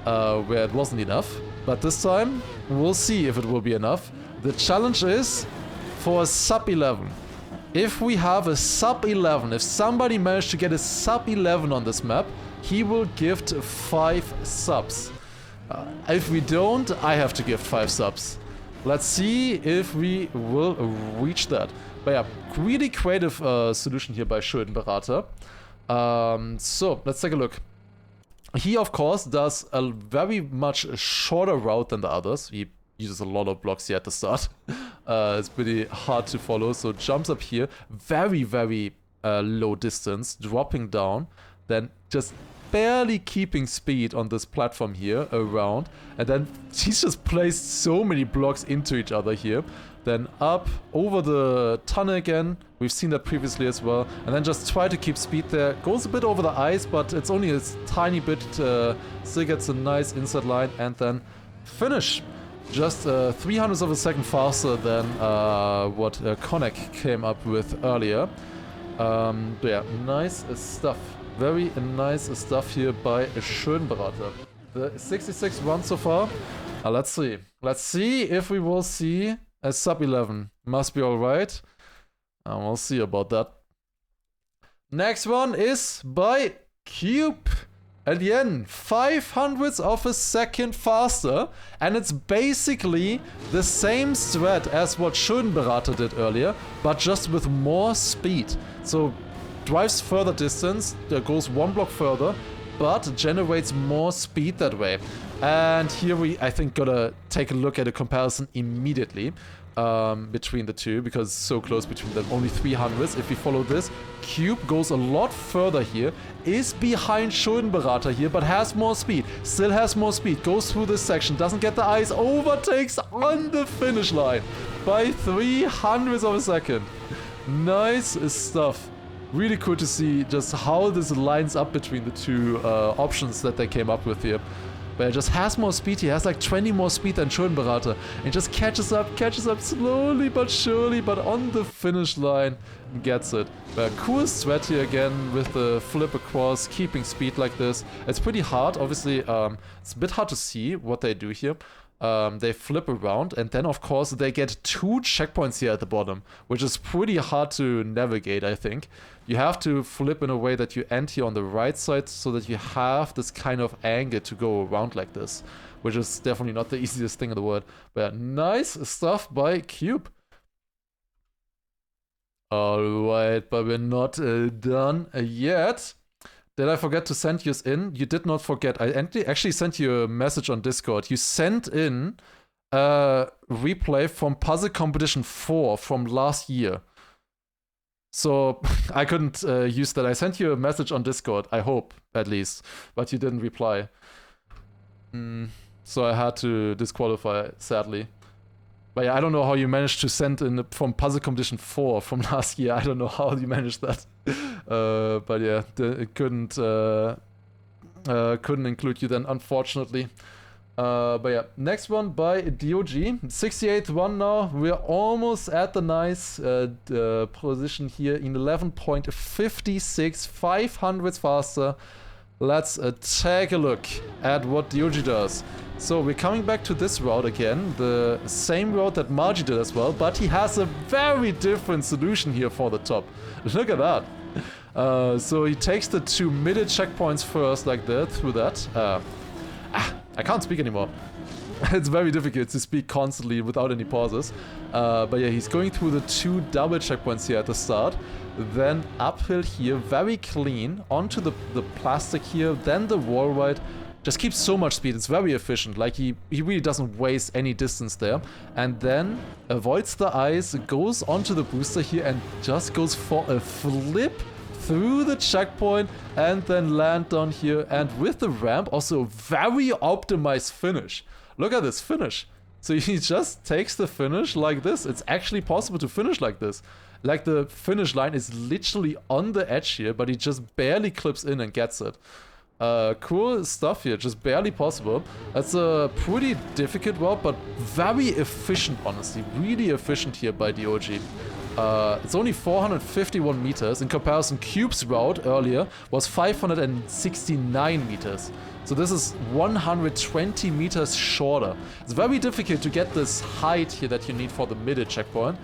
where it wasn't enough. But this time, we'll see if it will be enough. The challenge is for a sub 11. If we have a sub 11, if somebody managed to get a sub 11 on this map, he will gift 5 subs. If we don't, I have to gift 5 subs. Let's see if we will reach that. But yeah, really creative solution here by Schuldenberater. So, let's take a look. He, of course, does a very much shorter route than the others. He uses a lot of blocks here at the start. It's pretty hard to follow. So, jumps up here. Very, very low distance. Dropping down. Then just barely keeping speed on this platform here around. And then he's just placed so many blocks into each other here. Then up over the tunnel again. We've seen that previously as well. And then just try to keep speed there. Goes a bit over the ice, but it's only a tiny bit. Still gets a nice inside line. And then finish. Just 300ths of a second faster than what Connect came up with earlier. But yeah, nice stuff. Very nice stuff here by Schuldenberater. The 66 runs so far. Let's see. Let's see if we will see a sub 11. Must be alright. We'll see about that. Next one is by Cube. Again, 500ths of a second faster. And it's basically the same strat as what Schuldenberater did earlier, but just with more speed. So drives further distance, goes 1 block further, but generates more speed that way. And here we, I think, gotta take a look at a comparison immediately between the two, because it's so close between them, only 300ths. If we follow this, Cube goes a lot further here, is behind Schuldenberater here, but has more speed, still has more speed, goes through this section, doesn't get the ice, overtakes on the finish line by 300ths of a second. Nice stuff. Really cool to see just how this lines up between the two options that they came up with here. But it just has more speed. He has like 20 more speed than Schuldenberater. And just catches up slowly but surely, but on the finish line gets it. But cool strat here again with the flip across, keeping speed like this. It's pretty hard. Obviously, it's a bit hard to see what they do here. They flip around, and then of course they get 2 checkpoints here at the bottom, which is pretty hard to navigate, I think. You have to flip in a way that you end here on the right side so that you have this kind of angle to go around like this, which is definitely not the easiest thing in the world. But yeah, nice stuff by Cube. Alright, but we're not done yet. Did I forget to send you in? You did not forget. I actually sent you a message on Discord. You sent in a replay from Puzzle Competition 4 from last year. So I couldn't use that. I sent you a message on Discord, I hope, at least. But you didn't reply. So I had to disqualify, sadly. But yeah, I don't know how you managed to send in from Puzzle Competition 4 from last year. I don't know how you managed that. But yeah, it couldn't include you then, unfortunately. But yeah, next one by DOG. 68th one now. We're almost at the nice position here in 11.56, 500ths faster. Let's take a look at what DOG does. So we're coming back to this route again, the same route that Margie did as well, but he has a very different solution here for the top. Look at that. So he takes the 2 middle checkpoints first, like that, through that. I can't speak anymore. It's very difficult to speak constantly without any pauses. But yeah, he's going through the 2 double checkpoints here at the start. Then uphill here, very clean, onto the plastic here, then the wall ride. Just keeps so much speed, it's very efficient, like he really doesn't waste any distance there. And then avoids the ice, goes onto the booster here and just goes for a flip through the checkpoint and then land down here. And with the ramp, also a very optimized finish. Look at this finish. So he just takes the finish like this. It's actually possible to finish like this. Like the finish line is literally on the edge here, but he just barely clips in and gets it. Cool stuff here, just barely possible. That's a pretty difficult route, but very efficient, honestly. Really efficient here by DOG. It's only 451 meters. In comparison, Cube's route earlier was 569 meters. So this is 120 meters shorter. It's very difficult to get this height here that you need for the middle checkpoint.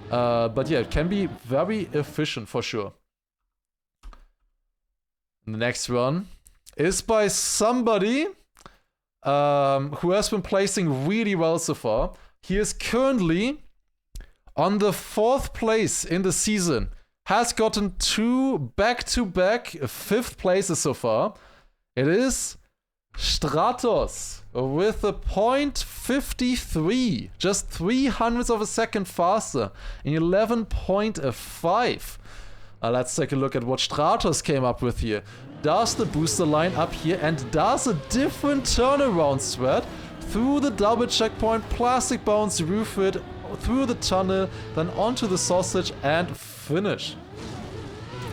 But yeah, it can be very efficient for sure. The next one is by somebody who has been placing really well so far. He is currently on the 4th place in the season. Has gotten 2 back-to-back 5th places so far. It is Stratos with a 0.53, just 300ths of a second faster in 11.5. Let's take a look at what Stratos came up with here. Does the booster line up here and does a different turnaround strat through the double checkpoint, plastic bounce, roof it, through the tunnel, then onto the sausage and finish.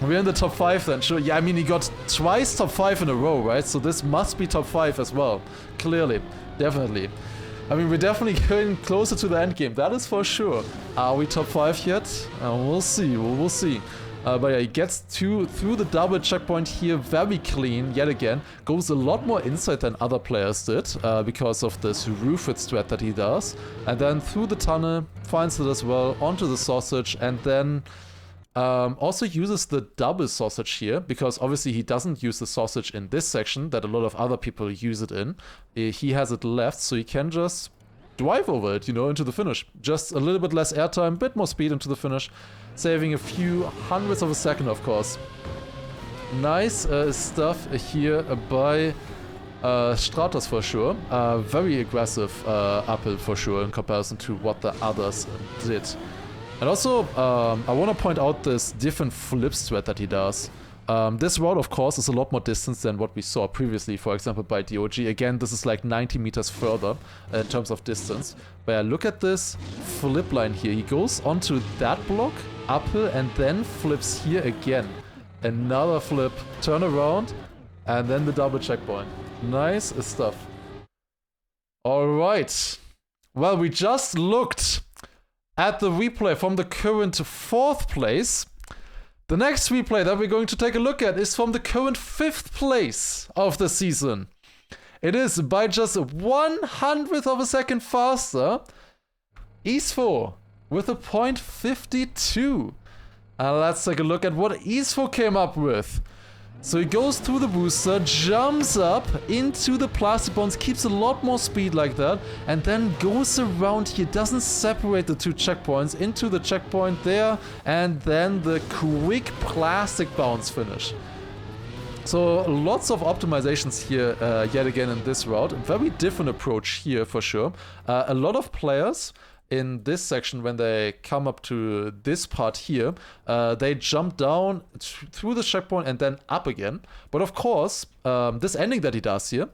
We're in the top 5 then, sure. Yeah, I mean, he got twice top 5 in a row, right? So this must be top 5 as well. Clearly. Definitely. I mean, we're definitely getting closer to the end game. That is for sure. Are we top 5 yet? We'll see. We'll see. But yeah, he gets through the double checkpoint here very clean, yet again. Goes a lot more inside than other players did, because of this roof it strat that he does. And then through the tunnel, finds it as well, onto the sausage, and then also uses the double sausage here, because obviously he doesn't use the sausage in this section that a lot of other people use it in. He has it left, so he can just drive over it, you know, into the finish. Just a little bit less airtime, bit more speed into the finish, saving a few hundredths of a second, of course. Nice stuff here by Stratos for sure. Very aggressive uphill for sure in comparison to what the others did. And also, I want to point out this different flip strat that he does. This route, of course, is a lot more distance than what we saw previously, for example, by DOG. Again, this is like 90 meters further in terms of distance. But yeah, look at this flip line here. He goes onto that block, uphill, and then flips here again. Another flip, turn around, and then the double checkpoint. Nice stuff. Alright. Well, we just looked at the replay from the current 4th place. The next replay that we're going to take a look at is from the current 5th place of the season. It is by just 100th of a second faster. Eastfo with a 0.52. And let's take a look at what Eastfo came up with. So he goes through the booster, jumps up into the plastic bones, keeps a lot more speed like that, and then goes around here, doesn't separate the 2 checkpoints, into the checkpoint there, and then the quick plastic bounce finish. So lots of optimizations here yet again in this route. A very different approach here for sure. A lot of players in this section, when they come up to this part here, they jump down through the checkpoint and then up again. But of course, this ending that he does here,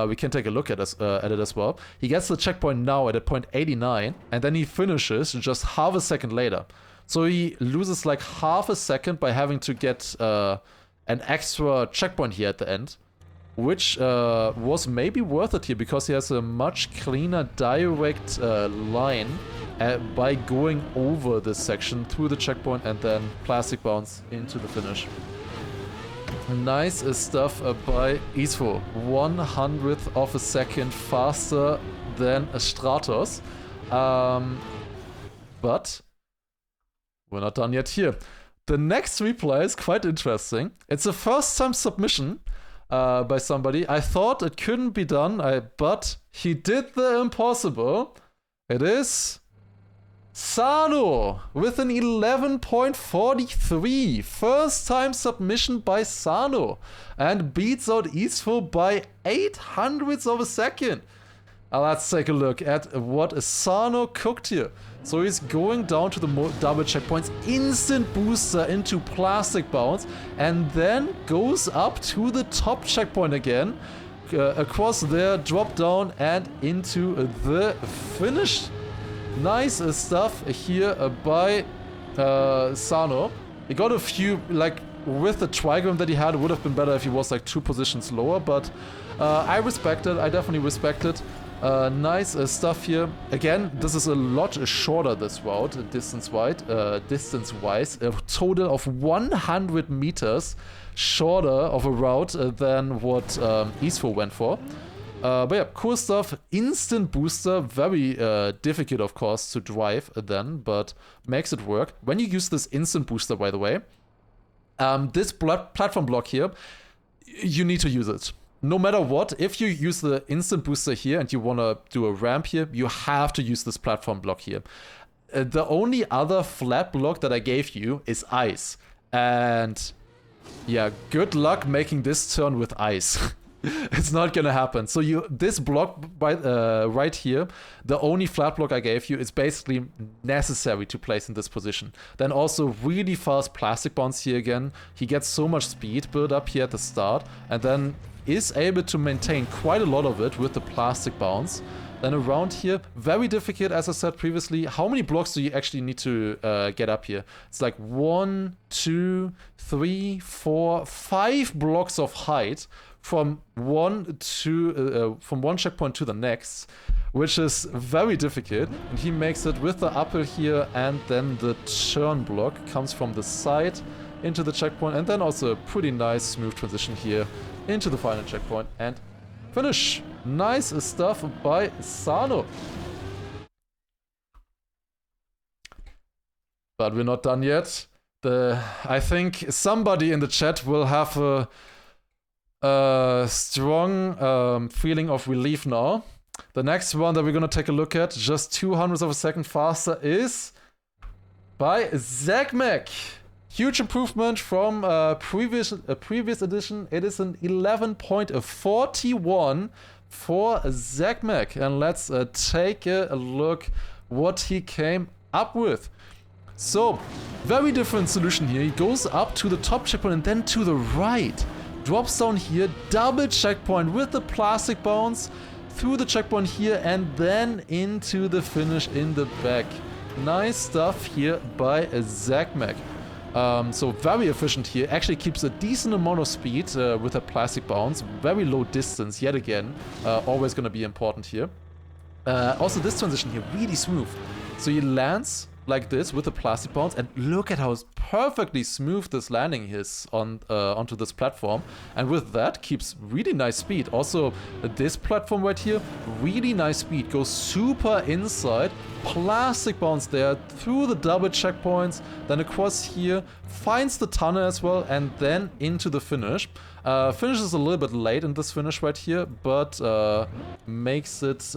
we can take a look at it as well. He gets the checkpoint now at a 0.89, and then he finishes just half a second later. So he loses like half a second by having to get an extra checkpoint here at the end, which was maybe worth it here because he has a much cleaner direct line by going over this section through the checkpoint and then plastic bounce into the finish. Nice stuff by Eastfo. 100th of a second faster than Stratos. But we're not done yet here. The next replay is quite interesting. It's a first time submission by somebody. I thought it couldn't be done, but he did the impossible. It is Sano with an 11.43. First time submission by Sano, and beats out Eastfo by 800ths of a second. Let's take a look at what Sano cooked here. So he's going down to the double checkpoints, instant booster into plastic bounce, and then goes up to the top checkpoint again, across there, drop down, and into the finish. Nice stuff here by Sano. He got a few, like, with the trigram that he had, it would have been better if he was like 2 positions lower, but I respect it. I definitely respect it. Nice stuff here. Again, this is a lot shorter, this route, distance-wise. A total of 100 meters shorter of a route than what Eastful went for. But yeah, cool stuff. Instant booster, very difficult, of course, to drive then, but makes it work. When you use this instant booster, by the way, this platform block here, you need to use it. No matter what, if you use the instant booster here and you want to do a ramp here, you have to use this platform block here. The only other flat block that I gave you is ice. And yeah, good luck making this turn with ice. It's not gonna happen. So this block right here, the only flat block I gave you, is basically necessary to place in this position. Then also really fast plastic bounce here again. He gets so much speed build up here at the start, and then is able to maintain quite a lot of it with the plastic bounce. Then around here, very difficult, as I said previously. How many blocks do you actually need to get up here? It's like 1, 2, 3, 4, 5 blocks of height from one checkpoint to the next, which is very difficult. And he makes it with the uphill here, and then the turn block comes from the side into the checkpoint, and then also a pretty nice smooth transition here into the final checkpoint and finish. Nice stuff by Sano. But we're not done yet. I think somebody in the chat will have a strong feeling of relief now. The next one that we're gonna take a look at, just 200ths of a second faster, is by Zagmek. Huge improvement from previous edition. It is an 11.41 for Zagmek. And let's take a look what he came up with. So, very different solution here. He goes up to the top checkpoint and then to the right. Drops down here, double checkpoint with the plastic bounce, through the checkpoint here, and then into the finish in the back. Nice stuff here by Zagmek. So very efficient here, actually keeps a decent amount of speed with a plastic bounce, very low distance yet again, always gonna be important here. Also this transition here, really smooth. So he lands like this with a plastic bounce, and look at how perfectly smooth this landing is onto this platform, and with that keeps really nice speed. Also this platform right here, really nice speed, goes super inside, plastic bounce there through the double checkpoints, then across here, finds the tunnel as well, and then into the finish. Finishes a little bit late in this finish right here, but makes it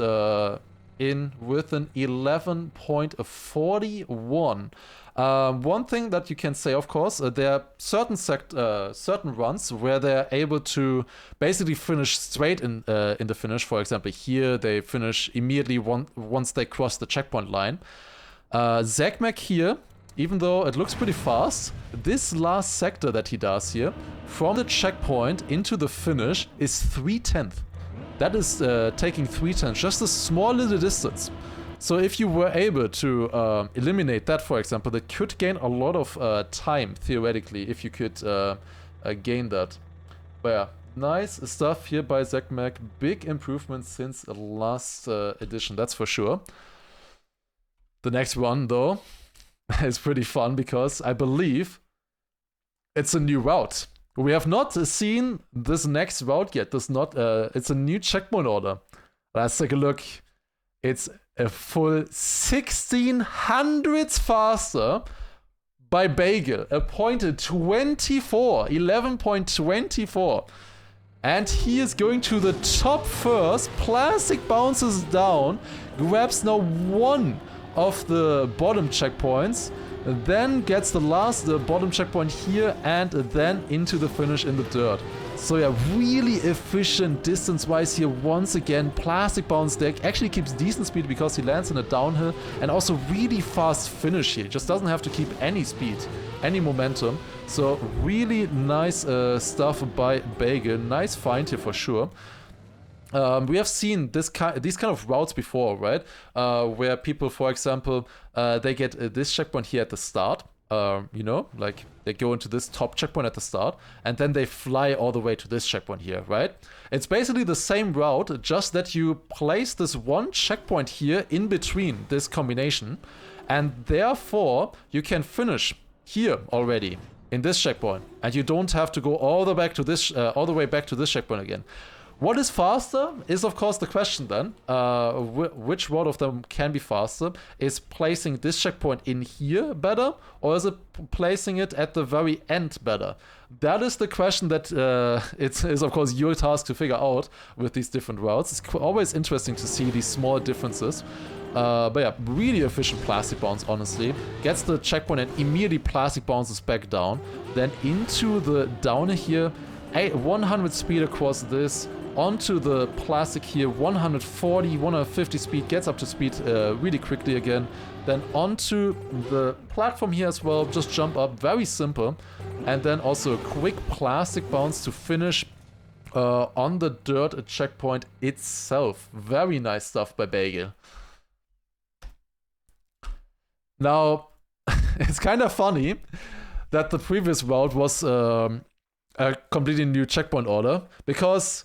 in with an 11.41. One thing that you can say, of course, there are certain runs where they're able to basically finish straight in the finish. For example, here they finish immediately once they cross the checkpoint line. Zagmek here, even though it looks pretty fast, this last sector that he does here, from the checkpoint into the finish, is 3/10. That is taking 3/10, just a small little distance. So if you were able to eliminate that, for example, that could gain a lot of time, theoretically, if you could gain that. But yeah, nice stuff here by Zagmek. Big improvement since the last edition, that's for sure. The next one, though, is pretty fun because I believe it's a new route. We have not seen this next route yet. It's a new checkpoint order. Let's take a look. It's a full 1600ths faster by Bagel. A point 24, 11.24. And he is going to the top first. Plastic bounces down. Grabs now one of the bottom checkpoints. Then gets the bottom checkpoint here, and then into the finish in the dirt. So yeah, really efficient distance-wise here. Once again, plastic bounce there. Actually keeps decent speed because he lands in a downhill, and also really fast finish here. Just doesn't have to keep any speed, any momentum. So really nice stuff by Bagel. Nice find here for sure. We have seen these kind of routes before, right? Where people, for example, they get this checkpoint here at the start. You know, like they go into this top checkpoint at the start, and then they fly all the way to this checkpoint here, right? It's basically the same route, just that you place this one checkpoint here in between this combination, and therefore you can finish here already in this checkpoint, and you don't have to go all the way back to this checkpoint again. What is faster is, of course, the question then. Which one of them can be faster? Is placing this checkpoint in here better, or is it placing it at the very end better? That is the question that it is, of course, your task to figure out with these different routes. It's always interesting to see these small differences. But yeah, really efficient plastic bounce, honestly. Gets the checkpoint and immediately plastic bounces back down. Then into the down here, 100 speed across this. Onto the plastic here, 140, 150 speed, gets up to speed really quickly again. Then onto the platform here as well, just jump up, very simple. And then also a quick plastic bounce to finish on the dirt checkpoint itself. Very nice stuff by Bagel. Now, it's kind of funny that the previous route was a completely new checkpoint order, because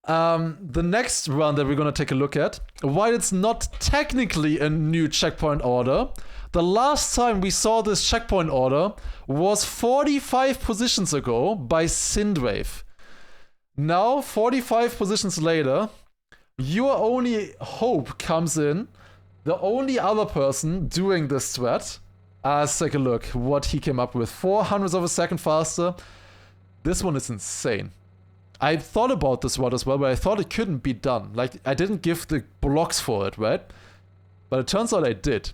the next run that we're going to take a look at, while it's not technically a new checkpoint order, the last time we saw this checkpoint order was 45 positions ago by Synthwave. Now, 45 positions later, your only hope comes in. The only other person doing this threat, let's take a look what he came up with. 400ths of a second faster. This one is insane. I thought about this one as well, but I thought it couldn't be done. Like, I didn't give the blocks for it, right? But it turns out I did.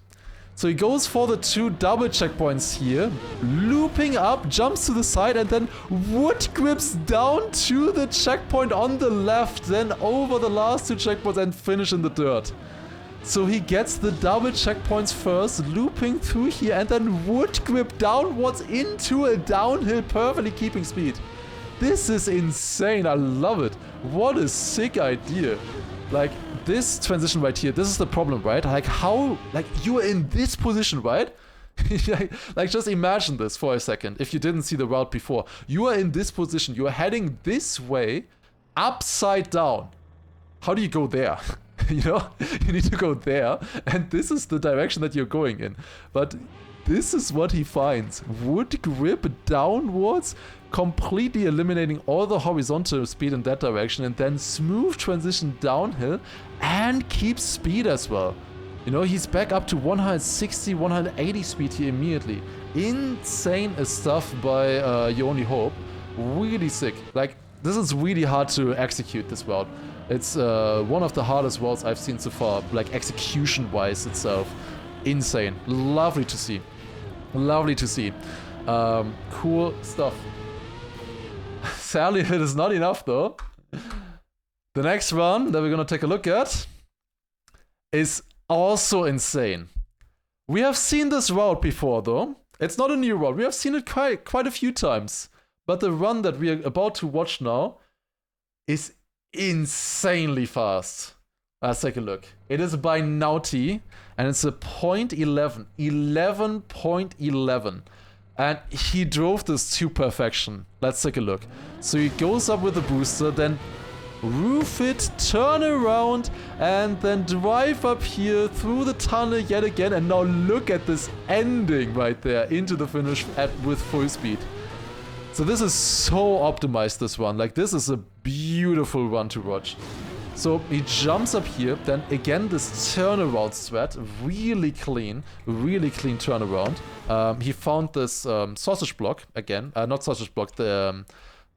So he goes for the 2 double checkpoints here, looping up, jumps to the side, and then wood grips down to the checkpoint on the left, then over the last 2 checkpoints and finish in the dirt. So he gets the double checkpoints first, looping through here, and then wood grip downwards into a downhill, perfectly keeping speed. This is insane. I love it. What a sick idea. Like, this transition right here, this is the problem, right? Like, how, like, you are in this position, right? Like, just imagine this for a second. If you didn't see the route before, you are in this position. You are heading this way, upside down. How do you go there? You know, you need to go there, and this is the direction that you're going in. But this is what he finds. Wood grip downwards, completely eliminating all the horizontal speed in that direction, and then smooth transition downhill and keep speed as well. You know, he's back up to 160, 180 speed here immediately. Insane stuff by Your Only Hope. Really sick. Like, this is really hard to execute this route. It's one of the hardest routes I've seen so far, like execution-wise itself. Insane. Lovely to see. Lovely to see. Cool stuff. Sadly, it is not enough though. The next one that we're gonna take a look at is also insane. We have seen this route before though. It's not a new route. We have seen it quite a few times. But the run that we are about to watch now is insanely fast. Let's take a look. It is by Naughty, and it's a 0.11. 11.11. And he drove this to perfection. Let's take a look. So he goes up with the booster, then roof it, turn around, and then drive up here through the tunnel yet again. And now look at this ending right there into the finish with full speed. So this is so optimized, this one. Like, this is a beautiful run to watch. So he jumps up here, then again this turnaround strat, really clean turnaround. He found this sausage block again, not sausage block, the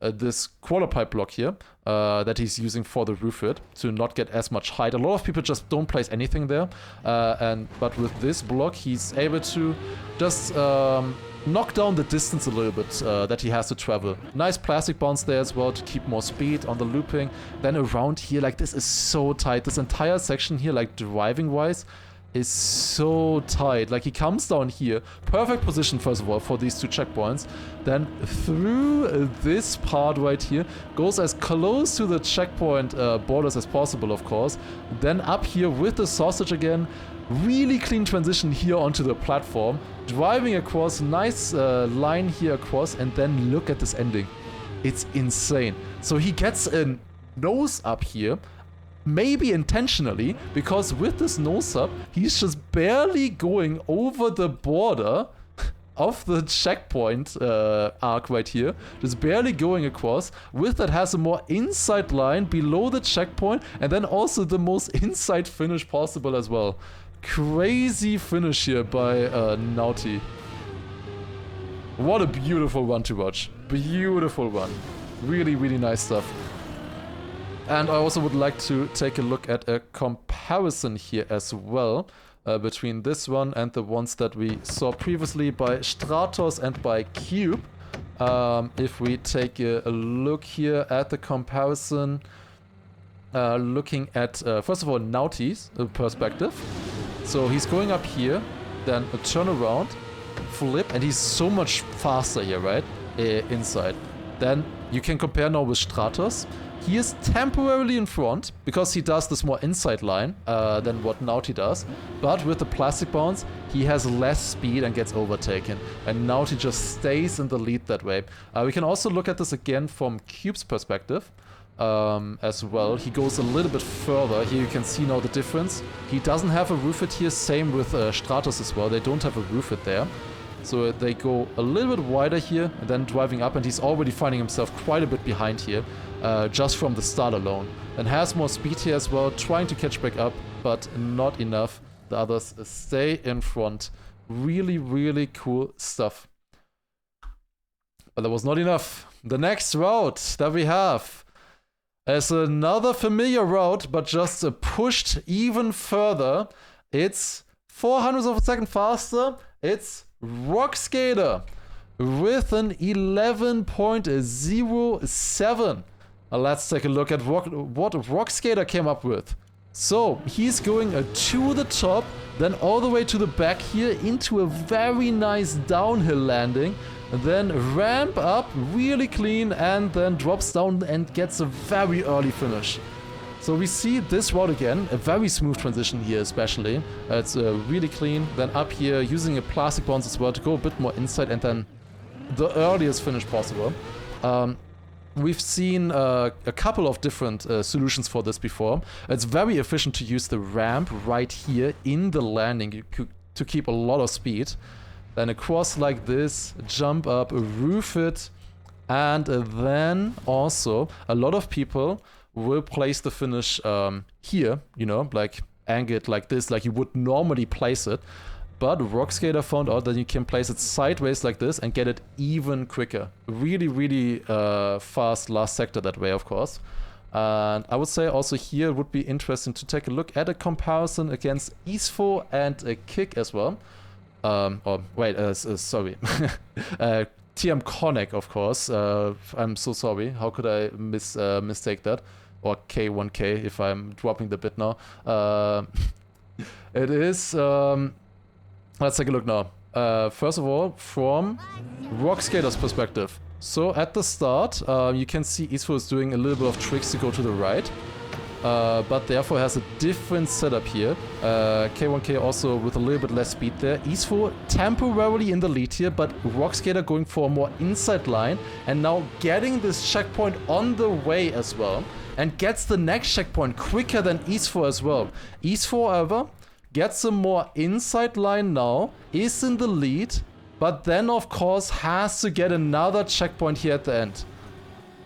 this quarter pipe block here that he's using for the roof hit to not get as much height. A lot of people just don't place anything there, but with this block he's able to just knock down the distance a little bit that he has to travel. Nice plastic bounce there as well to keep more speed on the looping. Then around here, like, this is so tight. This entire section here, like, driving wise, is so tight. Like, he comes down here, perfect position first of all for these 2 checkpoints, then through this part right here, goes as close to the checkpoint borders as possible, of course, then up here with the sausage again, Really clean transition here onto the platform. Driving across, nice line here across, and then look at this ending. It's insane. So he gets a nose up here, maybe intentionally, because with this nose up, he's just barely going over the border of the checkpoint arc right here, just barely going across. With that has a more inside line below the checkpoint, and then also the most inside finish possible as well. Crazy finish here by Naughty. What a beautiful run to watch. Beautiful run. Really, really nice stuff. And I also would like to take a look at a comparison here as well. Between this one and the ones that we saw previously by Stratos and by Cube. If we take a look here at the comparison, looking at, first of all, Naughty's perspective. So he's going up here, then a turnaround, flip, and he's so much faster here, right? Inside. Then you can compare now with Stratos. He is temporarily in front because he does this more inside line than what Naughty does. But with the plastic bounce, he has less speed and gets overtaken. And Naughty just stays in the lead that way. We can also look at this again from Cube's perspective as well. He goes a little bit further. Here you can see now the difference. He doesn't have a roof it here. Same with Stratos as well. They don't have a roof it there. So they go a little bit wider here and then driving up, and he's already finding himself quite a bit behind here, just from the start alone. And has more speed here as well, trying to catch back up, but not enough. The others stay in front. Really, really cool stuff. But that was not enough. The next route that we have is another familiar route, but just pushed even further. It's 0.04 of a second faster. It's Rock Skater with an 11.07. Let's take a look at what Rock Skater came up with. So he's going to the top, then all the way to the back here into a very nice downhill landing, and then ramp up really clean, and then drops down and gets a very early finish. So we see this route again, a very smooth transition here especially. It's really clean. Then up here, using a plastic bounce as well to go a bit more inside, and then the earliest finish possible. We've seen a couple of different solutions for this before. It's very efficient to use the ramp right here in the landing to keep a lot of speed. Then across like this, jump up, roof it, and then also a lot of people will place the finish here, you know, like angle it like this, like you would normally place it. But Rock Skater found out that you can place it sideways like this and get it even quicker. Really, really fast last sector that way, of course. And I would say also here it would be interesting to take a look at a comparison against Isfo and a Kick as well. Sorry. TM Connect, of course. I'm so sorry. How could I mistake that? Or K1K if I'm dropping the bit now. It is... let's take a look now. First of all, from Rock Skater's perspective. So at the start, you can see Isfo is doing a little bit of tricks to go to the right. But therefore has a different setup here. K1K also with a little bit less speed there. Isfo temporarily in the lead here, but Rock Skater going for a more inside line. And now getting this checkpoint on the way as well. And gets the next checkpoint quicker than Isfo as well. Isfo, however, gets a more inside line now, is in the lead, but then of course has to get another checkpoint here at the end.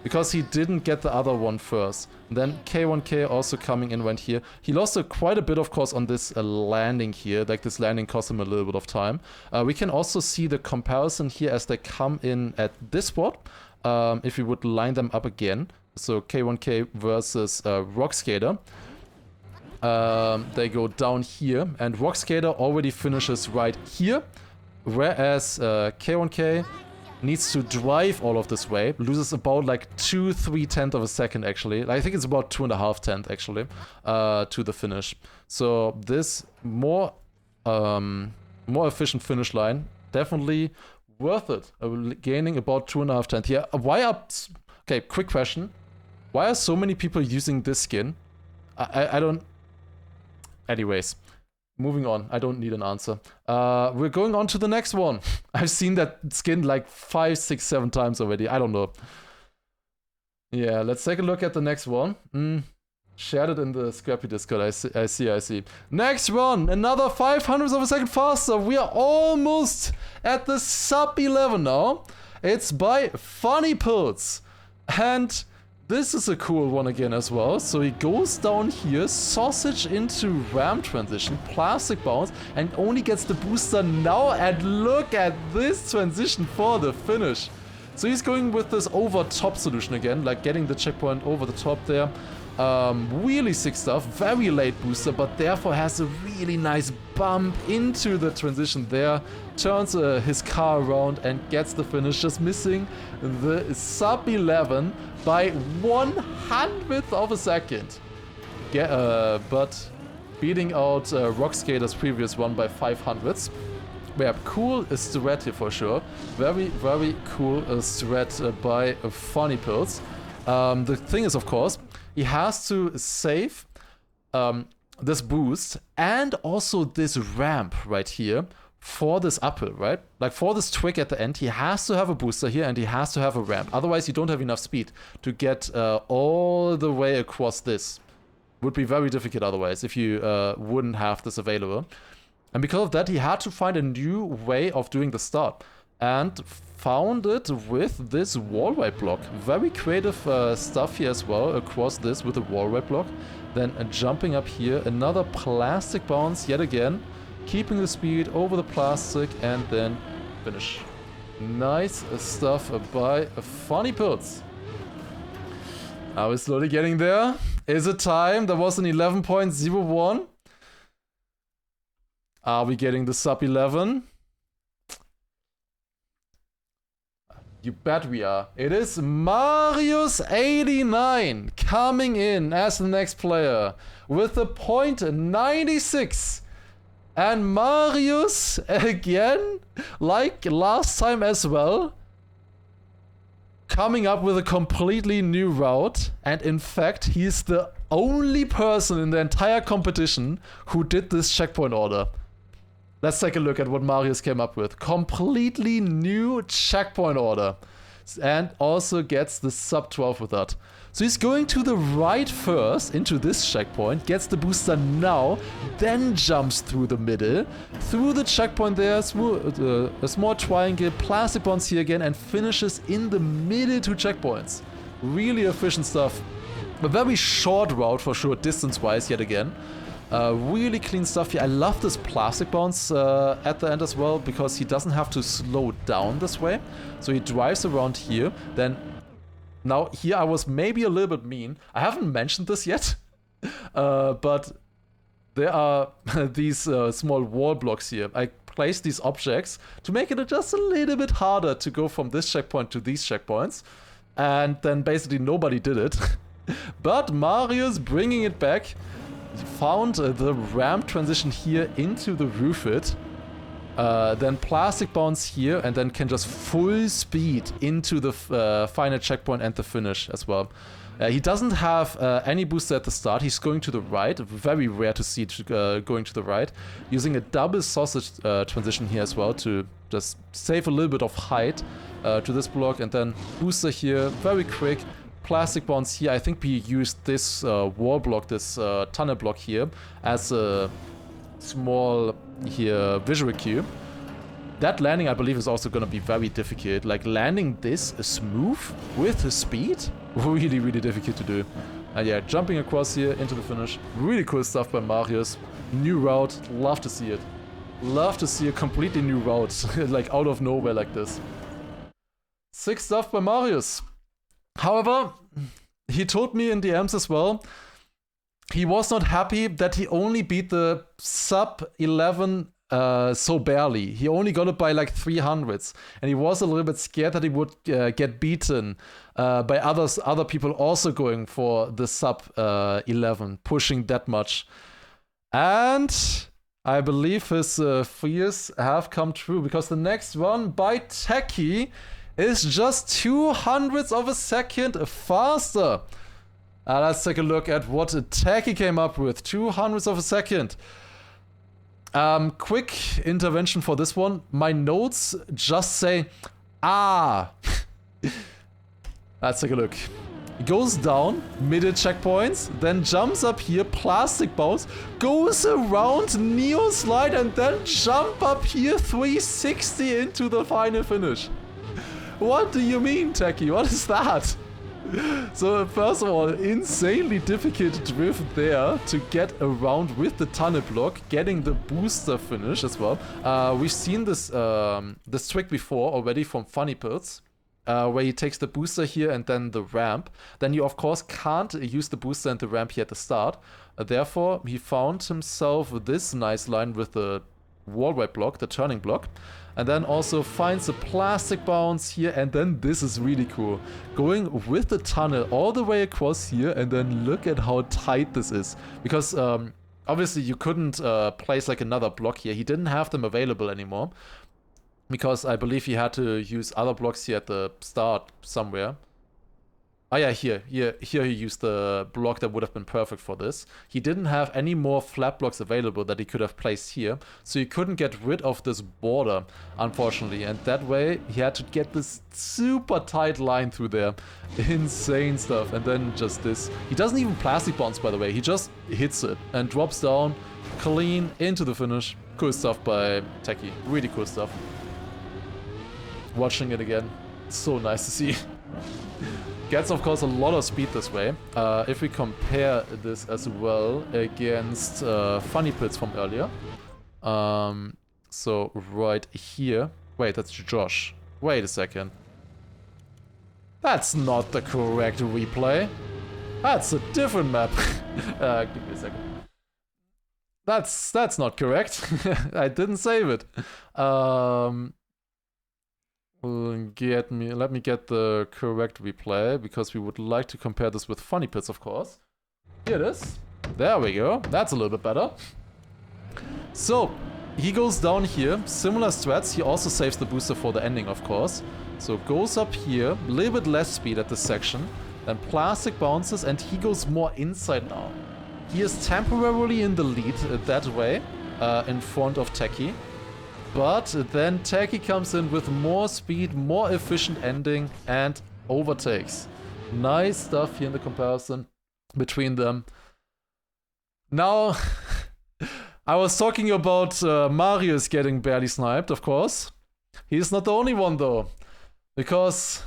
Because he didn't get the other one first. Then K1K also coming in right here. He lost quite a bit, of course, on this landing here. Like this landing cost him a little bit of time. We can also see the comparison here as they come in at this spot. If we would line them up again. So K1K versus Rock Skater. They go down here. And Rock Skater already finishes right here. Whereas K1K needs to drive all of this way, loses about like 2/3 of a second actually. I think it's about 2.5 actually to the finish. So this more efficient finish line, definitely worth it. Gaining about 2.5 here. Okay, quick question. Why are so many people using this skin? I don't... Anyways. moving on. I don't need an answer. We're going on to the next one. I've seen that skin like 5, 6, 7 times already. I don't know. Yeah, let's take a look at the next one. Shared it in the Scrappy Discord. I see. Next one, another 500ths of a second faster. We are almost at the sub 11 now. It's by Funny Pills. And this is a cool one again as well. So he goes down here, sausage into ramp transition, plastic bounce, and only gets the booster now. And look at this transition for the finish. So he's going with this over top solution again, like getting the checkpoint over the top there. Really sick stuff, very late booster, but therefore has a really nice bump into the transition there. Turns his car around and gets the finish, just missing the sub 11 by 1/100th of a second. But beating out Rock Skater's previous one by 500ths. Yeah, cool strat here for sure. Very, very cool strat by Funny Pills. The thing is, of course, he has to save this boost and also this ramp right here for this uphill, right? Like for this trick at the end, he has to have a booster here and he has to have a ramp. Otherwise, you don't have enough speed to get all the way across this. Would be very difficult otherwise if you wouldn't have this available. And because of that, he had to find a new way of doing the start. And found it with this wall ride block. Very creative stuff here as well across this with the wall ride block. Then jumping up here, another plastic bounce yet again. Keeping the speed over the plastic and then finish. Nice stuff by Funny Pills. Are we slowly getting there? Is it time? There was an 11.01. Are we getting the sub 11? You bet we are. It is Marius89 coming in as the next player with a .96. And Marius, again, like last time as well, coming up with a completely new route. And in fact, he's the only person in the entire competition who did this checkpoint order. Let's take a look at what Marius came up with. Completely new checkpoint order. And also gets the sub 12 with that. So he's going to the right first into this checkpoint, gets the booster now, then jumps through the middle, through the checkpoint there, a small triangle, plastic bonds here again, and finishes in the middle 2 checkpoints. Really efficient stuff. A very short route for sure, distance-wise yet again. Really clean stuff here. I love this plastic bounce at the end as well, because he doesn't have to slow down this way. So he drives around here. Then, now here I was maybe a little bit mean. I haven't mentioned this yet, but there are these small wall blocks here. I placed these objects to make it just a little bit harder to go from this checkpoint to these checkpoints. And then basically nobody did it. But Marius bringing it back. Found the ramp transition here into the roof it. Then plastic bounce here and then can just full speed into the final checkpoint and the finish as well. He doesn't have any booster at the start. He's going to the right. Very rare to see going to the right. Using a double sausage transition here as well to just save a little bit of height to this block. And then booster here, very quick. Plastic bonds here. I think we used this wall block, this tunnel block here, as a small here visual cue. That landing, I believe, is also going to be very difficult. Like landing this smooth with the speed, really, really difficult to do. And yeah, jumping across here into the finish. Really cool stuff by Marius. New route, love to see it. Love to see a completely new route, like out of nowhere like this. Sick stuff by Marius. However, he told me in DMs as well, he was not happy that he only beat the sub 11 so barely. He only got it by like 300s. And he was a little bit scared that he would get beaten by other people also going for the sub 11, pushing that much. And I believe his fears have come true, because the next one by Techie is just 200ths of a second faster. Let's take a look at what Techie came up with. 200ths of a second. Quick intervention for this one. My notes just say, ah. Let's take a look. He goes down, mid checkpoints, then jumps up here, plastic bounce, goes around, neo slide, and then jump up here 360 into the final finish. What do you mean, Techie? What is that? So first of all, insanely difficult drift there to get around with the tunnel block, getting the booster finish as well. We've seen this trick before already from Funny Pills. Where he takes the booster here and then the ramp. Then you of course can't use the booster and the ramp here at the start. Therefore, he found himself this nice line with the wall ride block, the turning block. And then also finds a plastic bounce here, and then this is really cool. Going with the tunnel all the way across here, and then look at how tight this is. Because obviously you couldn't place like another block here. He didn't have them available anymore. Because I believe he had to use other blocks here at the start somewhere. Oh yeah, here he used the block that would have been perfect for this. He didn't have any more flat blocks available that he could have placed here. So he couldn't get rid of this border, unfortunately. And that way, he had to get this super tight line through there. Insane stuff. And then just this. He doesn't even plastic bounce, by the way. He just hits it and drops down clean into the finish. Cool stuff by Techie. Really cool stuff. Watching it again, so nice to see. Gets of course a lot of speed this way. If we compare this as well against Funny Pits from earlier. So right here. Wait, that's Josh. Wait a second. That's not the correct replay. That's a different map. Give me a second. That's not correct. I didn't save it. Let me get the correct replay, because we would like to compare this with Funny Pits, of course. Here it is. There we go. That's a little bit better. So, he goes down here. Similar strats. He also saves the booster for the ending, of course. So, goes up here. A little bit less speed at this section. Then plastic bounces, and he goes more inside now. He is temporarily in the lead that way, in front of Techie. But then Techie comes in with more speed, more efficient ending, and overtakes. Nice stuff here in the comparison between them. Now, I was talking about Marius getting barely sniped, of course. He's not the only one though. Because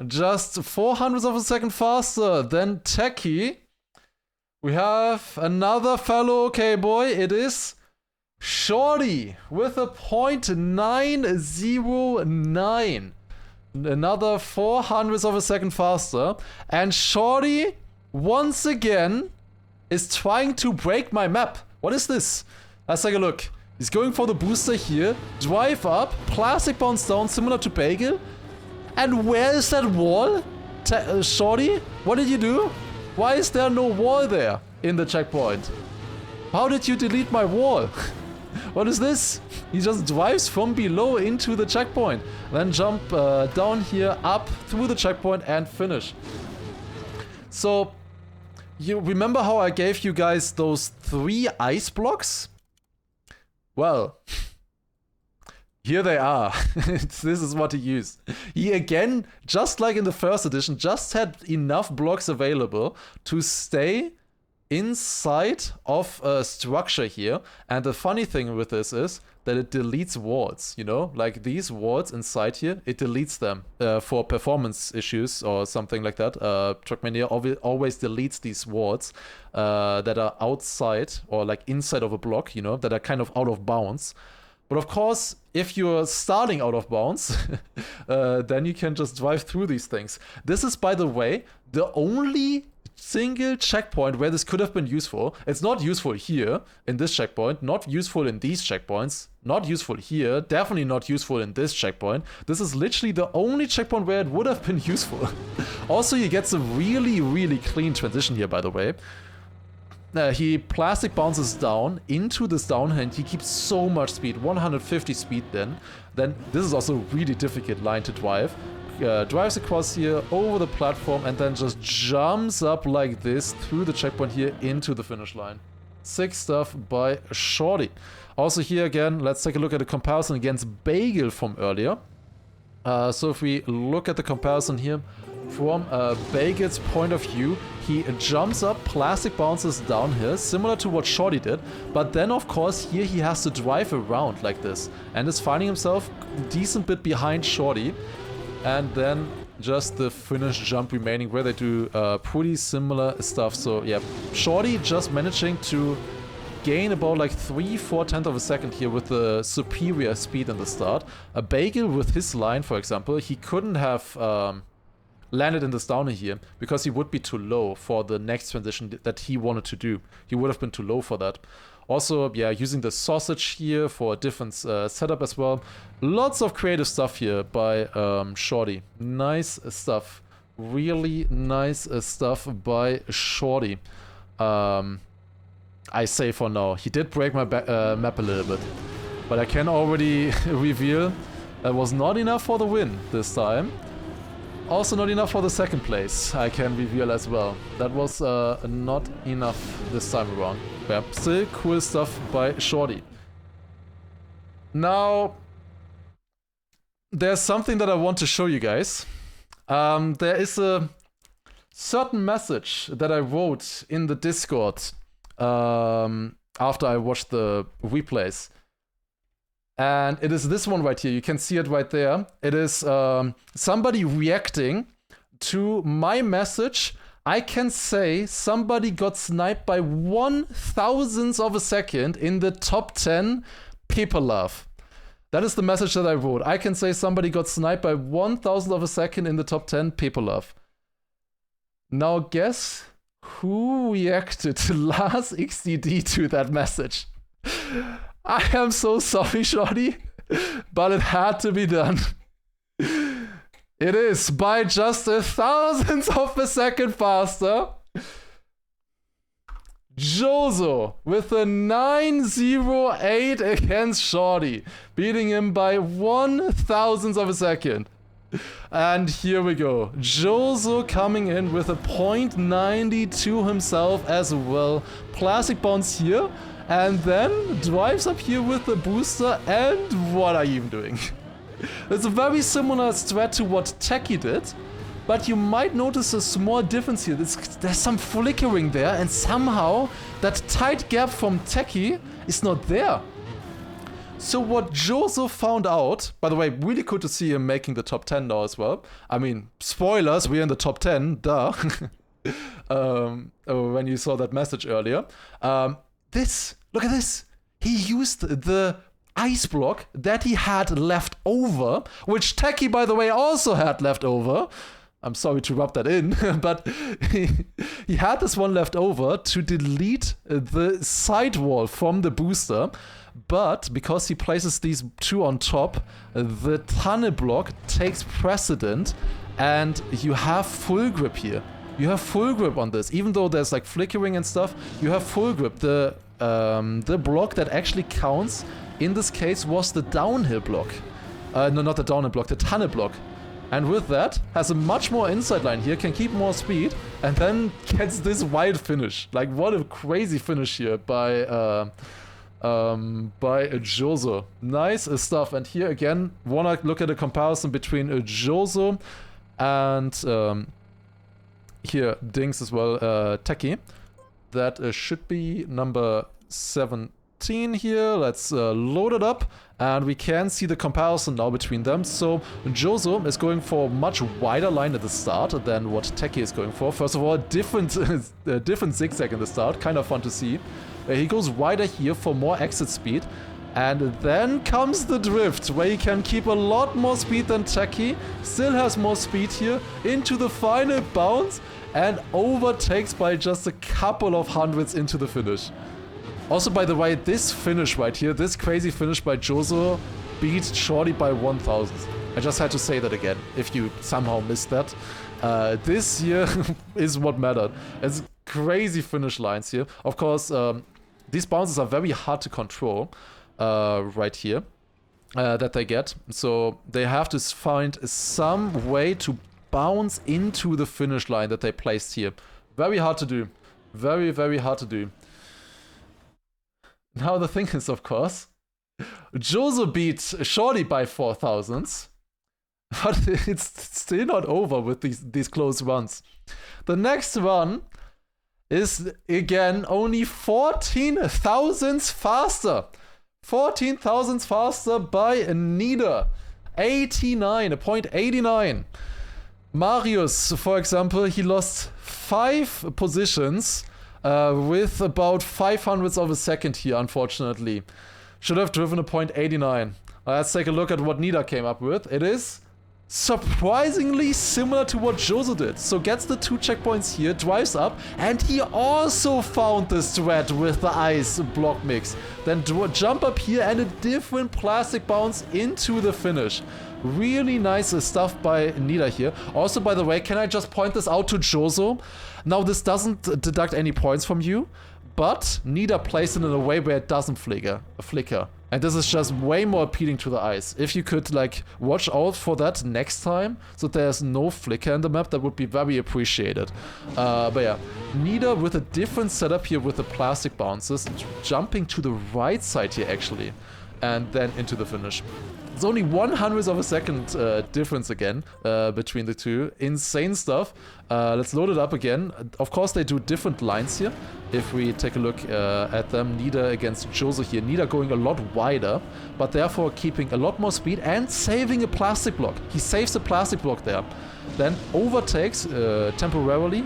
just 0.04 of a second faster than Techie, we have another fellow OK boy. It is Shorty with a 0.909. Another 0.04 of a second faster. And Shorty, once again, is trying to break my map. What is this? Let's take a look. He's going for the booster here. Drive up. Plastic bounce down, similar to Bagel. And where is that wall? Shorty, what did you do? Why is there no wall there in the checkpoint? How did you delete my wall? What is this? He just drives from below into the checkpoint. Then jump down here, up through the checkpoint and finish. So, you remember how I gave you guys those 3 ice blocks? Well, here they are. This is what he used. He again, just like in the first edition, just had enough blocks available to stay inside of a structure here. And the funny thing with this is that it deletes walls, you know, like these walls inside here, it deletes them for performance issues or something like that. Trackmania always deletes these walls that are outside or like inside of a block, you know, that are kind of out of bounds. But of course, if you're starting out of bounds, then you can just drive through these things. This is, by the way, the only single checkpoint where this could have been useful. It's not useful here in this checkpoint, not useful in these checkpoints, not useful here, definitely not useful in this checkpoint. This is literally the only checkpoint where it would have been useful. Also, you get some really, really clean transition here, by the way. He plastic bounces down into this downhand. He keeps so much speed, 150 speed then. Then this is also a really difficult line to drive. Drives across here over the platform and then just jumps up like this through the checkpoint here into the finish line. Sick stuff by Shorty. Also here again, let's take a look at the comparison against Bagel from earlier. So if we look at the comparison here, from Bagel's point of view, he jumps up, plastic bounces down here, similar to what Shorty did, but then of course here he has to drive around like this, and is finding himself a decent bit behind Shorty, and then just the finish jump remaining where they do pretty similar stuff. So yeah, Shorty just managing to gain about like 3/4 tenths of a second here with the superior speed in the start. A Bagel with his line, for example, he couldn't have landed in this downer here because he would be too low for the next transition that he wanted to do. He would have been too low for that. Also, yeah, using the sausage here for a different setup as well. Lots of creative stuff here by Shorty. Nice stuff. Really nice stuff by Shorty. I say for now. He did break my map a little bit. But I can already reveal that was not enough for the win this time. Also not enough for the second place, I can reveal as well. That was not enough this time around. Yeah, still cool stuff by Shorty. Now, there's something that I want to show you guys. There is a certain message that I wrote in the Discord after I watched the replays. And it is this one right here. You can see it right there. It is somebody reacting to my message. I can say somebody got sniped by 1/1000th of a second in the top 10 people love. That is the message that I wrote. I can say somebody got sniped by 1/1000th of a second in the top 10 people love. Now guess who reacted to Lars XDD to that message? I am so sorry, Shorty, but it had to be done. It is by just 1/1000th of a second faster. Jozo with a 908 against Shorty, beating him by 1/1000th of a second. And here we go. Jozo coming in with a 0.92 himself as well. Plastic bounce here. And then drives up here with the booster, and what are you even doing? It's a very similar strat to what Techie did, but you might notice a small difference here. There's some flickering there, and somehow that tight gap from Techie is not there. So what Jozo found out, by the way, really cool to see him making the top 10 now as well. I mean, spoilers, we're in the top 10, duh. When you saw that message earlier. Look at this. He used the ice block that he had left over, which Techie, by the way, also had left over. I'm sorry to rub that in, but he had this one left over to delete the sidewall from the booster. But because he places these two on top, the tunnel block takes precedent, and you have full grip here. You have full grip on this, even though there's like flickering and stuff. You have full grip. The block that actually counts in this case was the downhill block. No, not the downhill block, the tunnel block. And with that, has a much more inside line here, can keep more speed, and then gets this wild finish. Like, what a crazy finish here by Jozo. Nice stuff. And here again, wanna look at a comparison between Jozo and here Dings as well, Techie. That should be number 17 here. Let's load it up, and we can see the comparison now between them. So Jozo is going for a much wider line at the start than what Techie is going for. First of all, different zigzag in the start, kind of fun to see. He goes wider here for more exit speed. And then comes the drift, where he can keep a lot more speed than Techie, still has more speed here, into the final bounce, and overtakes by just a couple of hundreds into the finish. Also, by the way, this finish right here, this crazy finish by Jozo, beat Shorty by 1/1000th. I just had to say that again, if you somehow missed that. This here is what mattered. It's crazy finish lines here. Of course, these bounces are very hard to control. Right here that they get, so they have to find some way to bounce into the finish line that they placed here. Very hard to do, very hard to do. Now the thing is, of course, Jozo beat Shorty by 4 thousandths, but it's still not over with these close runs. The next one is, again, only 14 thousandths faster. 14 thousandths faster by Nida. 89.89. Marius, for example, he lost 5 positions with about 500ths of a second here, unfortunately. Should have driven a 0.89. Let's take a look at what Nida came up with. It is surprisingly similar to what Jozo did. So gets the 2 checkpoints here, drives up, and he also found the strat with the ice block mix. Then jump up here and a different plastic bounce into the finish. Really nice stuff by Nida here. Also, by the way, can I just point this out to Jozo? Now, this doesn't deduct any points from you, but Nida placed it in a way where it doesn't flicker. And this is just way more appealing to the eyes. If you could, like, watch out for that next time, so there's no flicker in the map, that would be very appreciated. But yeah, Nida with a different setup here with the plastic bounces, jumping to the right side here, actually, and then into the finish. It's only 100th of a second difference again between the two. Insane stuff. Let's load it up again. Of course, they do different lines here. If we take a look at them, Nida against Jozo here. Nida going a lot wider, but therefore keeping a lot more speed and saving a plastic block. He saves a plastic block there. Then overtakes temporarily.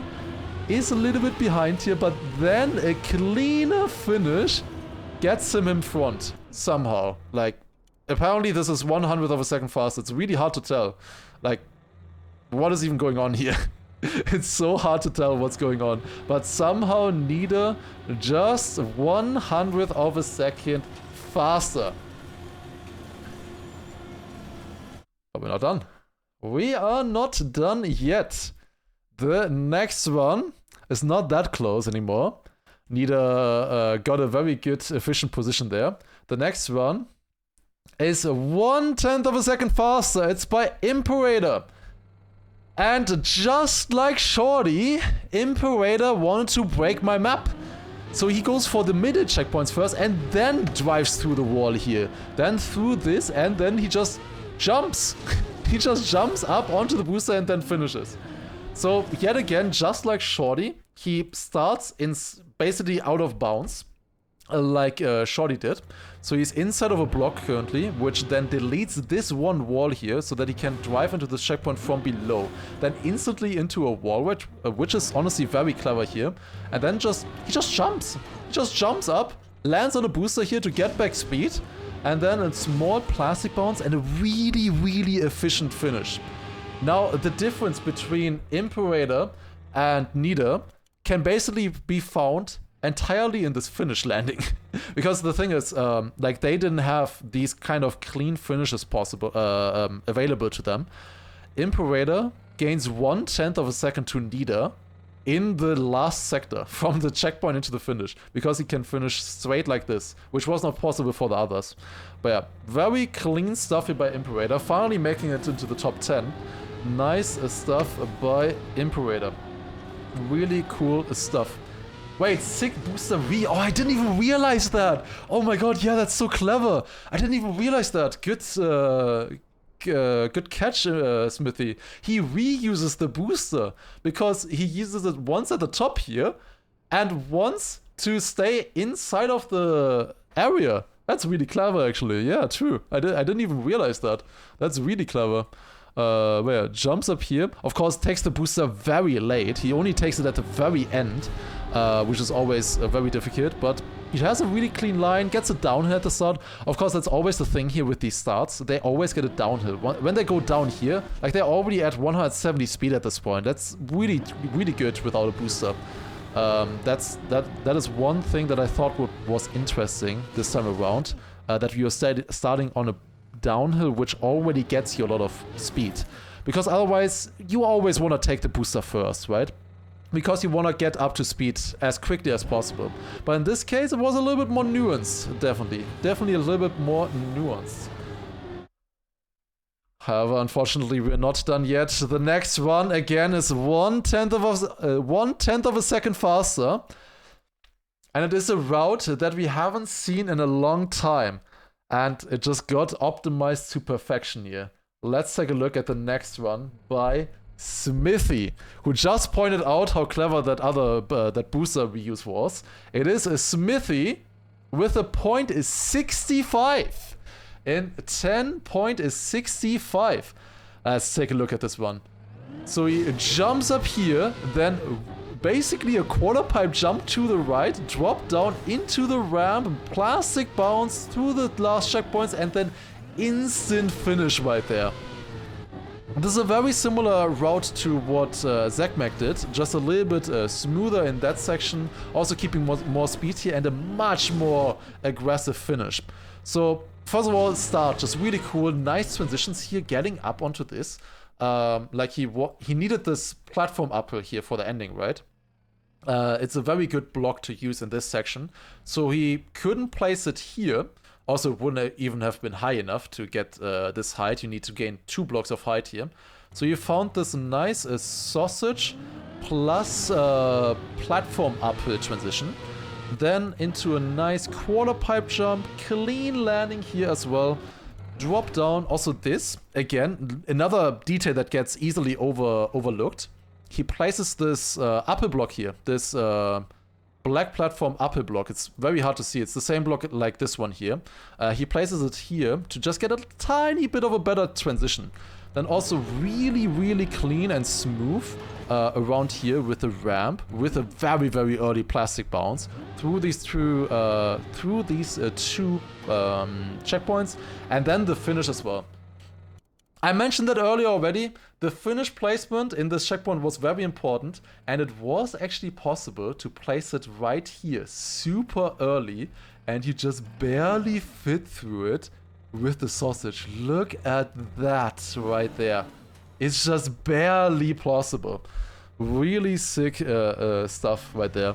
Is a little bit behind here, but then a cleaner finish gets him in front somehow. Like, apparently this is 100th of a second fast. It's really hard to tell. Like, what is even going on here? It's so hard to tell what's going on. But somehow Nida just 100th of a second faster. But we're not done. We are not done yet. The next one is not that close anymore. Nida got a very good, efficient position there. The next one is 1/10 of a second faster. It's by Imperator. And just like Shorty, Imperator wanted to break my map. So he goes for the middle checkpoints first and then drives through the wall here. Then through this, and then he just jumps. He just jumps up onto the booster and then finishes. So yet again, just like Shorty, he starts in basically out of bounds, like Shorty did. So he's inside of a block currently, which then deletes this one wall here so that he can drive into the checkpoint from below. Then instantly into a wall, which is honestly very clever here. And then he just jumps. He just jumps up, lands on a booster here to get back speed, and then a small plastic bounce and a really, really efficient finish. Now, the difference between Imperator and Nida can basically be found entirely in this finish landing. Because the thing is, like, they didn't have these kind of clean finishes possible available to them. Imperator gains 1/10 of a second to Nida in the last sector from the checkpoint into the finish, because he can finish straight like this, which was not possible for the others. But yeah, very clean stuff here by Imperator, finally making it into the top 10. Nice stuff by Imperator. Really cool stuff. Wait, sick booster V. Oh, I didn't even realize that. Oh my god, yeah, that's so clever. I didn't even realize that. Good catch, Smithy. He reuses the booster because he uses it once at the top here and once to stay inside of the area. That's really clever, actually. Yeah, true. I didn't even realize that. That's really clever. Where jumps up here, of course, takes the booster very late. He only takes it at the very end, which is always very difficult, but he has a really clean line, gets a downhill at the start. Of course, that's always the thing here with these starts. They always get a downhill. When they go down here, like, they're already at 170 speed at this point. That's really, really good without a booster. That is one thing that I thought was interesting this time around, that we are starting on a downhill which already gets you a lot of speed, because otherwise you always want to take the booster first, right? Because you want to get up to speed as quickly as possible. But in this case it was a little bit more nuanced. Definitely a little bit more nuanced. However, unfortunately, we're not done yet. The next one again is 1/10 of a second faster. And it is a route that we haven't seen in a long time. And it just got optimized to perfection here. Let's take a look at the next one by Smithy, who just pointed out how clever that other that booster reuse was. It is a Smithy with a point is 65. And 10 point is 65. Let's take a look at this one. So he jumps up here, then basically a quarter pipe jump to the right, drop down into the ramp, plastic bounce through the last checkpoints, and then instant finish right there. This is a very similar route to what Zackmack did, just a little bit smoother in that section, also keeping more speed here and a much more aggressive finish. So first of all, start, just really cool, nice transitions here, getting up onto this. Like he needed this platform uphill here for the ending, right? It's a very good block to use in this section. So he couldn't place it here. Also, it wouldn't even have been high enough to get this height. You need to gain 2 blocks of height here. So you found this nice sausage plus platform uphill transition. Then into a nice quarter pipe jump, clean landing here as well. Drop down. Also this, again, another detail that gets easily overlooked. He places this upper block here, this black platform upper block. It's very hard to see. It's the same block like this one here. He places it here to just get a tiny bit of a better transition. Then also really, really clean and smooth around here with the ramp, with a very, very early plastic bounce through these two checkpoints, and then the finish as well. I mentioned that earlier already. The finish placement in this checkpoint was very important, and it was actually possible to place it right here super early, and you just barely fit through it with the sausage. Look at that right there. It's just barely plausible. Really sick stuff right there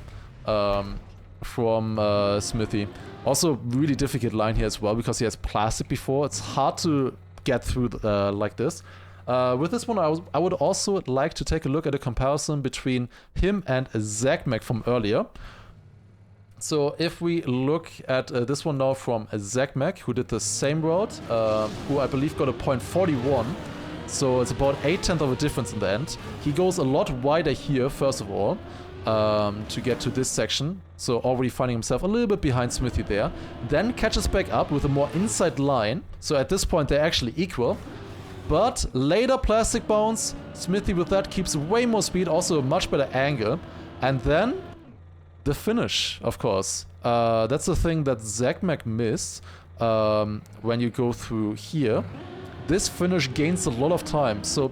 from Smithy. Also really difficult line here as well because he has plastic before. It's hard to get through like this. With this one, I would also like to take a look at a comparison between him and Zackmack from earlier. So if we look at this one now from Zackmack, who did the same route, who I believe got a point 41. So it's about 8/10 of a difference in the end. He goes a lot wider here, first of all, to get to this section. So already finding himself a little bit behind Smithy there. Then catches back up with a more inside line. So at this point, they're actually equal. But later plastic bounce, Smithy with that keeps way more speed, also a much better angle. And then the finish, of course. That's the thing that Zackmack missed when you go through here. This finish gains a lot of time. So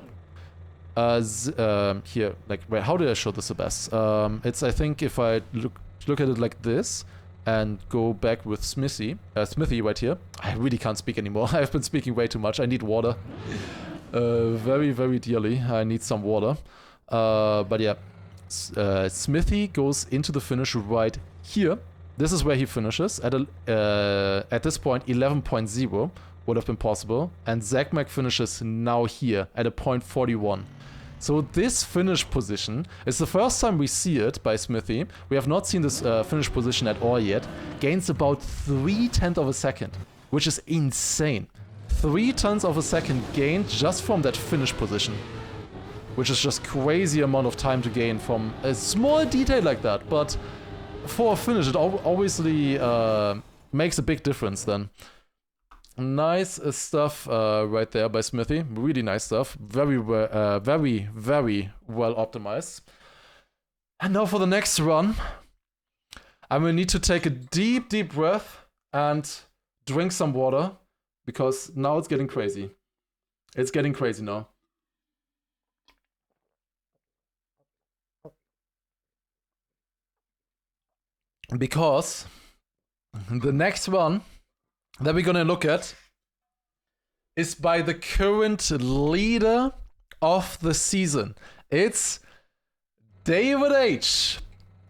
here, like, wait, how did I show this the best? It's, I think, if I look at it like this and go back with Smithy right here. I really can't speak anymore. I've been speaking way too much. I need water. Very, very dearly. I need some water. But yeah, Smithy goes into the finish right here. This is where he finishes. At this point, 11.0 would have been possible. And Zackmack finishes now here at a point 41. So this finish position is the first time we see it by Smithy. We have not seen this finish position at all yet. Gains about 3/10 of a second, which is insane. 3/10 of a second gained just from that finish position, which is just crazy amount of time to gain from a small detail like that. But for a finish, it obviously makes a big difference then. Nice stuff right there by Smithy. Really nice stuff. Very, very well optimized. And now for the next run, I'm gonna need to take a deep, deep breath and drink some water because now it's getting crazy. It's getting crazy now. Because the next one that we're gonna look at is by the current leader of the season. It's David H.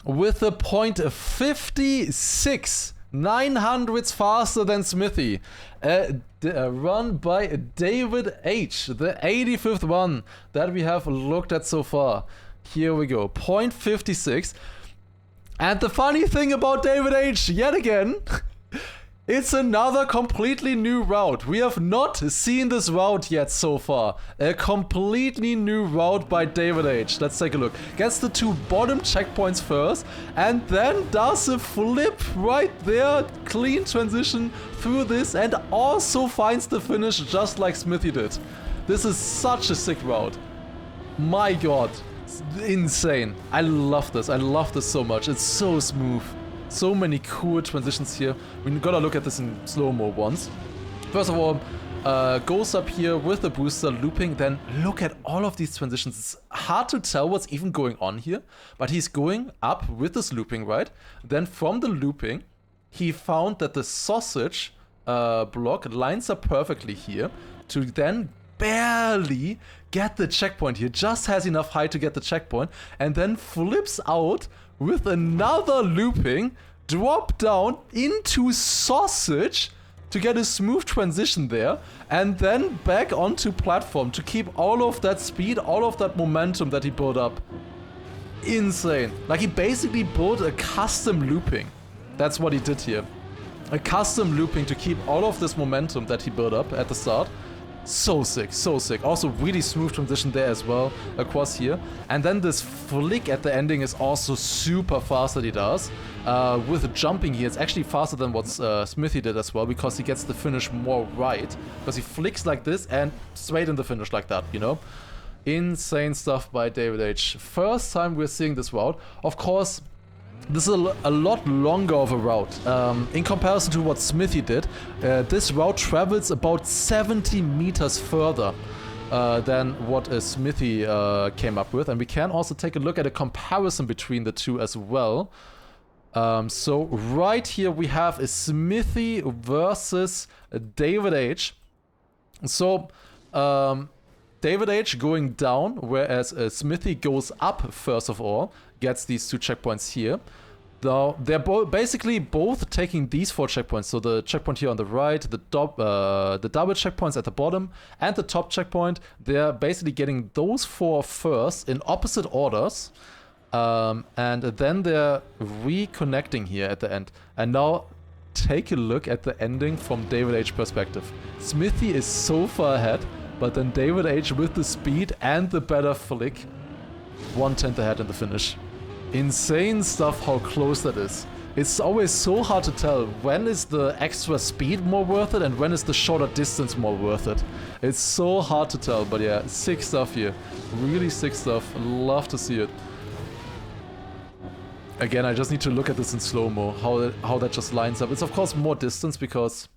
with a point 56, 900ths faster than Smithy. A run by David H, the 85th one that we have looked at so far. Here we go, point 56. And the funny thing about David H, yet again, it's another completely new route. We have not seen this route yet so far. A completely new route by David H. Let's take a look. Gets the 2 bottom checkpoints first and then does a flip right there. Clean transition through this and also finds the finish just like Smithy did. This is such a sick route. My god. It's insane. I love this. I love this so much. It's so smooth. So many cool transitions here. We gotta look at this in slow-mo once. First of all, goes up here with the booster looping. Then look at all of these transitions. It's hard to tell what's even going on here. But he's going up with this looping, right? Then from the looping, he found that the sausage block lines up perfectly here to then barely get the checkpoint here. Just has enough height to get the checkpoint. And then flips out with another looping, drop down into sausage to get a smooth transition there, and then back onto platform to keep all of that speed, all of that momentum that he built up. Insane. Like, he basically built a custom looping. That's what he did here. A custom looping to keep all of this momentum that he built up at the start. So sick, so sick. Also really smooth transition there as well, across here. And then this flick at the ending is also super fast that he does. With the jumping here, it's actually faster than what Smithy did as well, because he gets the finish more right. Because he flicks like this and straight in the finish like that, you know? Insane stuff by David H. First time we're seeing this route. Of course, this is a lot longer of a route. In comparison to what Smithy did, this route travels about 70 meters further than what Smithy came up with. And we can also take a look at a comparison between the two as well. So right here we have a Smithy versus David H. So David H going down, whereas Smithy goes up first of all, gets these 2 checkpoints here. Now, they're basically both taking these 4 checkpoints. So the checkpoint here on the right, the double checkpoints at the bottom, and the top checkpoint. They're basically getting those 4 first in opposite orders. And then they're reconnecting here at the end. And now, take a look at the ending from David H perspective. Smithy is so far ahead, but then David H with the speed and the better flick, 1/10 ahead in the finish. Insane stuff how close that is. It's always so hard to tell when is the extra speed more worth it and when is the shorter distance more worth it. It's so hard to tell, but yeah, sick stuff here. Really sick stuff. Love to see it. Again, I just need to look at this in slow-mo, how that just lines up. It's of course more distance because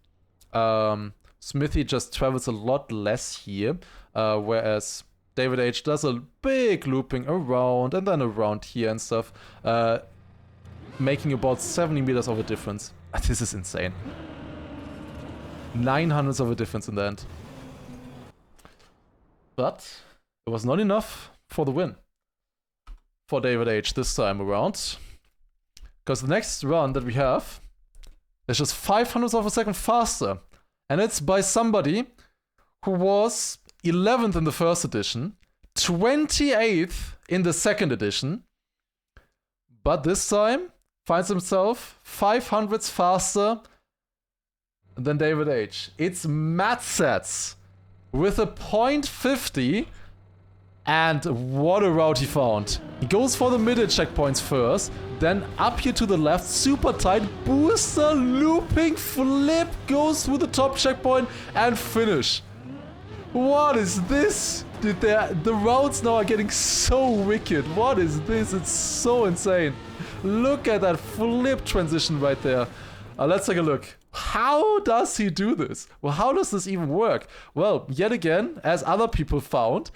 Smithy just travels a lot less here, whereas David H does a big looping around and then around here and stuff, making about 70 meters of a difference. This is insane. 900ths of a difference in the end. But it was not enough for the win for David H this time around. Because the next run that we have is just 500ths of a second faster. And it's by somebody who was 11th in the first edition, 28th in the second edition, but this time finds himself 500ths faster than David H. It's Matsats with a .50, and what a route he found. He goes for the middle checkpoints first, then up here to the left, super tight, booster, looping, flip, goes through the top checkpoint, and finish. What is this? The routes now are getting so wicked. What is this? It's so insane. Look at that flip transition right there. Let's take a look. How does he do this? Well, how does this even work? Well, yet again, as other people found,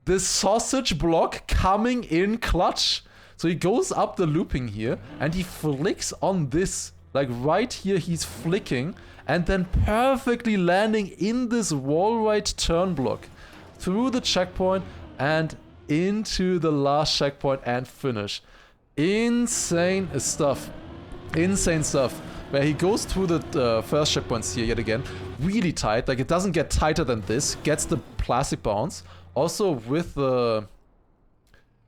this sausage block coming in clutch. So he goes up the looping here and he flicks on this. Like right here, he's flicking and then perfectly landing in this wall right turn block through the checkpoint and into the last checkpoint and finish. Insane stuff. Insane stuff. Where he goes through the first checkpoints here yet again. Really tight. Like it doesn't get tighter than this. Gets the plastic bounce. Also with the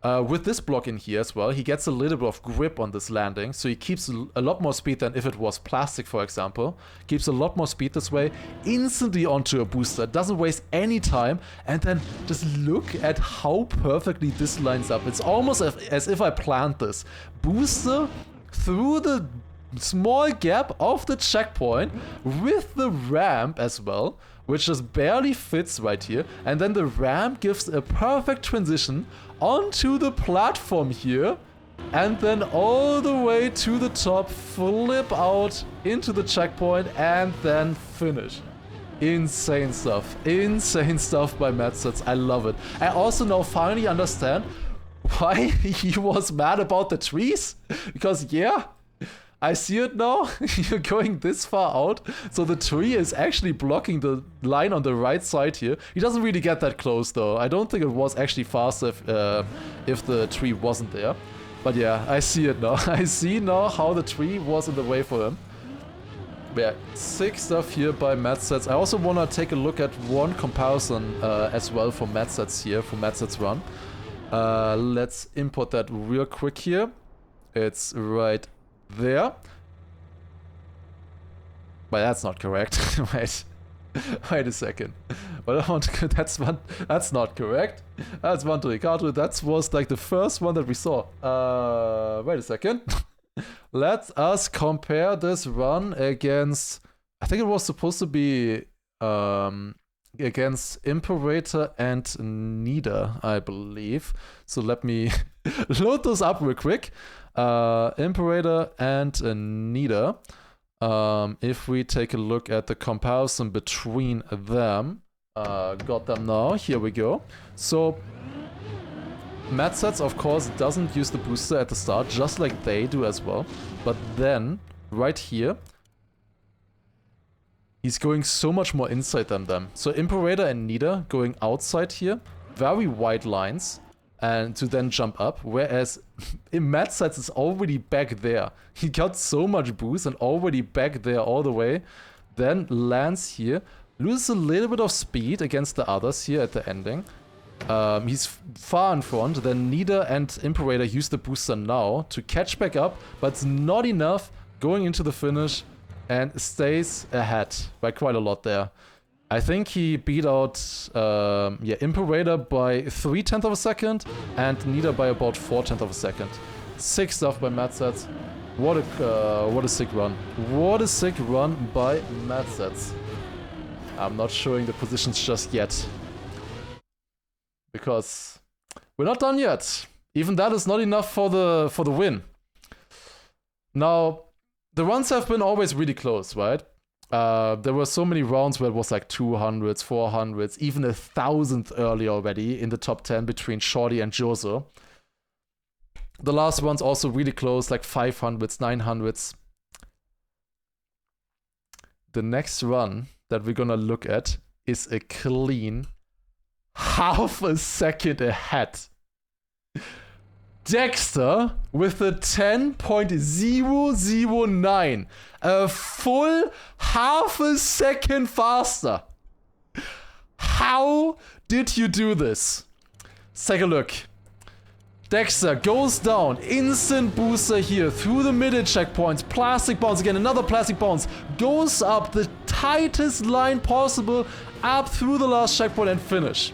With this block in here as well, he gets a little bit of grip on this landing, so he keeps a lot more speed than if it was plastic, for example. Keeps a lot more speed this way, instantly onto a booster, doesn't waste any time, and then just look at how perfectly this lines up. It's almost as if I planned this. Booster through the small gap of the checkpoint with the ramp as well, which just barely fits right here, and then the ramp gives a perfect transition onto the platform here, and then all the way to the top, flip out into the checkpoint, and then finish. Insane stuff by Matsets. I love it. I also now finally understand why he was mad about the trees, because yeah, I see it now. You're going this far out, so the tree is actually blocking the line on the right side here. He doesn't really get that close though. I don't think it was actually faster if the tree wasn't there. But yeah, I see it now. I see now how the tree was in the way for him. Yeah, sick stuff here by Matsets. I also want to take a look at one comparison as well for Matsets here, for Matsets run. Let's import that real quick here. It's right there. But that's not correct. Wait a second. But I want to, that's not correct. That's one to Ricardo. That was like the first one that we saw. Wait a second. Let us compare this run against, I think it was supposed to be against Imperator and Nida, I believe. So let me load those up real quick. Imperator and Nida. If we take a look at the comparison between them, got them now, here we go. So Matsets, of course, doesn't use the booster at the start, just like they do as well. But then, right here, he's going so much more inside than them. So Imperator and Nida going outside here, very wide lines, and to then jump up. Whereas in Matsets is already back there. He got so much boost and already back there all the way. Then lands here, loses a little bit of speed against the others here at the ending. He's far in front. Then Nida and Imperator use the booster now to catch back up, but it's not enough going into the finish and stays ahead by quite a lot there. I think he beat out Imperator by 0.3 of a second and Nida by about 0.4 of a second. Sick stuff by Matsets. What a sick run. What a sick run by Matsets. I'm not showing the positions just yet, because we're not done yet. Even that is not enough for the win. Now, the runs have been always really close, right? There were so many rounds where it was like 200s, 400s, even 1,000th early already in the top 10 between Shorty and Joso. The last one's also really close, like 500s, 900s. The next run that we're gonna look at is a clean half a second ahead. Dexter with a 10.009. A full half a second faster. How did you do this? Let's take a look. Dexter goes down, instant booster here through the middle checkpoints, plastic bounce again, another plastic bounce, goes up the tightest line possible, up through the last checkpoint and finish.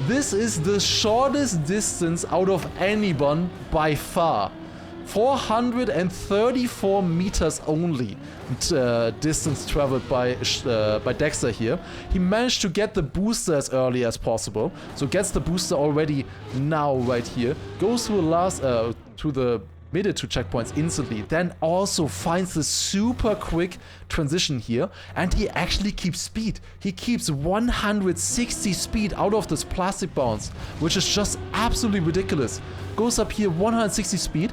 This is the shortest distance out of anyone by far. 434 meters only distance traveled by Dexter here. He managed to get the booster as early as possible, so gets the booster already now right here. Goes to the last to the middle two checkpoints instantly, then also finds the super quick transition here, and he actually keeps speed. He keeps 160 speed out of this plastic bounce, which is just absolutely ridiculous. Goes up here 160 speed,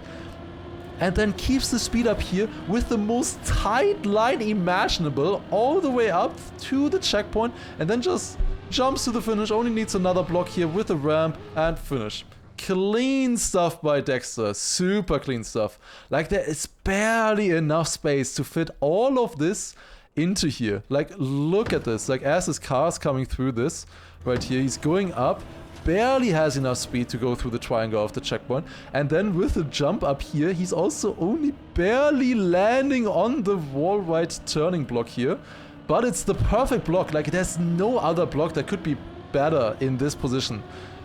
and then keeps the speed up here with the most tight line imaginable all the way up to the checkpoint, and then just jumps to the finish. Only needs another block here with a ramp and finish. Clean stuff by Dexter, super clean stuff. Like, there is barely enough space to fit all of this into here. Like, look at this. Like, as his car is coming through this right here, he's going up barely has enough speed to go through the triangle of the checkpoint. And then with the jump up here, he's also only barely landing on the wall right turning block here. But it's the perfect block. Like, there's no other block that could be better in this position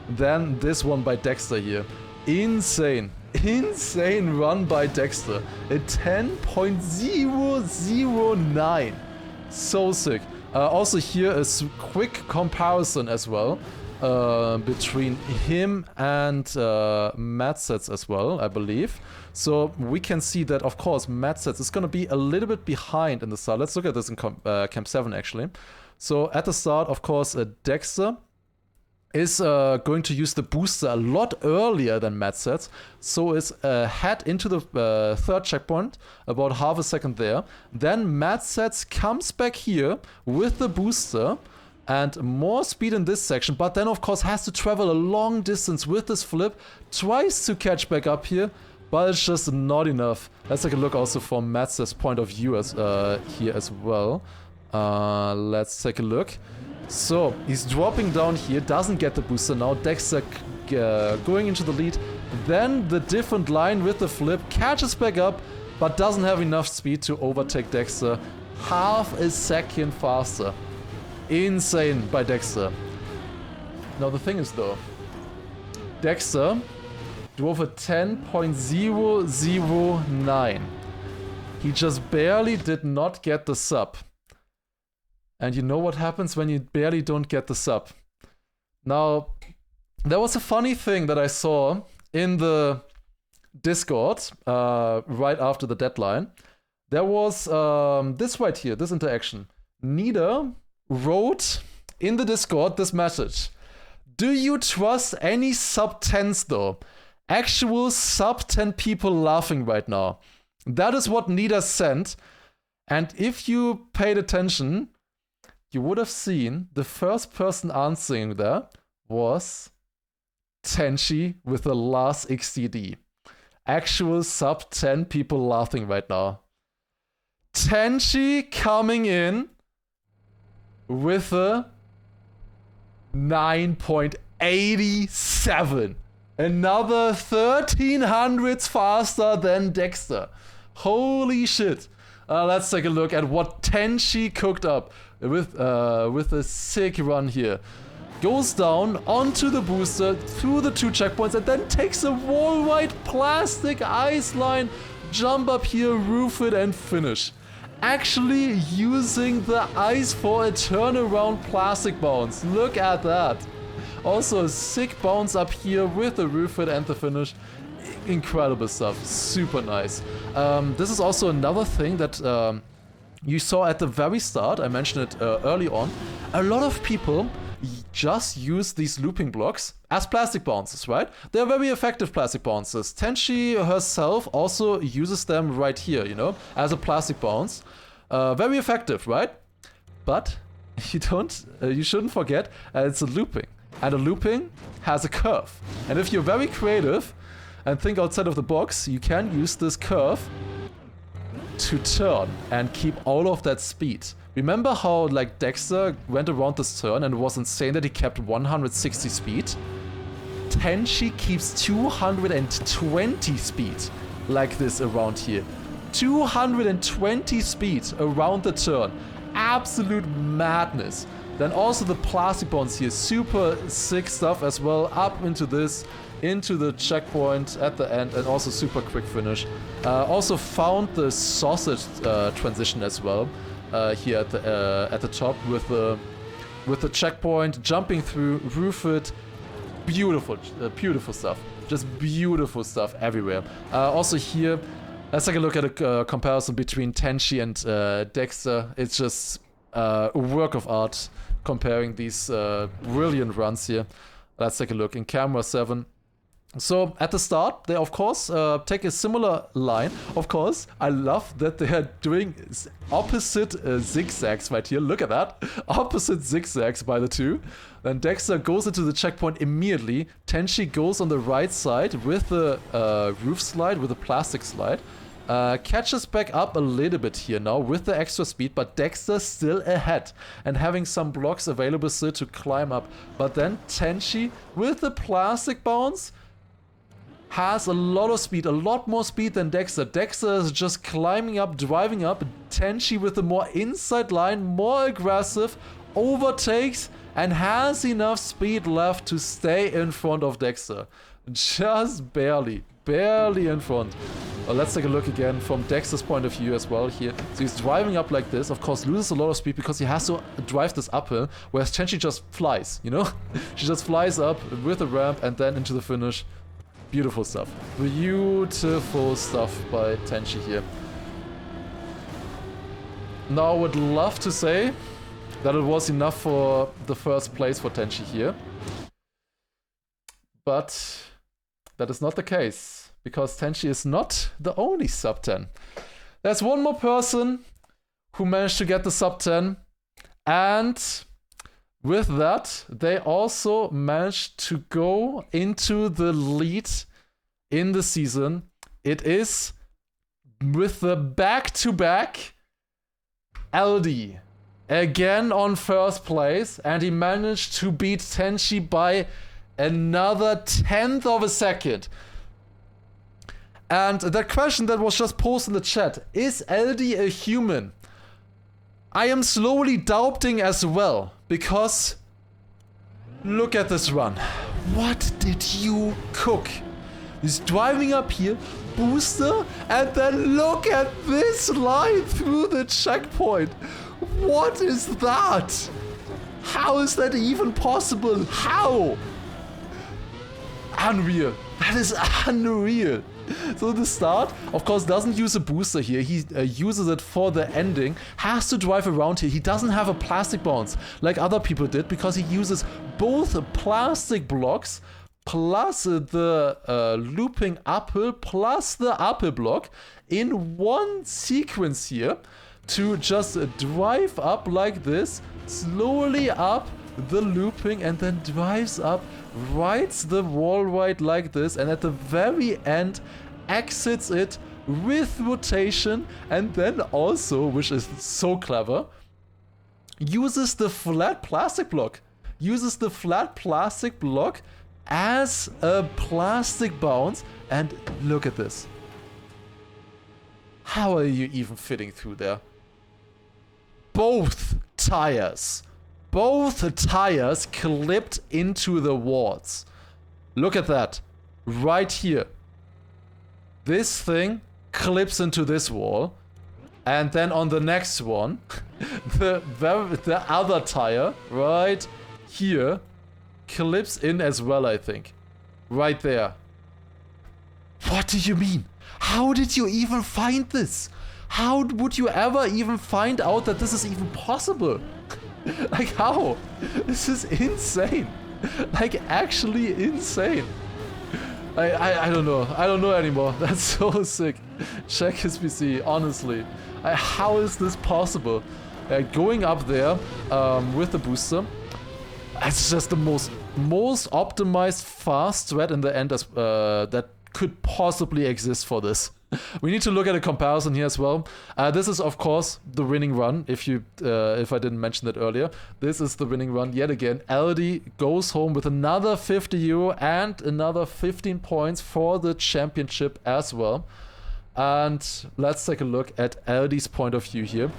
than this one by Dexter here. Insane. Insane run by Dexter. A 10.009. So sick. Also here a quick comparison as well between him and Madsets as well, I believe. So we can see that, of course, Madsets is going to be a little bit behind in the start. Let's look at this in Camp 7 actually. So at the start, of course, Dexter is going to use the booster a lot earlier than Madsets, so is head into the third checkpoint, about half a second there. Then Madsets comes back here with the booster and more speed in this section, but then of course has to travel a long distance with this flip, tries to catch back up here, but it's just not enough. Let's take a look also from Madsets' point of view as here as well. Let's take a look. So, he's dropping down here, doesn't get the booster now, Dexter going into the lead, then the different line with the flip, catches back up, but doesn't have enough speed to overtake Dexter, half a second faster. Insane by Dexter. Now the thing is though, Dexter drove a 10.009. He just barely did not get the sub. And you know what happens when you barely don't get the sub. Now, there was a funny thing that I saw in the Discord right after the deadline. There was this right here, this interaction. Nida wrote in the Discord this message. Do you trust any sub 10s though? Actual sub 10 people laughing right now. That is what Nida sent. And if you paid attention, you would have seen the first person answering there was Tenchi with the Lars XDD. Actual sub 10 people laughing right now. Tenchi coming in with a 9.87. Another 1300s faster than Dexter. Holy shit. Let's take a look at what Tenchi cooked up with a sick run here. Goes down onto the booster through the two checkpoints and then takes a wall-wide plastic ice line, jump up here, roof it and finish. Actually using the ice for a turnaround plastic bounce. Look at that. Also a sick bounce up here with the roof it and the finish. Incredible stuff. Super nice. This is also another thing that you saw at the very start. I mentioned it early on. A lot of people just use these looping blocks as plastic bounces, right? They're very effective plastic bounces. Tenchi herself also uses them right here, you know, as a plastic bounce. Very effective, right? But you shouldn't forget it's a looping. And a looping has a curve. And if you're very creative and think outside of the box, you can use this curve to turn and keep all of that speed. Remember how like Dexter went around this turn and it was insane that he kept 160 speed? Tenchi keeps 220 speed like this around here. 220 speed around the turn. Absolute madness. Then also the plastic bounce here, super sick stuff as well, up into this, into the checkpoint at the end, and also super quick finish. Also found the sausage transition as well, here at the top with the checkpoint, jumping through, roof it, beautiful, beautiful stuff, just beautiful stuff everywhere. Also here, let's take a look at a comparison between Tenchi and Dexter. It's just a work of art comparing these brilliant runs here. Let's take a look in camera 7. So at the start, they of course take a similar line. Of course, I love that they are doing opposite zigzags right here. Look at that. Opposite zigzags by the two. Then Dexter goes into the checkpoint immediately. Tenchi goes on the right side with the roof slide, with the plastic slide. Catches back up a little bit here now with the extra speed, but Dexter still ahead and having some blocks available still to climb up. But then Tenchi with the plastic bounce has a lot of speed, a lot more speed than Dexter. Dexter is just climbing up, driving up. Tenchi with the more inside line, more aggressive, overtakes and has enough speed left to stay in front of Dexter. Just barely in front. Let's take a look again from Dexter's point of view as well here. So he's driving up like this, of course loses a lot of speed because he has to drive this uphill, whereas Tenchi just flies, you know? She just flies up with a ramp and then into the finish. Beautiful stuff. Beautiful stuff by Tenchi here. Now I would love to say that it was enough for the first place for Tenchi here. But that is not the case, because Tenchi is not the only sub 10. There's one more person who managed to get the sub 10, and with that, they also managed to go into the lead in the season. It is with the back-to-back LD. Again on first place, and he managed to beat Tenchi by another 1/10 of a second. And that question that was just posted in the chat, is LD a human? I am slowly doubting as well, because look at this run. What did you cook? He's driving up here, booster, and then look at this line through the checkpoint. What is that? How is that even possible? How? Unreal. That is unreal. So the start, of course, doesn't use a booster here. He uses it for the ending. Has to drive around here. He doesn't have a plastic bounce like other people did because he uses both plastic blocks plus the looping uphill plus the uphill block in one sequence here to just drive up like this, slowly up the looping, and then drives up, rides the wall ride like this, and at the very end exits it with rotation, and then also, which is so clever, uses the flat plastic block. Uses the flat plastic block as a plastic bounce, and look at this. How are you even fitting through there? Both tires clipped into the walls. Look at that. Right here. This thing clips into this wall. And then on the next one, the other tire right here clips in as well, I think. Right there. What do you mean? How did you even find this? How would you ever even find out that this is even possible? Like, how? This is insane. Like, actually insane. I don't know. I don't know anymore. That's so sick. Check his PC, honestly. How is this possible? Going up there with the booster, it's just the most optimized fast thread in the end that could possibly exist for this. We need to look at a comparison here as well. This is, of course, the winning run. If I didn't mention that earlier, this is the winning run yet again. LD goes home with another 50 euro and another 15 points for the championship as well. And let's take a look at LD's point of view here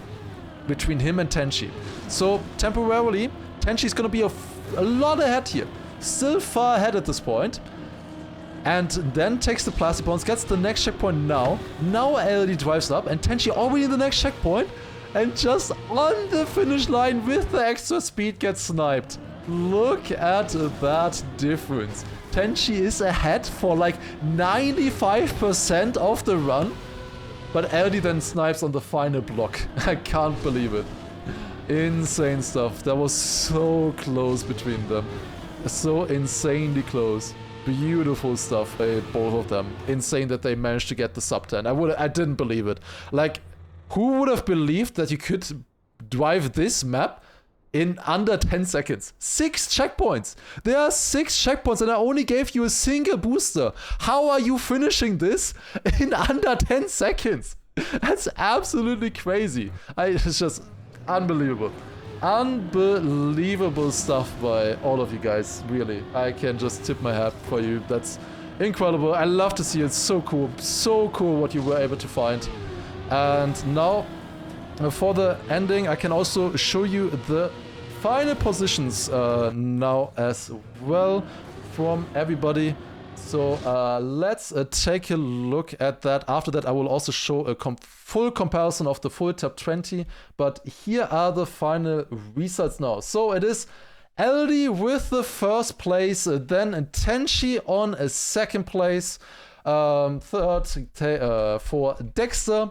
between him and Tenchi. So temporarily, Tenchi's gonna be a lot ahead here. Still far ahead at this point. And then takes the plastic bounce, gets the next checkpoint now. Now LD drives up, and Tenchi already in the next checkpoint. And just on the finish line with the extra speed gets sniped. Look at that difference. Tenchi is ahead for like 95% of the run. But LD then snipes on the final block. I can't believe it. Insane stuff. That was so close between them. So insanely close. Beautiful stuff by both of them. Insane that they managed to get the sub 10. I didn't believe it. Like, who would have believed that you could drive this map in under 10 seconds. 6 checkpoints. There are 6 checkpoints and I only gave you a single booster. How are you finishing this in under 10 seconds? That's absolutely crazy. It's just unbelievable. Unbelievable stuff by all of you guys, really. I can just tip my hat for you. That's incredible. I love to see it. So cool what you were able to find. And now for the ending, I can also show you the final positions now as well from everybody. So let's take a look at that. After that, I will also show a full comparison of the full top 20. But here are the final results now. So it is LD with the first place, then Tenchi on a second place. Third for Dexter,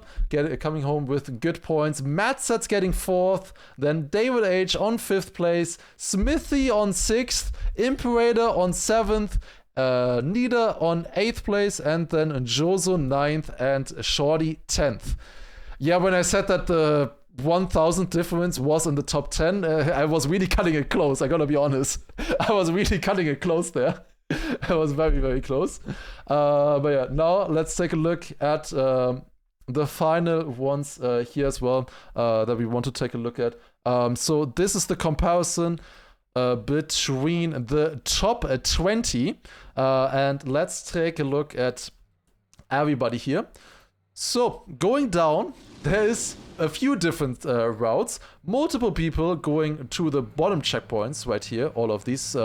coming home with good points. Matsats getting fourth. Then David H on fifth place. Smithy on sixth. Imperator on seventh. Nida on 8th place, and then Jozo 9th and Shorty 10th. Yeah, when I said that the 1,000 difference was in the top 10, I was really cutting it close, I gotta be honest. I was really cutting it close there. I was very, very close. But yeah, now let's take a look at the final ones here as well that we want to take a look at. So this is the comparison between the top 20 and let's take a look at everybody here. So going down, there is a few different routes, multiple people going to the bottom checkpoints right here, all of these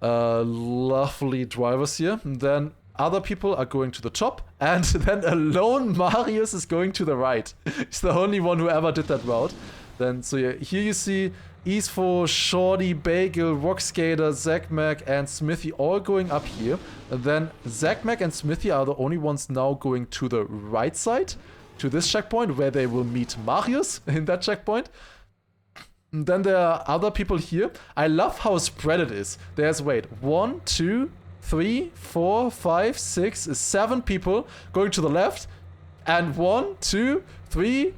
lovely drivers here. And then other people are going to the top, and then alone Marius is going to the right. He's the only one who ever did that route. Then so yeah, here you see Eastfo, Shorty, Bagel, Rockskater, Zachmac, and Smithy all going up here. And then Zachmac and Smithy are the only ones now going to the right side, to this checkpoint, where they will meet Marius in that checkpoint. And then there are other people here. I love how spread it is. There's, 1, 2, 3, 4, 5, 6, 7 people going to the left. And 1, 2, 3,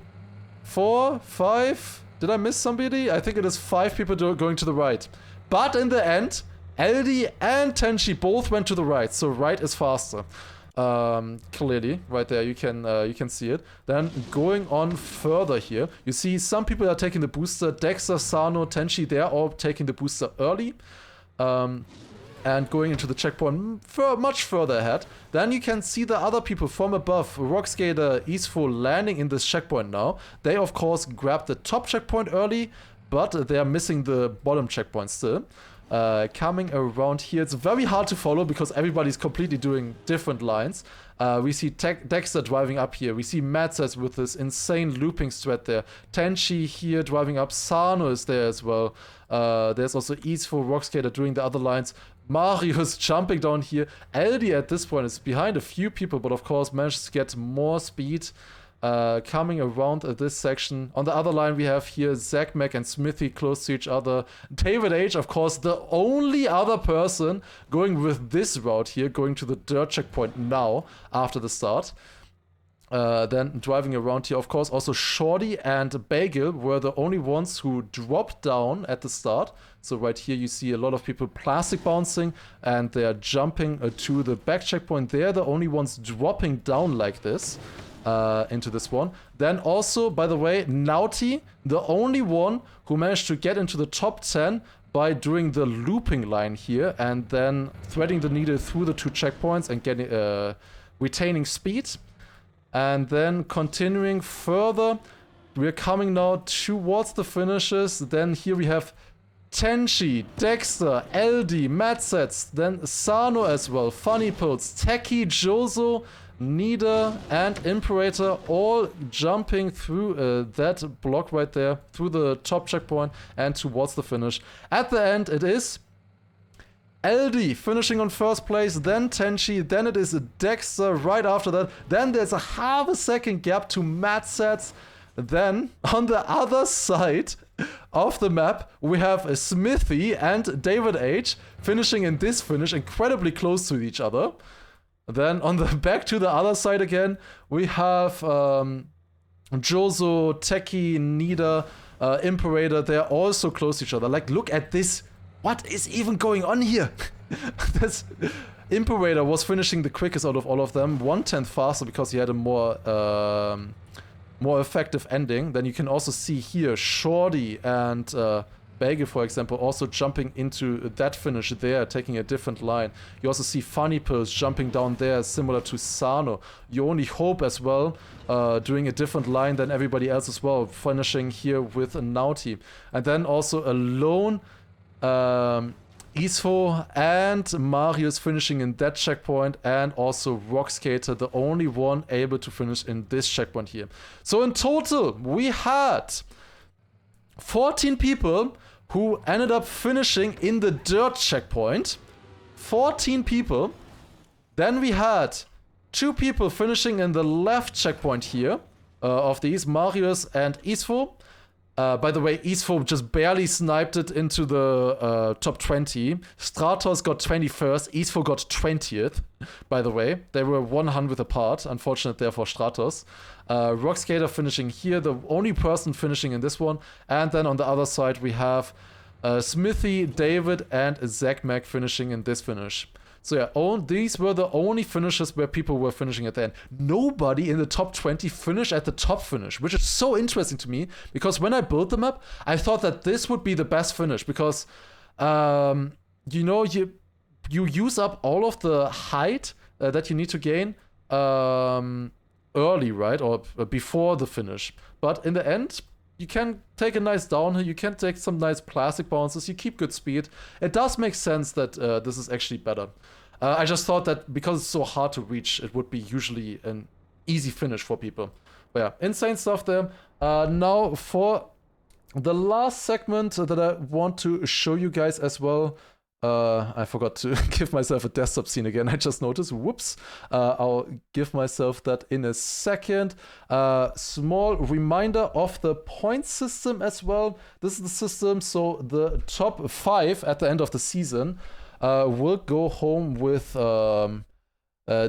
4, 5... Did I miss somebody? I think it is 5 people going to the right. But in the end, LD and Tenchi both went to the right, so right is faster. Clearly, right there, you can see it. Then going on further here, you see some people are taking the booster. Dexter, Sano, Tenchi, they're all taking the booster early. And going into the checkpoint much further ahead. Then you can see the other people from above, Rockskater, Eastful, landing in this checkpoint now. They, of course, grabbed the top checkpoint early, but they are missing the bottom checkpoint still. Coming around here, it's very hard to follow because everybody's completely doing different lines. We see Dexter driving up here. We see Matsas with this insane looping strat there. Tenchi here driving up. Sano is there as well. There's also Eastful, Rockskater doing the other lines. Marius jumping down here. LD at this point is behind a few people, but of course manages to get more speed. Coming around this section. On the other line we have here Zachmac and Smithy close to each other. David H, of course, the only other person going with this route here, going to the dirt checkpoint now after the start. Then driving around here, of course, also Shorty and Bagel were the only ones who dropped down at the start. So right here you see a lot of people plastic bouncing and they are jumping to the back checkpoint. They're the only ones dropping down like this into this one. Then also, by the way, Naughty, the only one who managed to get into the top 10 by doing the looping line here and then threading the needle through the 2 checkpoints and getting retaining speed. And then continuing further, we're coming now towards the finishes. Then here we have Tenchi, Dexter, LD, Matsets, then Sano as well, Funny Pills, Techie, Jozo, Nida, and Imperator all jumping through that block right there, through the top checkpoint and towards the finish. At the end, it is LD finishing on first place, then Tenchi, then it is Dexter right after that. Then there's a half a second gap to Matsets. Then on the other side of the map, we have Smithy and David H finishing in this finish incredibly close to each other. Then on the back to the other side again, we have Jozo, Techie, Nida, Imperator, they're all so close to each other. Like, look at this. What is even going on here? That's... Imperator was finishing the quickest out of all of them, 1/10 faster because he had a more effective ending. Then you can also see here Shorty and Bagel, for example, also jumping into that finish there, taking a different line. You also see Funny Pills jumping down there, similar to Sano. You Only Hope as well, doing a different line than everybody else as well, finishing here with a Naughty. And then also a lone Isfo and Marius finishing in that checkpoint, and also Rockskater, the only one able to finish in this checkpoint here. So in total, we had 14 people who ended up finishing in the dirt checkpoint. 14 people. Then we had 2 people finishing in the left checkpoint here of these, Marius and Isfo. By the way, Isfo just barely sniped it into the top 20. Stratos got 21st, Isfo got 20th, by the way. They were 100th apart, unfortunate there for Stratos. Rockskater finishing here, the only person finishing in this one. And then on the other side we have Smithy, David, and Zach Mac finishing in this finish. So yeah, these were the only finishes where people were finishing at the end. Nobody in the top 20 finished at the top finish, which is so interesting to me, because when I built the map, I thought that this would be the best finish, because you know, you use up all of the height that you need to gain early, right? Or before the finish. But in the end, you can take a nice downhill, you can take some nice plastic bounces, you keep good speed. It does make sense that this is actually better. I just thought that because it's so hard to reach, it would be usually an easy finish for people. But yeah, insane stuff there. Now for the last segment that I want to show you guys as well. I forgot to give myself a desktop scene again. I just noticed. Whoops. I'll give myself that in a second. Small reminder of the point system as well. This is the system. So the top 5 at the end of the season will go home with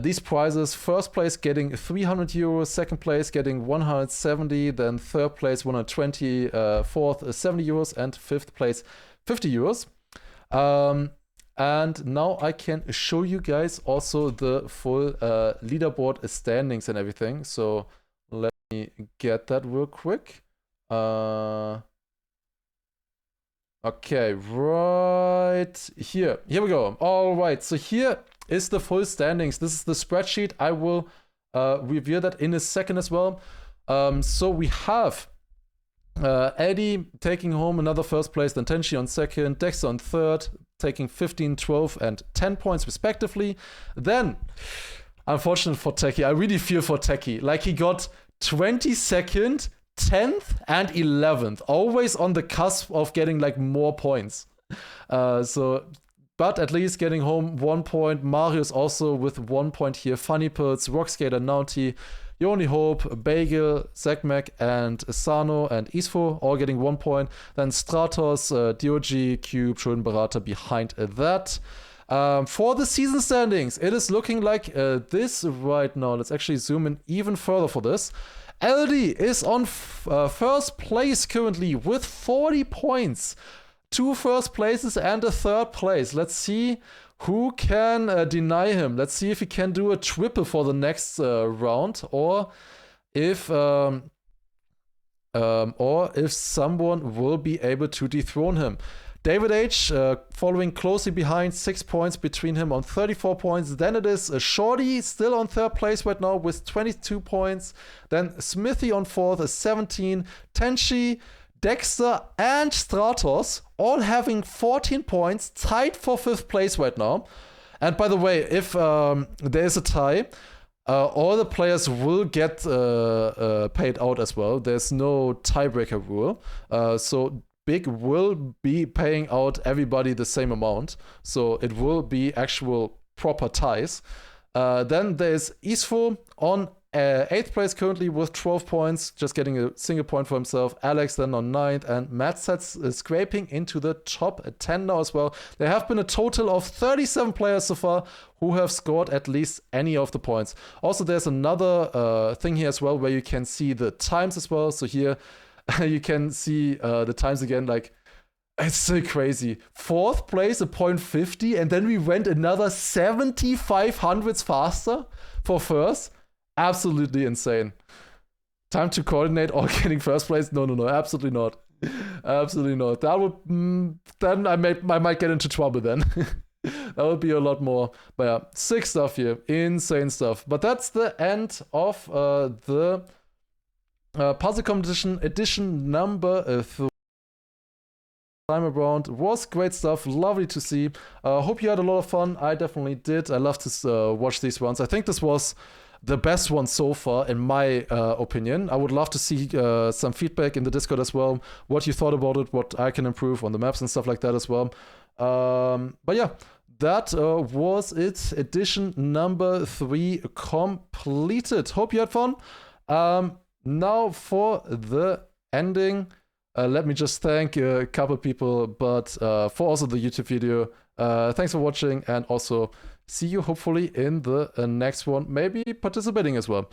these prizes. First place getting 300 euros, second place getting 170, then third place 120, fourth 70 euros, and fifth place 50 euros. And now I can show you guys also the full leaderboard standings and everything. So let me get that real quick. Okay, right here. Here we go. All right, so here is the full standings. This is the spreadsheet. I will review that in a second as well. So we have Eddie taking home another first place, then Tenchi on second, Dexter on third, taking 15, 12, and 10 points respectively. Then, unfortunate for Techie, I really feel for Techie. Like, he got 22nd, 10th, and 11th, always on the cusp of getting like more points. But at least getting home 1 point. Marius also with 1 point here. Funny Pills, Rockskater, Naughty, You Only Hope, Bagel, Zakmek, and Sano and Isfo all getting 1 point. Then Stratos, DOG, Cube, Schuldenberater behind that. For the season standings, it is looking like this right now. Let's actually zoom in even further for this. LD is on first place currently with 40 points. 2 first places and a third place. Let's see who can deny him. Let's see if he can do a triple for the next round, or if someone will be able to dethrone him. David H following closely behind, 6 points between him on 34 points. Then it is Shorty still on third place right now with 22 points. Then Smithy on fourth, 17. Tenchi, Dexter, and Stratos all having 14 points, tied for 5th place right now. And by the way, if there is a tie, all the players will get paid out as well. There's no tiebreaker rule. So Big will be paying out everybody the same amount. So it will be actual proper ties. Then there's Isfo on 8th place currently with 12 points, just getting a single point for himself. Alex then on 9th, and Matt Sets scraping into the top 10 now as well. There have been a total of 37 players so far who have scored at least any of the points. Also, there's another thing here as well where you can see the times as well. So here, you can see the times again, like, it's so crazy. 4th place, a 0.50, and then we went another 7,500s faster for first. Absolutely insane. Time to coordinate or getting first place? No, absolutely not. Absolutely not. That would then I might get into trouble then. That would be a lot more. But yeah, sick stuff here, insane stuff. But that's the end of the puzzle competition edition number 3. Time around was great stuff, lovely to see. Hope you had a lot of fun. I definitely did. I love to watch these ones. I think this was the best one so far, in my opinion. I would love to see some feedback in the Discord as well, what you thought about it, what I can improve on the maps and stuff like that as well. But yeah, that was it. Edition number 3 completed. Hope you had fun. Now for the ending, let me just thank a couple people, but for also the YouTube video. Thanks for watching, and also see you hopefully in the next one, maybe participating as well.